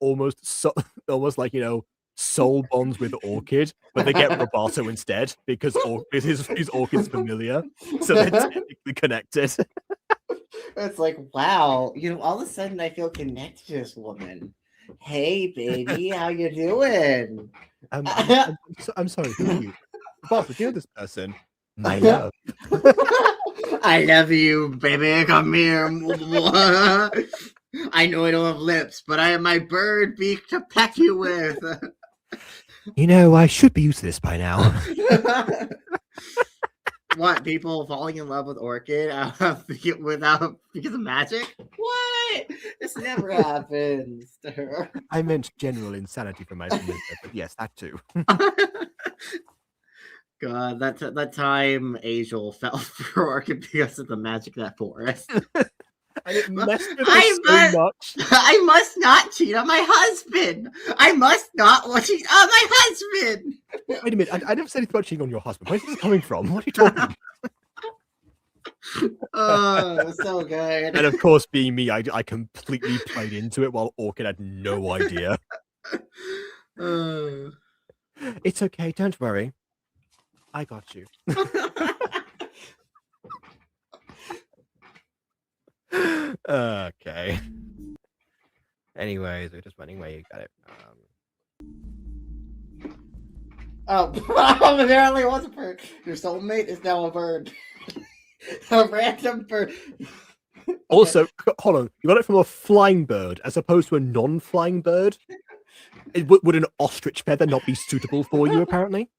Speaker 1: almost like, you know, soul bonds with Orchid, but they get Roboto instead because his Orchid's familiar, so they're technically connected.
Speaker 3: It's like, wow, you know, all of a sudden I feel connected to this woman. Hey, baby, how you doing?
Speaker 1: I'm sorry, who are you? Boss, do you know this person? My love.
Speaker 3: I love you, baby. Come here. I know I don't have lips, but I have my bird beak to peck you with.
Speaker 1: You know, I should be used to this by now.
Speaker 3: What, people falling in love with Orchid because of magic? What? This never happens to her.
Speaker 1: I meant general insanity for my semester, but yes, that too.
Speaker 3: God, that time Angel fell for Orchid because of the magic of that forest.
Speaker 1: And it messed with us so much.
Speaker 3: I must not cheat on my husband. I must not cheat on my husband.
Speaker 1: Wait a minute, I never said anything about cheating on your husband. Where's this coming from? What are you talking about?
Speaker 3: Oh, so good.
Speaker 1: And of course, being me, I completely played into it while Orchid had no idea. It's okay, don't worry. I got you. Okay. Anyways, we're just wondering where you got it from.
Speaker 3: Oh, apparently it was a bird. Your soulmate is now a bird. A random bird.
Speaker 1: Also, hold on. You got it from a flying bird as opposed to a non-flying bird? Would an ostrich feather not be suitable for you, apparently?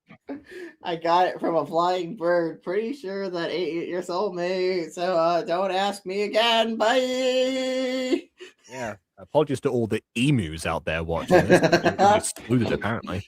Speaker 3: I got it from a flying bird. Pretty sure that ate your soulmate. So don't ask me again. Bye.
Speaker 1: Yeah. Apologies to all the emus out there watching this. They're excluded, apparently.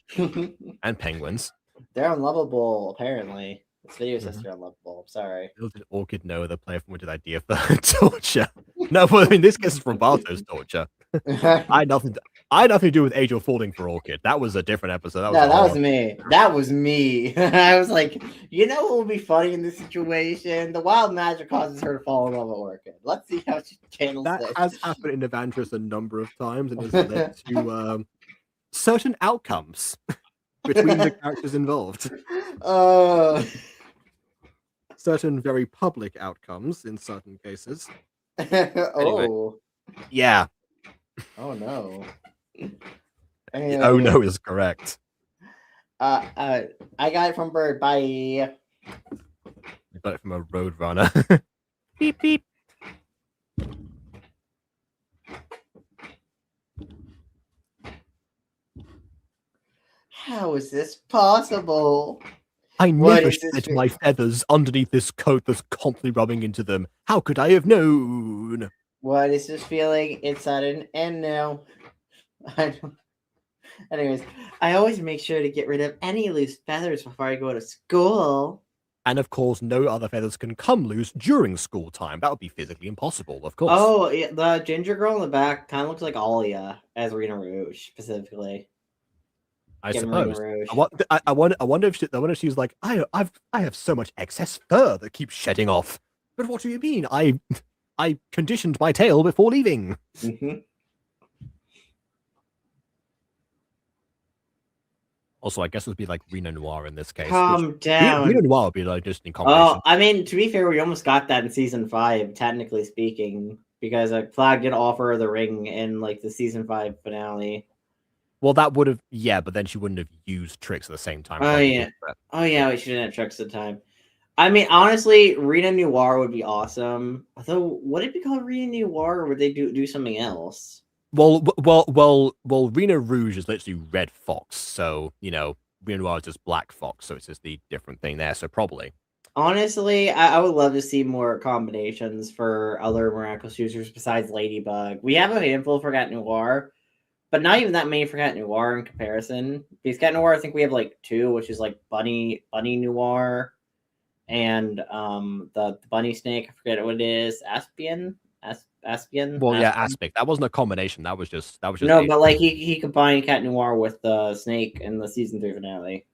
Speaker 1: And penguins.
Speaker 3: They're unlovable, apparently. This video says they're unlovable. I'm sorry.
Speaker 1: Little did Orchid know the player from the idea for torture. No, well, I mean, this case is Robato's torture. I had nothing to do with Angel falling for Orchid. That was a different episode.
Speaker 3: That was me. That was me. I was like, you know what would be funny in this situation? The wild magic causes her to fall in love with Orchid. Let's see how she channels
Speaker 1: that
Speaker 3: this.
Speaker 1: Has happened in Evangelist a number of times and has led to certain outcomes between the characters involved. Certain very public outcomes in certain cases. Anyway, yeah.
Speaker 3: Oh no.
Speaker 1: Oh no is correct.
Speaker 3: I got it from Bird. Bye.
Speaker 1: You got it from a roadrunner. Beep beep.
Speaker 3: How is this possible?
Speaker 1: I never shed my feathers underneath this coat that's constantly rubbing into them. How could I have known?
Speaker 3: What is this feeling? It's at an end now. Anyways, I always make sure to get rid of any loose feathers before I go to school.
Speaker 1: And of course, no other feathers can come loose during school time. That would be physically impossible, of course.
Speaker 3: Oh, yeah, the ginger girl in the back kind of looks like Alia as Rena Rouge, specifically.
Speaker 1: I
Speaker 3: Give Marina
Speaker 1: suppose.
Speaker 3: Rouge.
Speaker 1: I wonder if she's like, I have so much excess fur that keeps shedding off. But what do you mean? I conditioned my tail before leaving.
Speaker 3: Mm-hmm.
Speaker 1: Also, I guess it would be like Reno Noir in this case.
Speaker 3: Calm down.
Speaker 1: Reno Noir would be like just in
Speaker 3: Oh,
Speaker 1: combination.
Speaker 3: I mean, to be fair, we almost got that in season 5, technically speaking, because Flag did offer the ring in like the season 5 finale.
Speaker 1: Well, that would have, yeah, but then she wouldn't have used tricks at the same time.
Speaker 3: Oh
Speaker 1: probably,
Speaker 3: yeah,
Speaker 1: but-
Speaker 3: oh yeah, we should have tricks at the time. I mean, honestly, Rena Noir would be awesome. Although, would it be called Rena Noir, or would they do something else?
Speaker 1: Well, Reno Rouge is literally Red Fox, so you know, Reno Noir is just Black Fox, so it's just the different thing there. So probably.
Speaker 3: Honestly, I would love to see more combinations for other miraculous users besides Ladybug. We have a handful for Cat Noir, but not even that many for Cat Noir in comparison. Because Cat Noir, I think we have like 2, which is like Bunny Noir, and the bunny snake. I forget what it is. Aspian.
Speaker 1: Well, yeah, Aspic. That wasn't a combination. That was just
Speaker 3: no, but like he combined Cat Noir with the snake in the season 3 finale.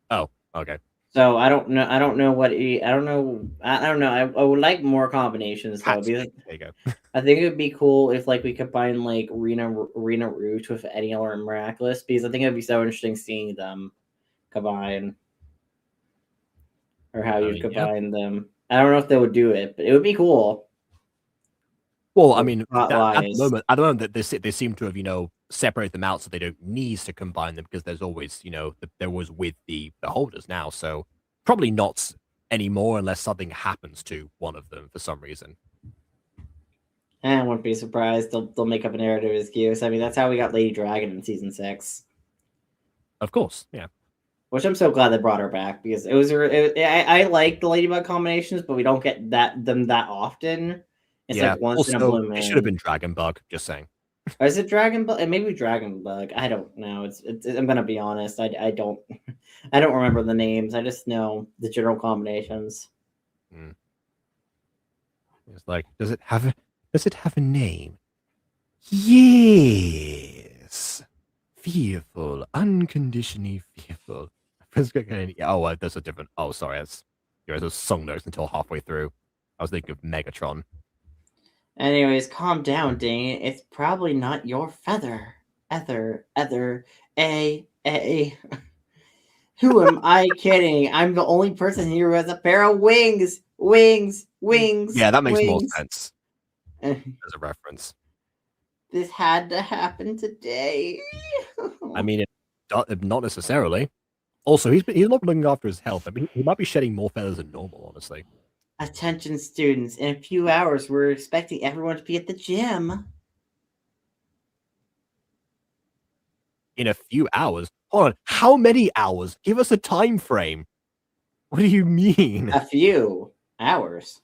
Speaker 1: Oh, okay.
Speaker 3: So I don't know. I don't know. I would like more combinations though.
Speaker 1: There you go.
Speaker 3: I think it would be cool if like we combine like Rena Rouge with any other miraculous, because I think it'd be so interesting seeing them combine, or how you combine them. I don't know if they would do it, but it would be cool.
Speaker 1: Well, I mean, at the moment that they seem to have, you know, separate them out so they don't need to combine them, because there's always, you know, there was with the holders now, so probably not anymore unless something happens to one of them for some reason.
Speaker 3: I wouldn't be surprised. They'll make up a narrative excuse. I mean, that's how we got Lady Dragon in season 6.
Speaker 1: Of course, yeah.
Speaker 3: Which I'm so glad they brought her back, because I like the Ladybug combinations, but we don't get them that often. It's like once in a blue moon.
Speaker 1: It should have been Dragon Bug, just saying.
Speaker 3: Or is it Dragon Bug? Maybe Dragon Bug. I don't know. It's I'm gonna be honest. I don't remember the names. I just know the general combinations.
Speaker 1: It's like, does it have a name? Yes. Fearful, unconditionally fearful. Oh, there's a different. Oh, sorry. There's a song notes until halfway through. I was thinking of Megatron.
Speaker 3: Anyways, calm down, dang it. It's probably not your feather. A. Who am I kidding? I'm the only person here who has a pair of wings. Wings.
Speaker 1: Yeah, that makes more sense. As a reference.
Speaker 3: This had to happen today.
Speaker 1: I mean, not necessarily. Also, he's not looking after his health. I mean, he might be shedding more feathers than normal, honestly.
Speaker 3: Attention students, in a few hours, we're expecting everyone to be at the gym.
Speaker 1: In a few hours? Hold on, how many hours? Give us a time frame. What do you mean?
Speaker 3: A few hours.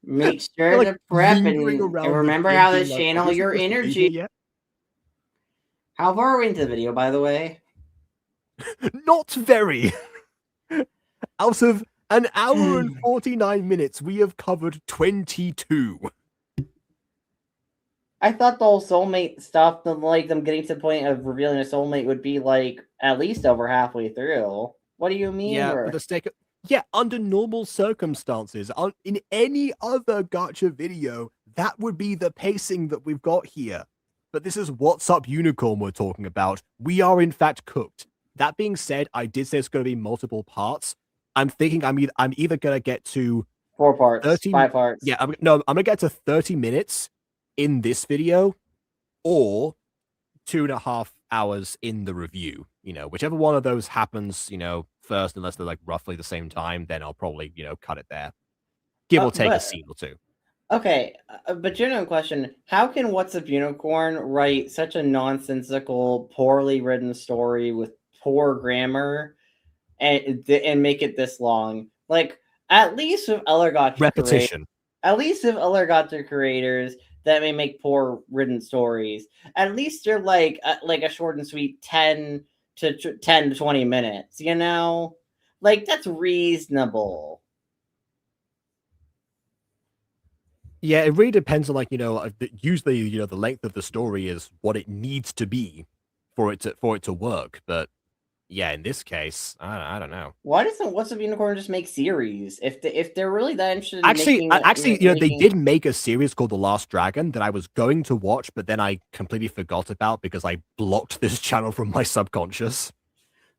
Speaker 3: Make sure to prep and remember how to channel your energy. How far are we into the video, by the way?
Speaker 1: Not very. Out of an hour and 49 minutes, we have covered 22.
Speaker 3: I thought the whole soulmate stuff, like them getting to the point of revealing a soulmate, would be like at least over halfway through. What do you mean?
Speaker 1: Yeah, for the sake of, under normal circumstances, in any other gacha video, that would be the pacing that we've got here. But this is What's Up Unicorn we're talking about. We are in fact cooked. That being said, I did say it's going to be multiple parts. I'm thinking I'm either going to get to
Speaker 3: 4 parts, 5 parts.
Speaker 1: Yeah, I'm going to get to 30 minutes in this video, or 2.5 hours in the review. You know, whichever one of those happens, you know, first, unless they're like roughly the same time, then I'll probably, you know, cut it there. Give or take a scene or two.
Speaker 3: Okay, but genuine question: how can What's Up Unicorn write such a nonsensical, poorly written story with poor grammar and make it this long? Like, at least with other gacha
Speaker 1: repetition.
Speaker 3: At least with other gacha creators that may make poor written stories, at least they're like a short and sweet 10 to 20 minutes. You know, like that's reasonable.
Speaker 1: Yeah, it really depends on, like, you know, usually, you know, the length of the story is what it needs to be for it to work. But yeah, in this case, I don't know.
Speaker 3: Why doesn't What's Up Unicorn just make series? If they're really that interested in
Speaker 1: Actually,
Speaker 3: making,
Speaker 1: you know, they did make a series called The Last Dragon that I was going to watch, but then I completely forgot about because I blocked this channel from my subconscious.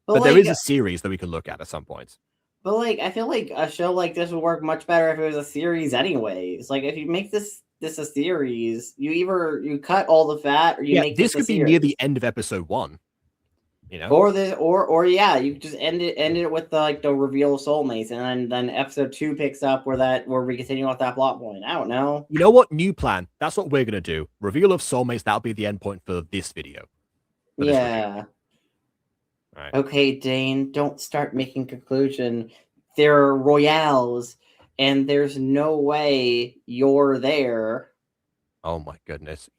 Speaker 1: But there is a series that we can look at some point.
Speaker 3: But like, I feel like a show like this would work much better if it was a series, anyways. Like, if you make this a series, you cut all the fat, or you make
Speaker 1: this could be near the end of episode 1. You know,
Speaker 3: or yeah, you just end it with the reveal of soulmates, and then episode 2 picks up where we continue with that plot point. I don't know.
Speaker 1: You know what? New plan. That's what we're gonna do. Reveal of soulmates. That'll be the end point for this video.
Speaker 3: Yeah.
Speaker 1: Right.
Speaker 3: Okay, Dane, don't start making conclusion. There are royales, and there's no way you're there.
Speaker 1: Oh my goodness,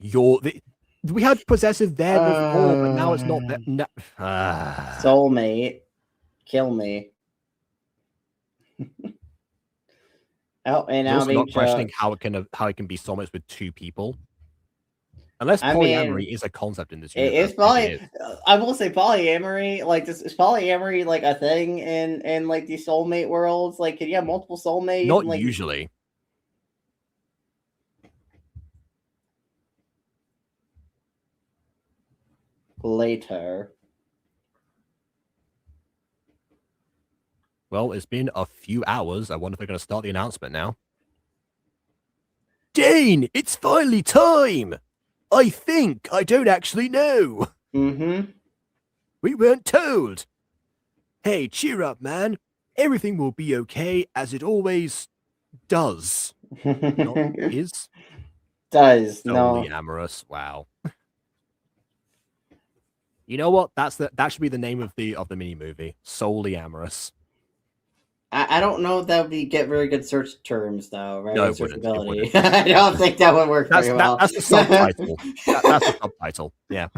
Speaker 1: we had possessive there before, but now it's not that. No.
Speaker 3: Soulmate, kill me. Oh, and now
Speaker 1: I'm not questioning how it can be soulmates with 2 people, unless polyamory is a concept in this universe.
Speaker 3: It's probably. I will say polyamory. Like, is polyamory like a thing in like these soulmate worlds? Like, can you have multiple soulmates?
Speaker 1: Not
Speaker 3: like,
Speaker 1: usually.
Speaker 3: Later.
Speaker 1: Well, it's been a few hours. I wonder if they're going to start the announcement now. Dane, it's finally time! I think. I don't actually know.
Speaker 3: Mm-hmm.
Speaker 1: We weren't told. Hey, cheer up, man. Everything will be okay, as it always does. Not is?
Speaker 3: Does.
Speaker 1: Solely
Speaker 3: No.
Speaker 1: amorous. Wow. You know what? That should be the name of the mini movie. Solely amorous.
Speaker 3: I don't know if that would get very good search terms, though, right?
Speaker 1: No, it wouldn't.
Speaker 3: I don't think that would work very well.
Speaker 1: That's the subtitle. That's the subtitle. Yeah.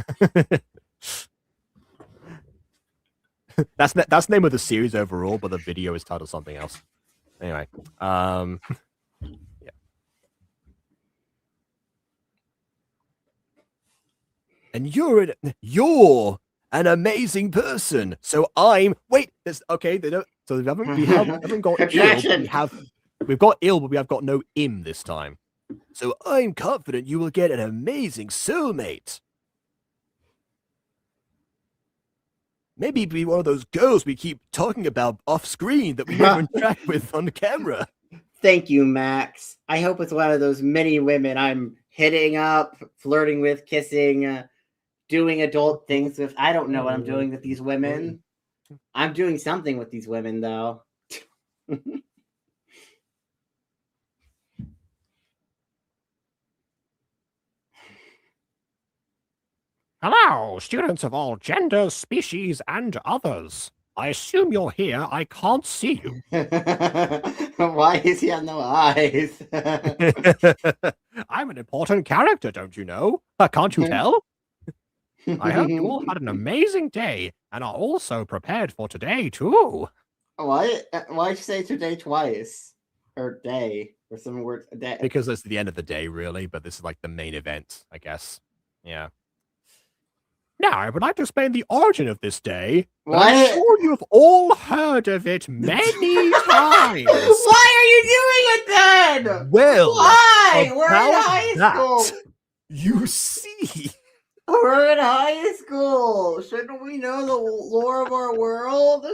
Speaker 1: That's the name of the series overall, but the video is titled something else. Anyway, yeah. And you're an amazing person. So wait. Okay. They don't. So we haven't got ill. We've got ill, but we have got no im this time. So I'm confident you will get an amazing soulmate. Maybe be one of those girls we keep talking about off screen that we never interact with on camera.
Speaker 3: Thank you, Max. I hope it's one of those many women I'm hitting up, flirting with, kissing, doing adult things with. I don't know what I'm doing with these women. I'm doing something with these women, though.
Speaker 1: Hello, students of all genders, species, and others. I assume you're here. I can't see you.
Speaker 3: Why is he have no eyes?
Speaker 1: I'm an important character, don't you know? Can't you tell? I hope you all had an amazing day and are also prepared for today, too.
Speaker 3: Why? Why'd you say today twice? Or day? Or some word? Day?
Speaker 1: Because it's the end of the day, really, but this is like the main event, I guess. Yeah. Now, I would like to explain the origin of this day. I'm sure you've all heard of it many times.
Speaker 3: Why are you doing it then?
Speaker 1: Well,
Speaker 3: why? We're in high school.
Speaker 1: You see.
Speaker 3: We're in high school. Shouldn't we know the lore of our world?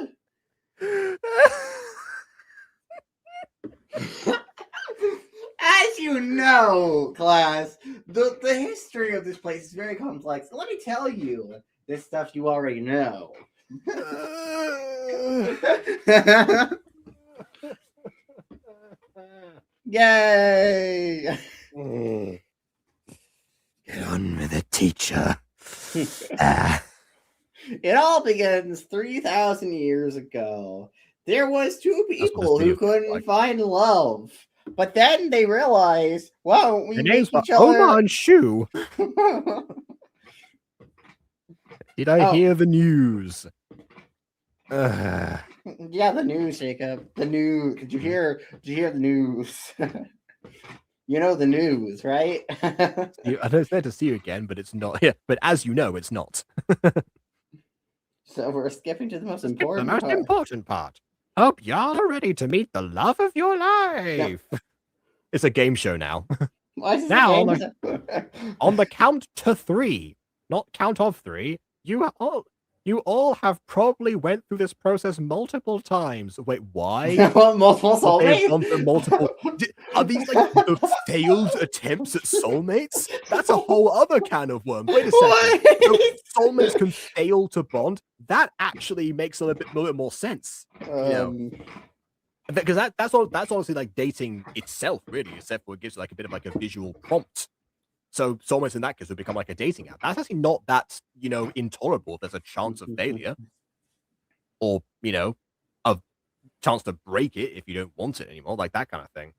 Speaker 3: As you know, class, the history of this place is very complex. Let me tell you this stuff you already know. Yay!
Speaker 1: Get on with it, teacher.
Speaker 3: It all begins 3,000 years ago. There was 2 people who couldn't find love. But then they realized, well, we make each other...
Speaker 1: Oma and Shu. Did I hear the news?
Speaker 3: Yeah, the news, Jacob. The news. Did you hear the news? You know the news, right?
Speaker 1: I know it's there to see you again, but it's not. Yeah, but as you know, it's not.
Speaker 3: So we're skipping to the most
Speaker 1: Skip
Speaker 3: important
Speaker 1: the most
Speaker 3: part.
Speaker 1: important part. Hope y'all are ready to meet the love of your life. It's a game show now.
Speaker 3: Why is this
Speaker 1: Now,
Speaker 3: a
Speaker 1: on
Speaker 3: game?
Speaker 1: On the count to 3, not count of 3, you all have probably went through this process multiple times. Wait, why?
Speaker 3: Multiple
Speaker 1: Would they have
Speaker 3: soulmates?
Speaker 1: gone through multiple? Are these like the failed attempts at soulmates? That's a whole other can of worms. Wait a second. So soulmates can fail to bond. That actually makes a little bit more sense. You know, because that's honestly like dating itself, really, except for it gives like a bit of like a visual prompt. So soulmates in that case would become like a dating app. That's actually not that, intolerable if there's a chance of failure. Or, a chance to break it if you don't want it anymore, like that kind of thing.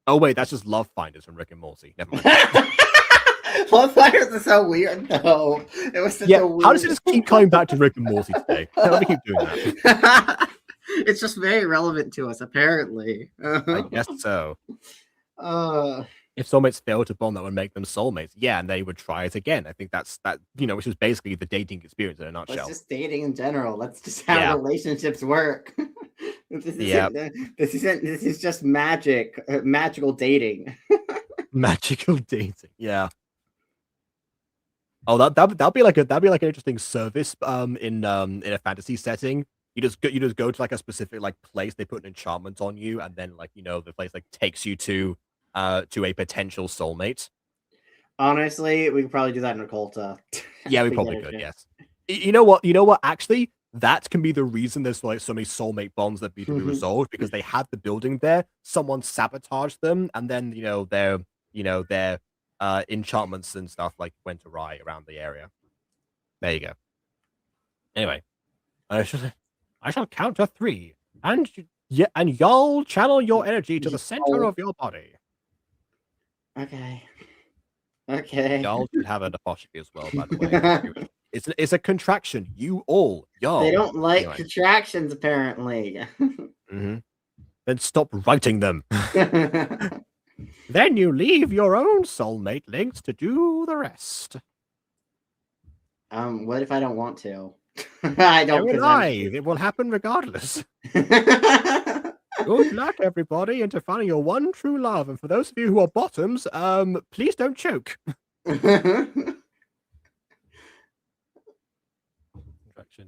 Speaker 1: Oh wait, that's just Love Finders from Rick and Morty. Never mind.
Speaker 3: Love Finders is so weird though. It was such a weird...
Speaker 1: How does it just keep coming back to Rick and Morty today? Let me keep doing that.
Speaker 4: It's just very relevant to us, apparently.
Speaker 1: I guess so. If soulmates fail to bond, that would make them soulmates. Yeah, and they would try it again. I think that's which is basically the dating experience in a nutshell.
Speaker 3: That's just dating in general. That's just how relationships work. This is just magical dating.
Speaker 1: Magical dating, yeah. Oh, that'd be like an interesting service in a fantasy setting. You just go to like a specific like place, they put an enchantment on you, and then like the place like takes you to a potential soulmate.
Speaker 3: Honestly, we could probably do that in Occulta.
Speaker 1: Yeah, we probably could. Yes. You know what? Actually, that can be the reason there's like so many soulmate bonds that need to be resolved, because they had the building there, someone sabotaged them, and then their enchantments and stuff like went awry around the area. There you go. Anyway, I shall count to 3, and y'all channel your energy to the center of your body.
Speaker 3: Okay.
Speaker 1: Y'all should have an apostrophe as well, by the way. It's a contraction. Y'all.
Speaker 3: They don't like contractions, apparently.
Speaker 1: Then stop writing them. Then you leave your own soulmate links to do the rest.
Speaker 3: What if I don't want to? I don't.
Speaker 1: It will happen regardless. Good luck, everybody, into finding your one true love. And for those of you who are bottoms, please don't choke. Attraction,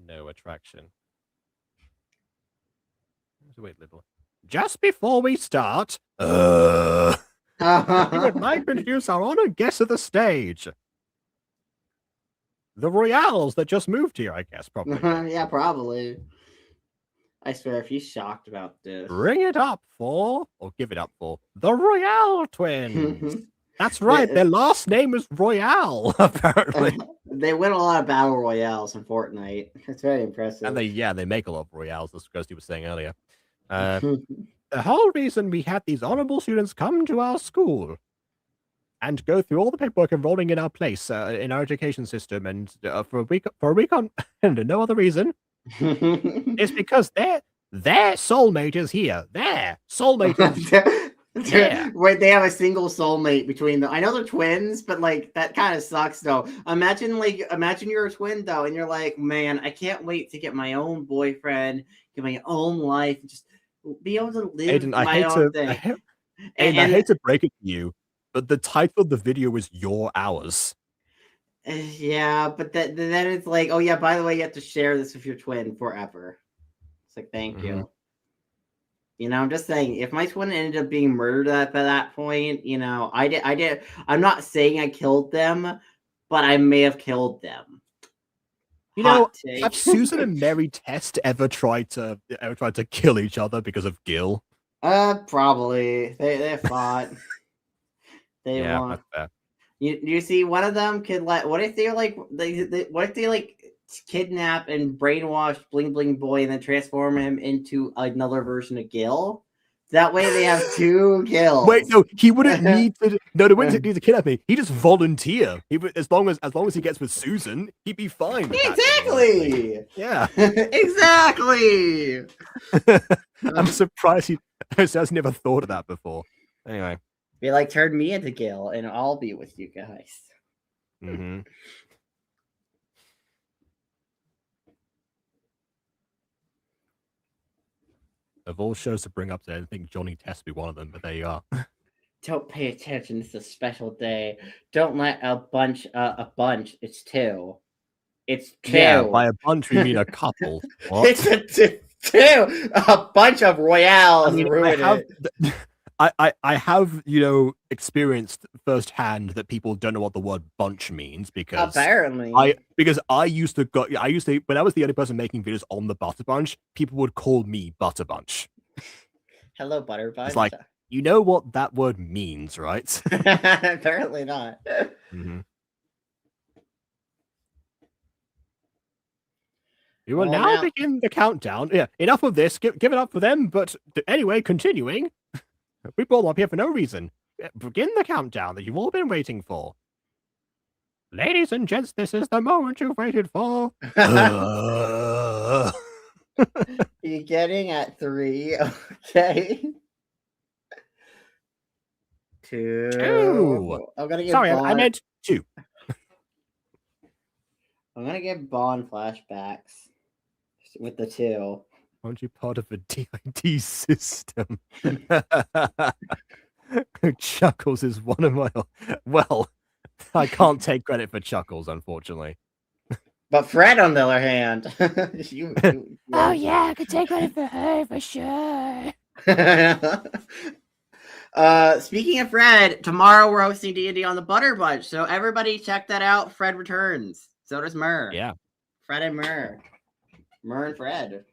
Speaker 1: no attraction. Wait, little. Just before we start, we would like to introduce our honored guest of the stage. The Royales that just moved here, I guess, probably.
Speaker 3: Yeah, probably. I swear, if he's shocked about this.
Speaker 1: Bring it up or give it up for, the Royale twins. That's right, their last name is Royale, apparently.
Speaker 3: They win a lot of battle royales in Fortnite. It's very impressive.
Speaker 1: And they make a lot of royales, as Ghosty was saying earlier. The whole reason we had these honorable students come to our school and go through all the paperwork enrolling in our place, in our education system, and for a week on, and no other reason, is because their soulmate is here. Their soulmate is there.
Speaker 3: Wait, they have a single soulmate between them. I know they're twins, but like that kind of sucks though. Imagine you're a twin though, and you're like, man, I can't wait to get my own boyfriend, get my own life, and just be able to live
Speaker 1: Aiden,
Speaker 3: my own thing.
Speaker 1: I hate to break it to you, but the title of the video is Your Hours.
Speaker 3: Yeah, but then it's like, oh yeah, by the way, you have to share this with your twin forever. It's like, thank you. I'm just saying, if my twin ended up being murdered at that point, I did. I'm not saying I killed them, but I may have killed them.
Speaker 1: Have Susan and Mary Test ever tried to kill each other because of Gil?
Speaker 3: Probably. They fought. They won.
Speaker 1: That's fair.
Speaker 3: You see, one of them could what if they kidnap and brainwash Bling Bling Boy and then transform him into another version of Gil? That way they have 2 Gils.
Speaker 1: Wait, no, he wouldn't need to. No, they wouldn't need to kidnap me. He just volunteer. He would, as long as he gets with Susan, he'd be fine.
Speaker 3: Exactly.
Speaker 1: Yeah.
Speaker 3: Exactly.
Speaker 1: I'm surprised he has never thought of that before. Anyway,
Speaker 3: Be like, turn me into Gil, and I'll be with you guys.
Speaker 1: Mm-hmm. Of all shows to bring up today, I think Johnny Test be one of them, but there you are.
Speaker 3: Don't pay attention. It's a special day. Don't let a bunch. It's two. It's two.
Speaker 1: Yeah, by a bunch we mean a couple. What?
Speaker 3: It's a two. A bunch of royales.
Speaker 1: I mean, I have, you know, experienced firsthand that people don't know what the word bunch means because
Speaker 3: apparently
Speaker 1: I used to when I was the only person making videos on the Butter Bunch, people would call me Butter Bunch.
Speaker 3: Hello, Butter Bunch.
Speaker 1: It's like, you know what that word means, right?
Speaker 3: Apparently not.
Speaker 1: Mm-hmm. We will now begin the countdown. Yeah, enough of this. Give it up for them. But anyway, continuing. We brought them up here for no reason. Begin the countdown that you've all been waiting for. Ladies and gents, this is the moment you've waited for.
Speaker 3: Beginning at 3. Okay. 2. I'm gonna get.
Speaker 1: Sorry, I meant 2.
Speaker 3: I'm gonna get Bond flashbacks with the 2.
Speaker 1: Aren't you part of a DID system? Chuckles is one of my... Well, I can't take credit for Chuckles, unfortunately.
Speaker 3: But Fred, on the other hand...
Speaker 2: Oh yeah, I could take credit for her, for sure.
Speaker 3: Speaking of Fred, tomorrow we're hosting D&D on the Butter Bunch, so everybody check that out. Fred returns. So does Mur.
Speaker 1: Yeah.
Speaker 3: Fred and Mur. Mur and Fred.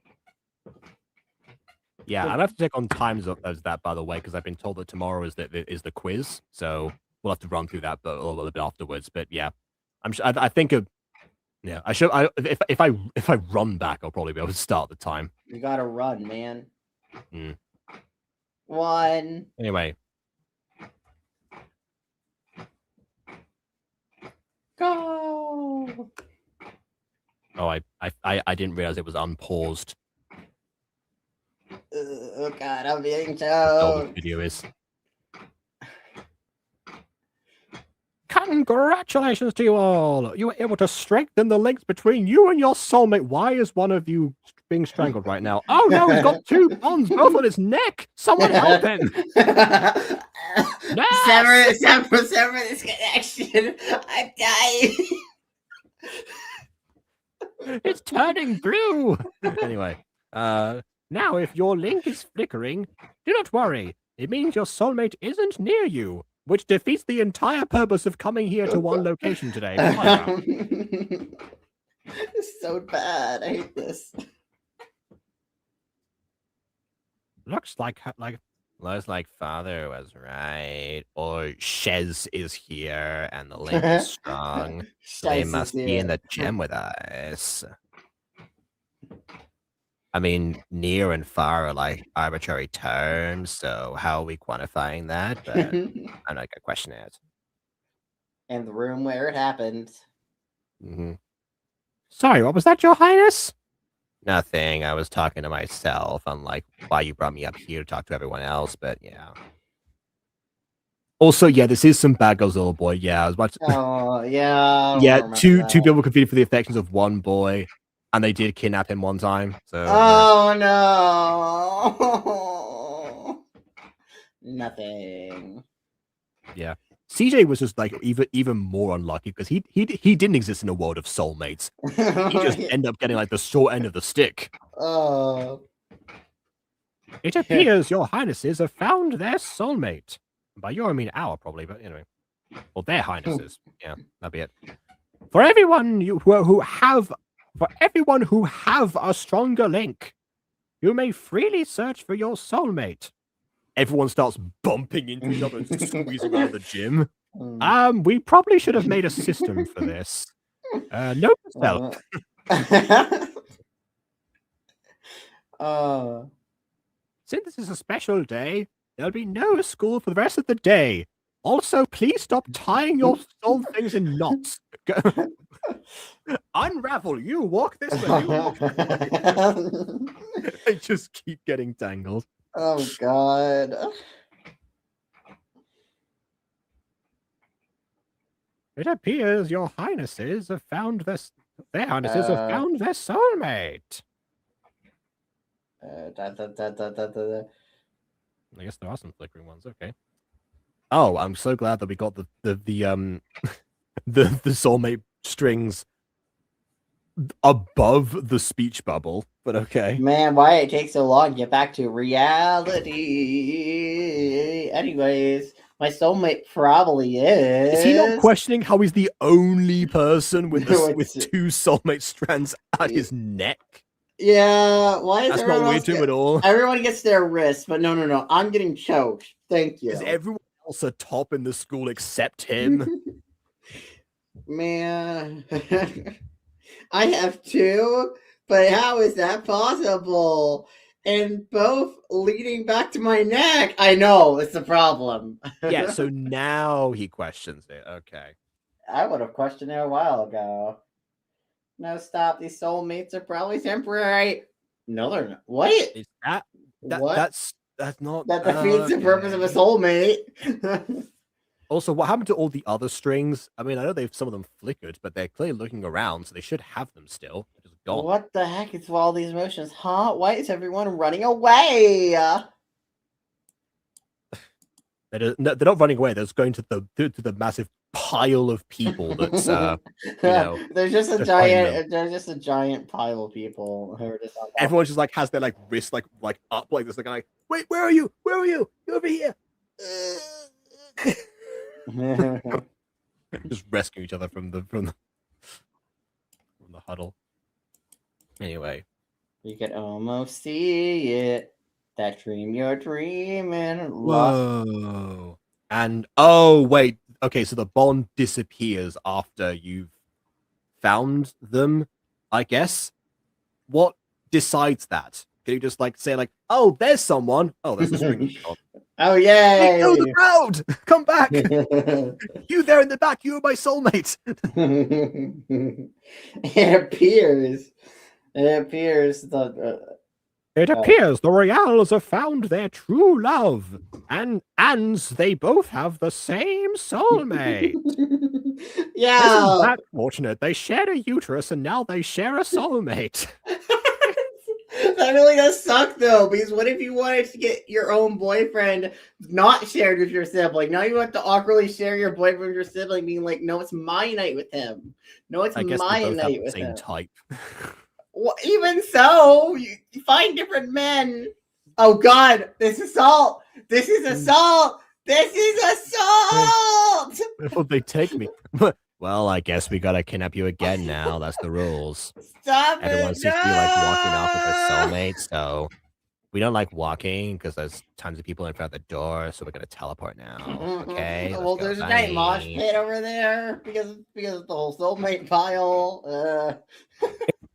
Speaker 1: Yeah, I'll have to check on times as that, by the way, because I've been told that tomorrow is the quiz, so we'll have to run through that a little bit afterwards. But yeah, I think yeah, I should. If I run back, I'll probably be able to start the time.
Speaker 3: You gotta run, man. 1.
Speaker 1: Anyway,
Speaker 3: go.
Speaker 1: Oh, I didn't realize it was unpaused.
Speaker 3: Oh god, I'm being
Speaker 1: All the
Speaker 3: choked.
Speaker 1: video is. Congratulations to you all! You were able to strengthen the links between you and your soulmate. Why is one of you being strangled right now? Oh no, he's got 2 bonds both on his neck! Someone help him!
Speaker 3: Sever this connection! I'm dying!
Speaker 1: It's turning blue! Anyway, now if your link is flickering, do not worry. It means your soulmate isn't near you, which defeats the entire purpose of coming here to one location today.
Speaker 3: It's so bad. I hate this.
Speaker 1: Looks like father was right. Or Shez is here and the link is strong. So they must be in the gym with us. I mean, near and far are like arbitrary terms, so how are we quantifying that? But I'm not gonna question it.
Speaker 3: And the room where it happened.
Speaker 1: Sorry, what was that, Your Highness? Nothing. I was talking to myself, unlike why you brought me up here to talk to everyone else, but yeah. Also, yeah, this is some bad girls, little boy. Yeah, I was about to...
Speaker 3: Oh, yeah.
Speaker 1: Yeah, two people competed for the affections of one boy. And they did kidnap him one time. So
Speaker 3: oh no. Nothing.
Speaker 1: Yeah. CJ was just like even more unlucky because he didn't exist in a world of soulmates. He just ended up getting like the short end of the stick.
Speaker 3: Oh.
Speaker 1: It appears your highnesses have found their soulmate. By your I mean our probably, but anyway. Well, their highnesses. Yeah, that'd be it. For everyone who have a stronger link, you may freely search for your soulmate. Everyone starts bumping into each other and squeezing out of the gym. We probably should have made a system for this. Note to self. Since this is a special day, there'll be no school for the rest of the day. Also, please stop tying your soul things in knots. Unravel. You walk this way. You walk this way. They just keep getting tangled.
Speaker 3: Oh, God.
Speaker 1: It appears your highnesses have found their highnesses have found their soulmate. I guess there are some flickering ones. Okay. Oh, I'm so glad that we got the the soulmate strings above the speech bubble. But okay.
Speaker 3: Man, why it takes so long to get back to reality? Anyways, my soulmate probably is.
Speaker 1: Is he not questioning how he's the only person with with 2 soulmate strands at his neck?
Speaker 3: Yeah, why is
Speaker 1: That's not weird to him at all.
Speaker 3: Everyone gets their wrists, but no, I'm getting choked. Thank you.
Speaker 1: Is everyone else a top in the school except him?
Speaker 3: Man, I have 2, but how is that possible? And both leading back to my neck. I know, it's a problem.
Speaker 1: Yeah, so now he questions it. Okay.
Speaker 3: I would have questioned it a while ago. No, stop. These soulmates are probably temporary. No, they're not. What?
Speaker 1: Is that
Speaker 3: what?
Speaker 1: That's not...
Speaker 3: That defeats the purpose of a soulmate.
Speaker 1: Also, what happened to all the other strings? I mean, I know some of them flickered, but they're clearly looking around, so they should have them still. They're just gone.
Speaker 3: What the heck is all these motions, huh? Why is everyone running away?
Speaker 1: They're not running away. They're just going to the massive pile of people that's
Speaker 3: there's just a giant pile of people who are just
Speaker 1: everyone just like has their like wrists like up like this, like wait, where are you? You're over here. Just rescue each other from the huddle. Anyway,
Speaker 3: you can almost see it. That dream you're dreaming.
Speaker 1: Whoa. And oh wait, okay, so the bond disappears after you've found them, I guess. What decides that? Can you just like say like, oh, there's someone? Oh, there's a string.
Speaker 3: Oh yay!
Speaker 1: Hey, no, the crowd! Come back! You there in the back, you are my soulmate.
Speaker 3: It appears the
Speaker 1: It appears the Royals have found their true love, and they both have the same soulmate.
Speaker 3: Yeah,
Speaker 1: Isn't that fortunate? They shared a uterus, and now they share a soulmate.
Speaker 3: That really does suck though, because what if you wanted to get your own boyfriend not shared with your sibling? Now you have to awkwardly share your boyfriend with your sibling, being like, "No, it's my night with him. No, it's
Speaker 1: I guess
Speaker 3: my
Speaker 1: they both
Speaker 3: night
Speaker 1: have
Speaker 3: with
Speaker 1: the same
Speaker 3: him."
Speaker 1: type.
Speaker 3: Well, even so, you find different men. Oh God, this is assault! This is assault! This is assault!
Speaker 1: Will they take me? Well, I guess we gotta kidnap you again now. That's the rules.
Speaker 3: Stop
Speaker 1: Everyone
Speaker 3: it!
Speaker 1: seems to be like walking off with their soulmates, so we don't like walking because there's tons of people in front of the door, so we're gonna teleport now. Okay.
Speaker 3: Well, there's a giant mosh pit over there because of the whole soulmate pile.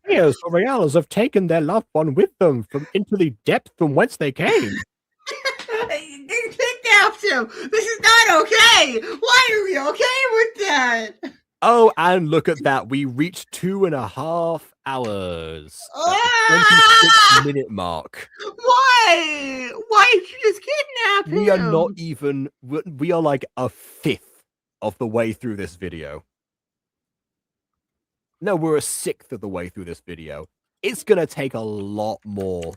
Speaker 1: Yes, the Royals have taken their loved one with them into the depth from whence they came.
Speaker 3: They kidnapped him. This is not okay. Why are we okay with that?
Speaker 1: Oh, and look at that. We reached 2.5 hours. At the 26-minute mark.
Speaker 3: Why? Why did you just kidnap him?
Speaker 1: We are not even... We are like a fifth of the way through this video. No, we're a sixth of the way through this video. It's going to take a lot more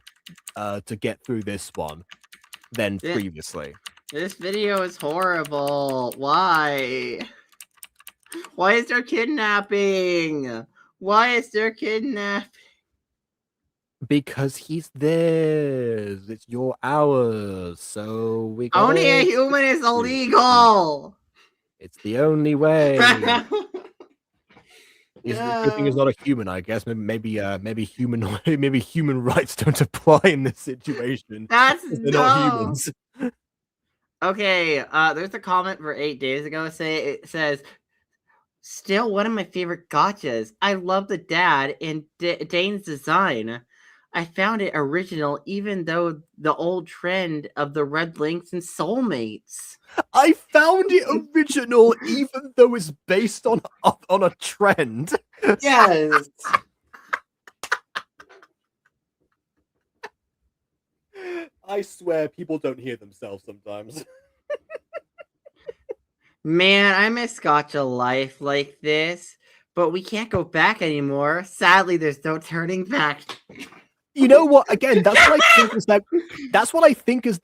Speaker 1: to get through this one than previously.
Speaker 3: This video is horrible. Why? Why is there kidnapping? Why is there kidnapping?
Speaker 1: Because he's theirs. It's ours. So we gotta...
Speaker 3: Only a human is illegal.
Speaker 1: It's the only way. Good thing he's not a human, I guess. Maybe human rights don't apply in this situation.
Speaker 3: They're
Speaker 1: not humans.
Speaker 3: Okay, there's a comment for 8 days ago. It says, still one of my favorite gachas. I love the dad and Dane's design. I found it original, even though the old trend of the red links and soulmates.
Speaker 1: I found it original, even though it's based on a trend.
Speaker 3: Yes.
Speaker 1: I swear, people don't hear themselves sometimes.
Speaker 4: Man, I miss Gacha life like this, but we can't go back anymore. Sadly, there's no turning back.
Speaker 1: You know what? Again, that's what I think is like. That's what I think is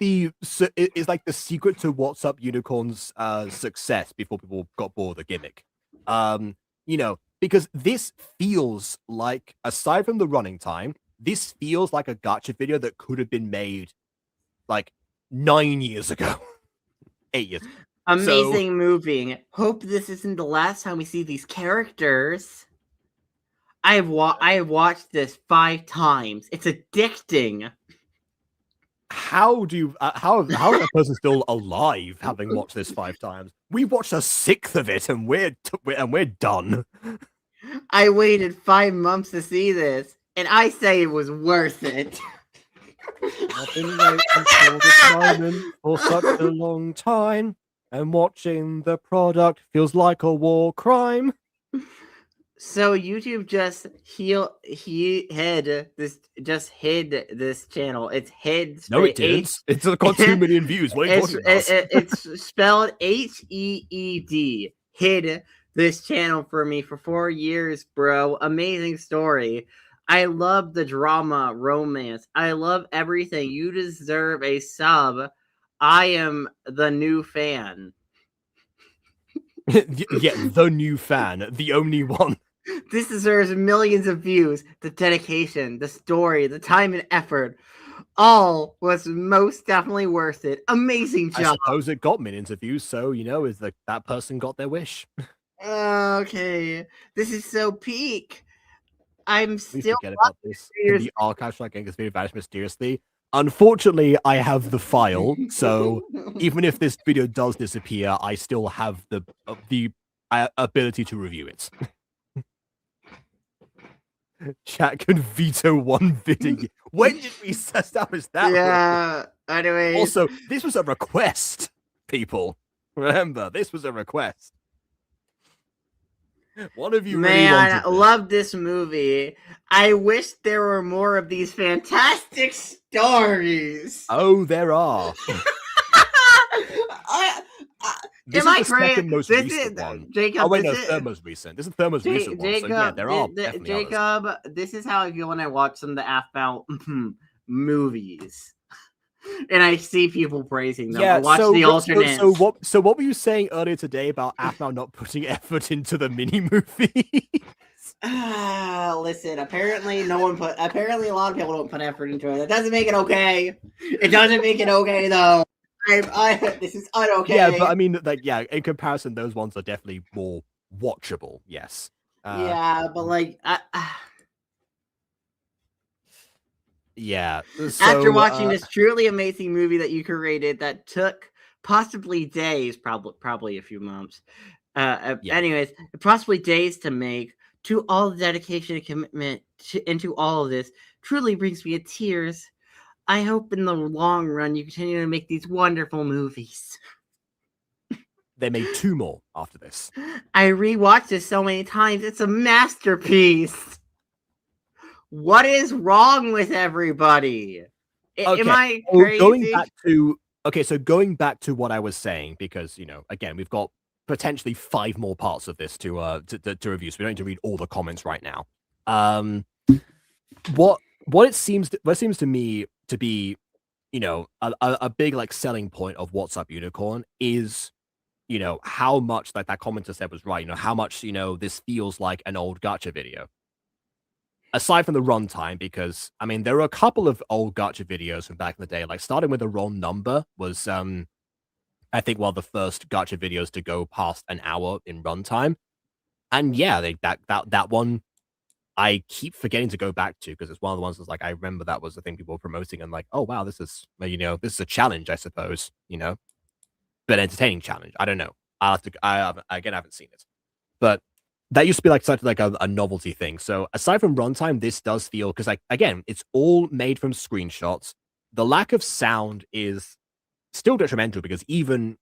Speaker 1: like the secret to What's Up Unicorn's success before people got bored of the gimmick. You know, because this feels like, aside from the running time, this feels like a gacha video that could have been made like 9 years ago, 8 years ago.
Speaker 4: Amazing movie. Hope this isn't the last time we see these characters. I have watched this 5 times. It's addicting.
Speaker 1: How is that person still alive, having watched this 5 times? We watched a sixth of it, and we're done.
Speaker 4: I waited 5 months to see this, and I say it was worth it.
Speaker 1: I've been waiting for this moment for such a long time, and watching the product feels like a war crime.
Speaker 4: So YouTube just hid this channel. It's hid.
Speaker 1: No, it didn't. It's got 2 million views. What are you talking about?
Speaker 4: It's spelled HEED. Hid this channel for me for 4 years, bro. Amazing story. I love the drama, romance. I love everything. You deserve a sub. I am the new fan.
Speaker 1: Yeah, the new fan, the only one.
Speaker 4: This deserves millions of views. The dedication, the story, the time and effort, all was most definitely worth it. Amazing job.
Speaker 1: I suppose it got millions of views, so you know, is that person got their wish.
Speaker 4: Okay, this is so peak. I'm
Speaker 1: Please
Speaker 4: still
Speaker 1: forget about this. Can the archive like this video vanish mysteriously? Unfortunately, I have the file, so even if this video does disappear, I still have the ability to review it. Chat can veto one video. When did we establish that?
Speaker 4: Yeah. Anyway.
Speaker 1: Also, this was a request, people. Remember, this was a request. One of you
Speaker 4: Man, I love this movie. I wish there were more of these fantastic stories.
Speaker 1: Oh, there are. This
Speaker 4: Am
Speaker 1: is the second most recent one.
Speaker 4: Jacob,
Speaker 1: oh wait, no, third most recent. This is the third most recent one. So yeah, there are definitely
Speaker 4: Jacob,
Speaker 1: others.
Speaker 4: This is how I feel when I watch some of the AFBOUT movies, and I see people praising them.
Speaker 1: Yeah,
Speaker 4: watch the alternates.
Speaker 1: So what were you saying earlier today about AFBOUT not putting effort into the mini movie?
Speaker 4: Listen, apparently a lot of people don't put effort into it. That doesn't make it okay. It doesn't make it okay though. This is unokay.
Speaker 1: Yeah, but I mean, like, yeah, in comparison, those ones are definitely more watchable. Yes.
Speaker 4: Yeah, but like,
Speaker 1: yeah. So,
Speaker 4: after watching this truly amazing movie that you created, that took possibly days, probably a few months.
Speaker 1: Yeah.
Speaker 4: Anyways, possibly days to make. To all the dedication and commitment into all of this, truly brings me to tears. I hope in the long run you continue to make these wonderful movies.
Speaker 1: They made 2 more after this.
Speaker 4: I rewatched this so many times. It's a masterpiece. What is wrong with everybody?
Speaker 1: Okay.
Speaker 4: Am I crazy?
Speaker 1: Going back to what I was saying, because, you know, again, we've got potentially 5 more parts of this to review, so we don't need to read all the comments right now. What seems to me to be, you know, a big like selling point of What's Up Unicorn is, you know, how much like that commenter said was right. You know, how much, you know, this feels like an old gacha video. Aside from the runtime, because I mean, there are a couple of old gacha videos from back in the day, like starting with the wrong number was I think one of the first gacha videos to go past an hour in runtime. And yeah, that one I keep forgetting to go back to because it's one of the ones that's like, I remember that was the thing people were promoting and like, oh wow, this is, you know, this is a challenge, I suppose, you know, but entertaining challenge. I don't know. I haven't seen it, but that used to be like such like a novelty thing. So aside from runtime, this does feel, because like, again, it's all made from screenshots. The lack of sound is still detrimental because even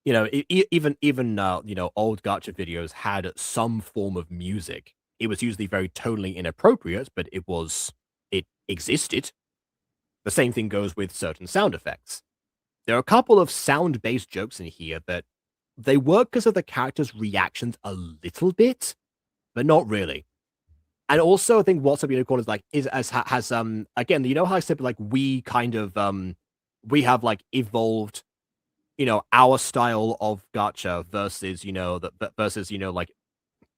Speaker 1: you know, even you know, old gacha videos had some form of music. It was usually very tonally inappropriate, but it existed. The same thing goes with certain sound effects. there are a couple of sound-based jokes in here that they work because of the characters' reactions a little bit, but not really. And also, I think What's Up Unicorn is like has again, you know how I said like we kind of we have like evolved, our style of gacha versus versus like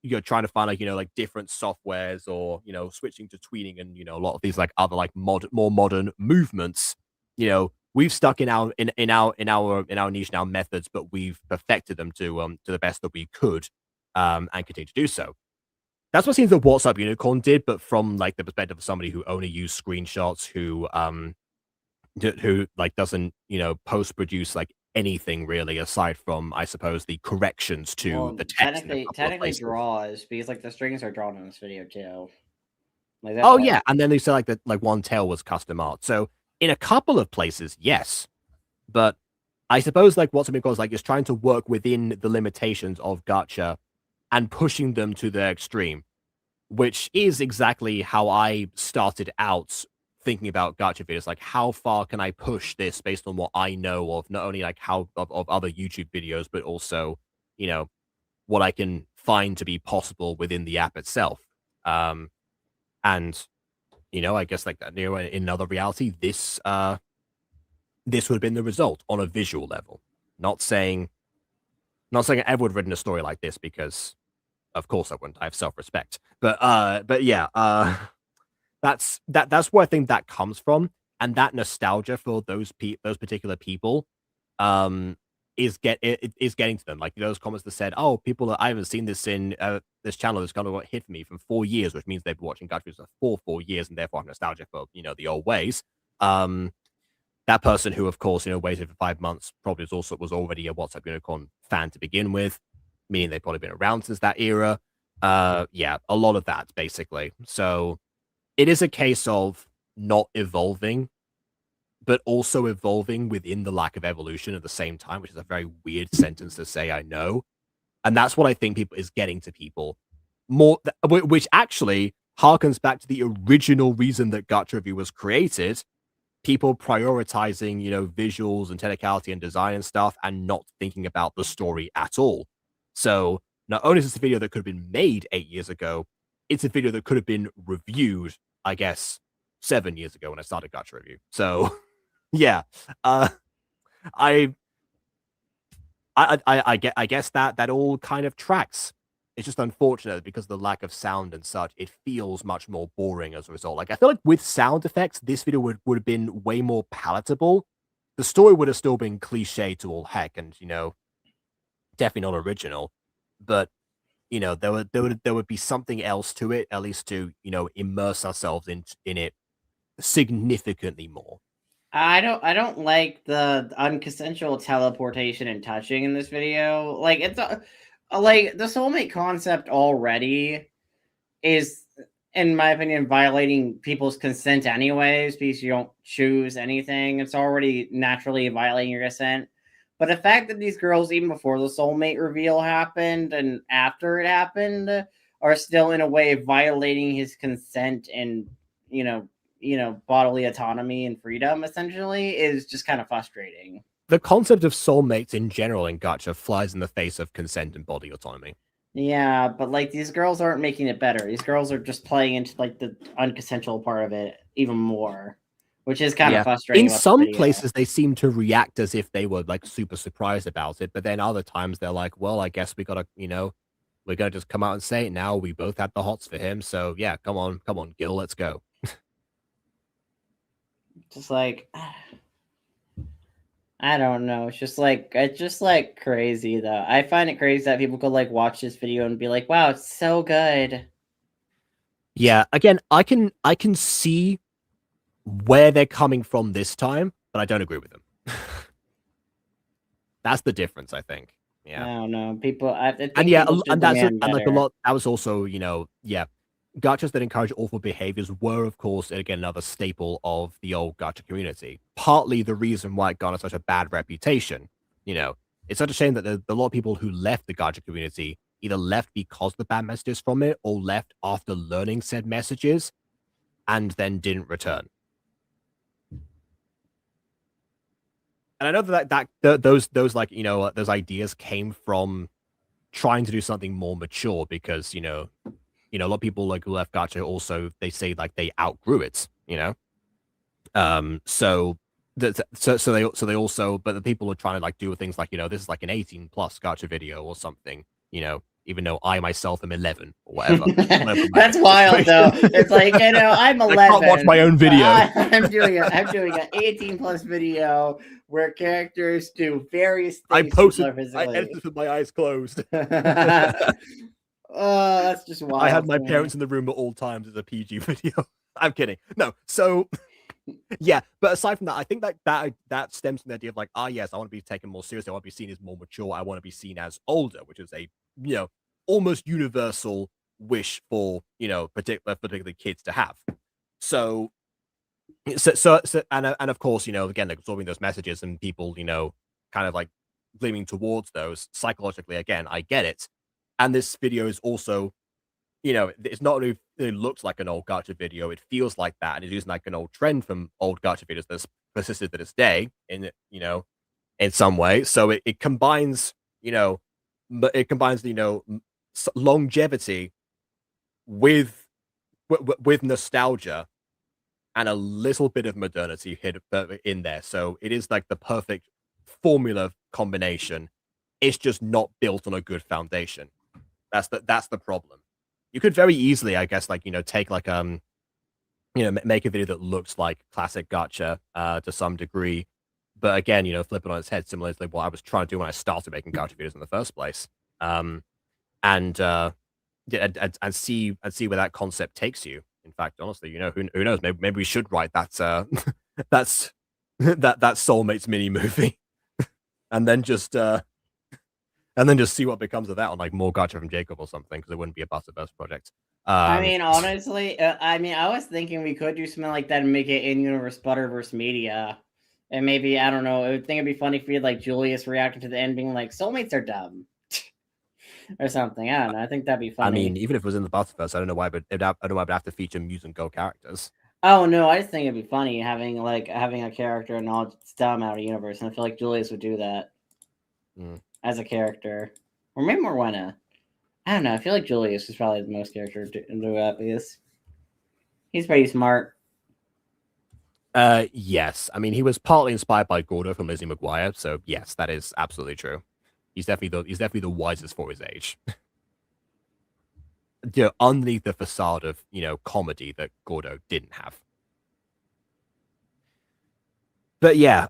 Speaker 1: you're trying to find like like different softwares or switching to tweeting and a lot of these like other like more modern movements. We've stuck in our niche now methods, but we've perfected them to the best that we could, and continue to do so. That's what seems that What's Up Unicorn did, but from like the perspective of somebody who only used screenshots, who like doesn't post produce like anything really aside from I suppose the corrections to the text.
Speaker 3: Technically draws because like the strings are drawn in this video too. Like,
Speaker 1: oh yeah, and then they said like that like one tail was custom art. So in a couple of places, yes, but I suppose like What's Up Unicorn is like is trying to work within the limitations of gacha and pushing them to their extreme, which is exactly how I started out thinking about gacha videos. Like, how far can I push this based on what I know of not only like how of other YouTube videos, but also, what I can find to be possible within the app itself. And I guess like that, in another reality, this would have been the result on a visual level. Not saying I ever would have written a story like this because of course I wouldn't. I have self-respect. But yeah, that's where I think that comes from, and that nostalgia for those particular people, is getting to them. Like those comments that said, "Oh, people, I haven't seen this in this channel. That's kind of what hit me from 4 years," which means they've been watching gacha videos for 4 years, and therefore have nostalgia for the old ways. That person who, of course, waited for 5 months probably was already a What's Up Unicorn fan to begin with, meaning they've probably been around since that era. Yeah, a lot of that, basically. So it is a case of not evolving, but also evolving within the lack of evolution at the same time, which is a very weird sentence to say, I know. And that's what I think is getting to people more, which actually harkens back to the original reason that Gacha Review was created. People prioritizing, visuals and technicality and design and stuff and not thinking about the story at all. So not only is this a video that could have been made 8 years ago, it's a video that could have been reviewed, I guess, 7 years ago when I started Gacha Review. So yeah, I guess that all kind of tracks. It's just unfortunate because of the lack of sound and such, it feels much more boring as a result. Like, I feel like with sound effects, this video would have been way more palatable. The story would have still been cliche to all heck and, definitely not original. But, there would be something else to it, at least to, immerse ourselves in it significantly more.
Speaker 3: I don't like the unconsensual teleportation and touching in this video. Like, it's like the soulmate concept already is, in my opinion, violating people's consent anyways, because you don't choose anything. It's already naturally violating your consent. But the fact that these girls, even before the soulmate reveal happened and after it happened, are still in a way violating his consent and, bodily autonomy and freedom, essentially, is just kind of frustrating.
Speaker 1: The concept of soulmates in general in gacha flies in the face of consent and body autonomy.
Speaker 3: Yeah, but like these girls aren't making it better. These girls are just playing into like the unconsensual part of it even more, which is kind of frustrating.
Speaker 1: In some places, they seem to react as if they were like super surprised about it, but then other times they're like, "Well, I guess we gotta, we're gonna just come out and say it now. We both had the hots for him, so yeah, come on, Gil, let's go."
Speaker 3: Just like, I don't know. It's just like crazy though. I find it crazy that people could like watch this video and be like, "Wow, it's so good."
Speaker 1: Yeah, again, I can see where they're coming from this time, but I don't agree with them. That's the difference, I think. Yeah,
Speaker 3: I don't know. People, I think
Speaker 1: and yeah,
Speaker 3: people should
Speaker 1: and that's
Speaker 3: demand
Speaker 1: and like a
Speaker 3: better.
Speaker 1: lot. That was also, yeah, gachas that encourage awful behaviors were, of course, again another staple of the old gacha community. Partly the reason why it garnered such a bad reputation. It's such a shame that there are a lot of people who left the gacha community either left because of the bad messages from it, or left after learning said messages, and then didn't return. And I know those like, those ideas came from trying to do something more mature because, a lot of people like who left Gacha also, they say like they outgrew it, so they also, but the people are trying to like do things like, this is like an 18 plus Gacha video or something, even though I myself am 11 or whatever.
Speaker 3: That's wild though. It's like, I'm 11.
Speaker 1: I can't watch my own video.
Speaker 3: I'm doing an 18 plus video where characters do various things.
Speaker 1: I edited with my eyes closed.
Speaker 3: That's just wild.
Speaker 1: I had my parents in the room at all times as a PG video. I'm kidding. No, so yeah, but aside from that, I think that stems from the idea of like, yes, I want to be taken more seriously. I want to be seen as more mature. I want to be seen as older, which is a almost universal wish for particularly kids to have. So and of course, again, like absorbing those messages and people, kind of like leaning towards those psychologically. Again, I get it, and this video is also, it's not only it looks like an old Gacha video, it feels like that, and it is like an old trend from old Gacha videos that's persisted to this day in in some way. So it combines, longevity with nostalgia and a little bit of modernity hid in there. So it is like the perfect formula combination. It's just not built on a good foundation. That's the problem. You could very easily, I guess, like, take like, make a video that looks like classic Gacha to some degree. But again, flip it on its head, similar to what I was trying to do when I started making Gacha videos in the first place. And see where that concept takes you. In fact, honestly, who knows? Maybe we should write that that Soulmates mini movie, and then just see what becomes of that on like more Gacha from Jacob or something, because it wouldn't be a Butterverse project.
Speaker 3: I mean, honestly, I was thinking we could do something like that and make it in-universe Butterverse media, and maybe, I don't know, I would think it'd be funny for you, like Julius reacting to the end, being like, "Soulmates are dumb." Or something. I don't know. I think that'd be funny.
Speaker 1: I mean, even if it was in the Butterverse, I don't know why, but I don't know why it'd have to feature Muse and Go characters.
Speaker 3: Oh no, I just think it'd be funny having a character and all it's dumb out of universe, and I feel like Julius would do that as a character, or maybe Morwenna. I don't know. I feel like Julius is probably the most character to do that because he's pretty smart.
Speaker 1: Yes. I mean, he was partly inspired by Gordo from Lizzie McGuire, so yes, that is absolutely true. He's definitely the wisest for his age. Underneath the facade of, comedy that Gordo didn't have. But yeah,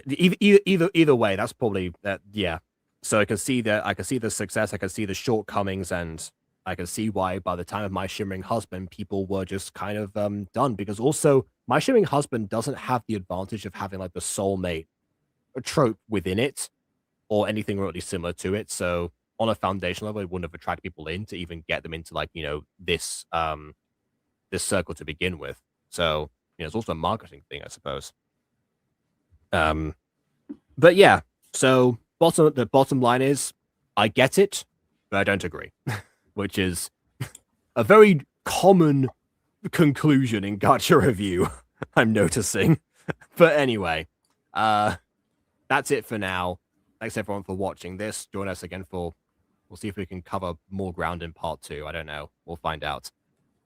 Speaker 1: either way, that's probably that. Yeah. So I can see the success, I can see the shortcomings, and I can see why by the time of My Shimmering Husband, people were just kind of done, because also My Shimmering Husband doesn't have the advantage of having like the soulmate trope within it, or anything remotely similar to it. So on a foundation level, it wouldn't have attracted people in to even get them into like, this circle to begin with. So, it's also a marketing thing, I suppose. But yeah, so the bottom line is, I get it, but I don't agree, which is a very common conclusion in Gacha review, I'm noticing. But anyway, that's it for now. Thanks everyone for watching this. Join us again we'll see if we can cover more ground in part 2. I don't know. We'll find out.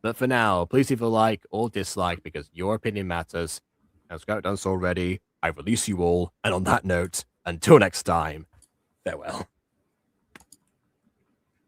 Speaker 1: But for now, please leave a like or dislike, because your opinion matters. As I've done so already, I release you all. And on that note, until next time, farewell.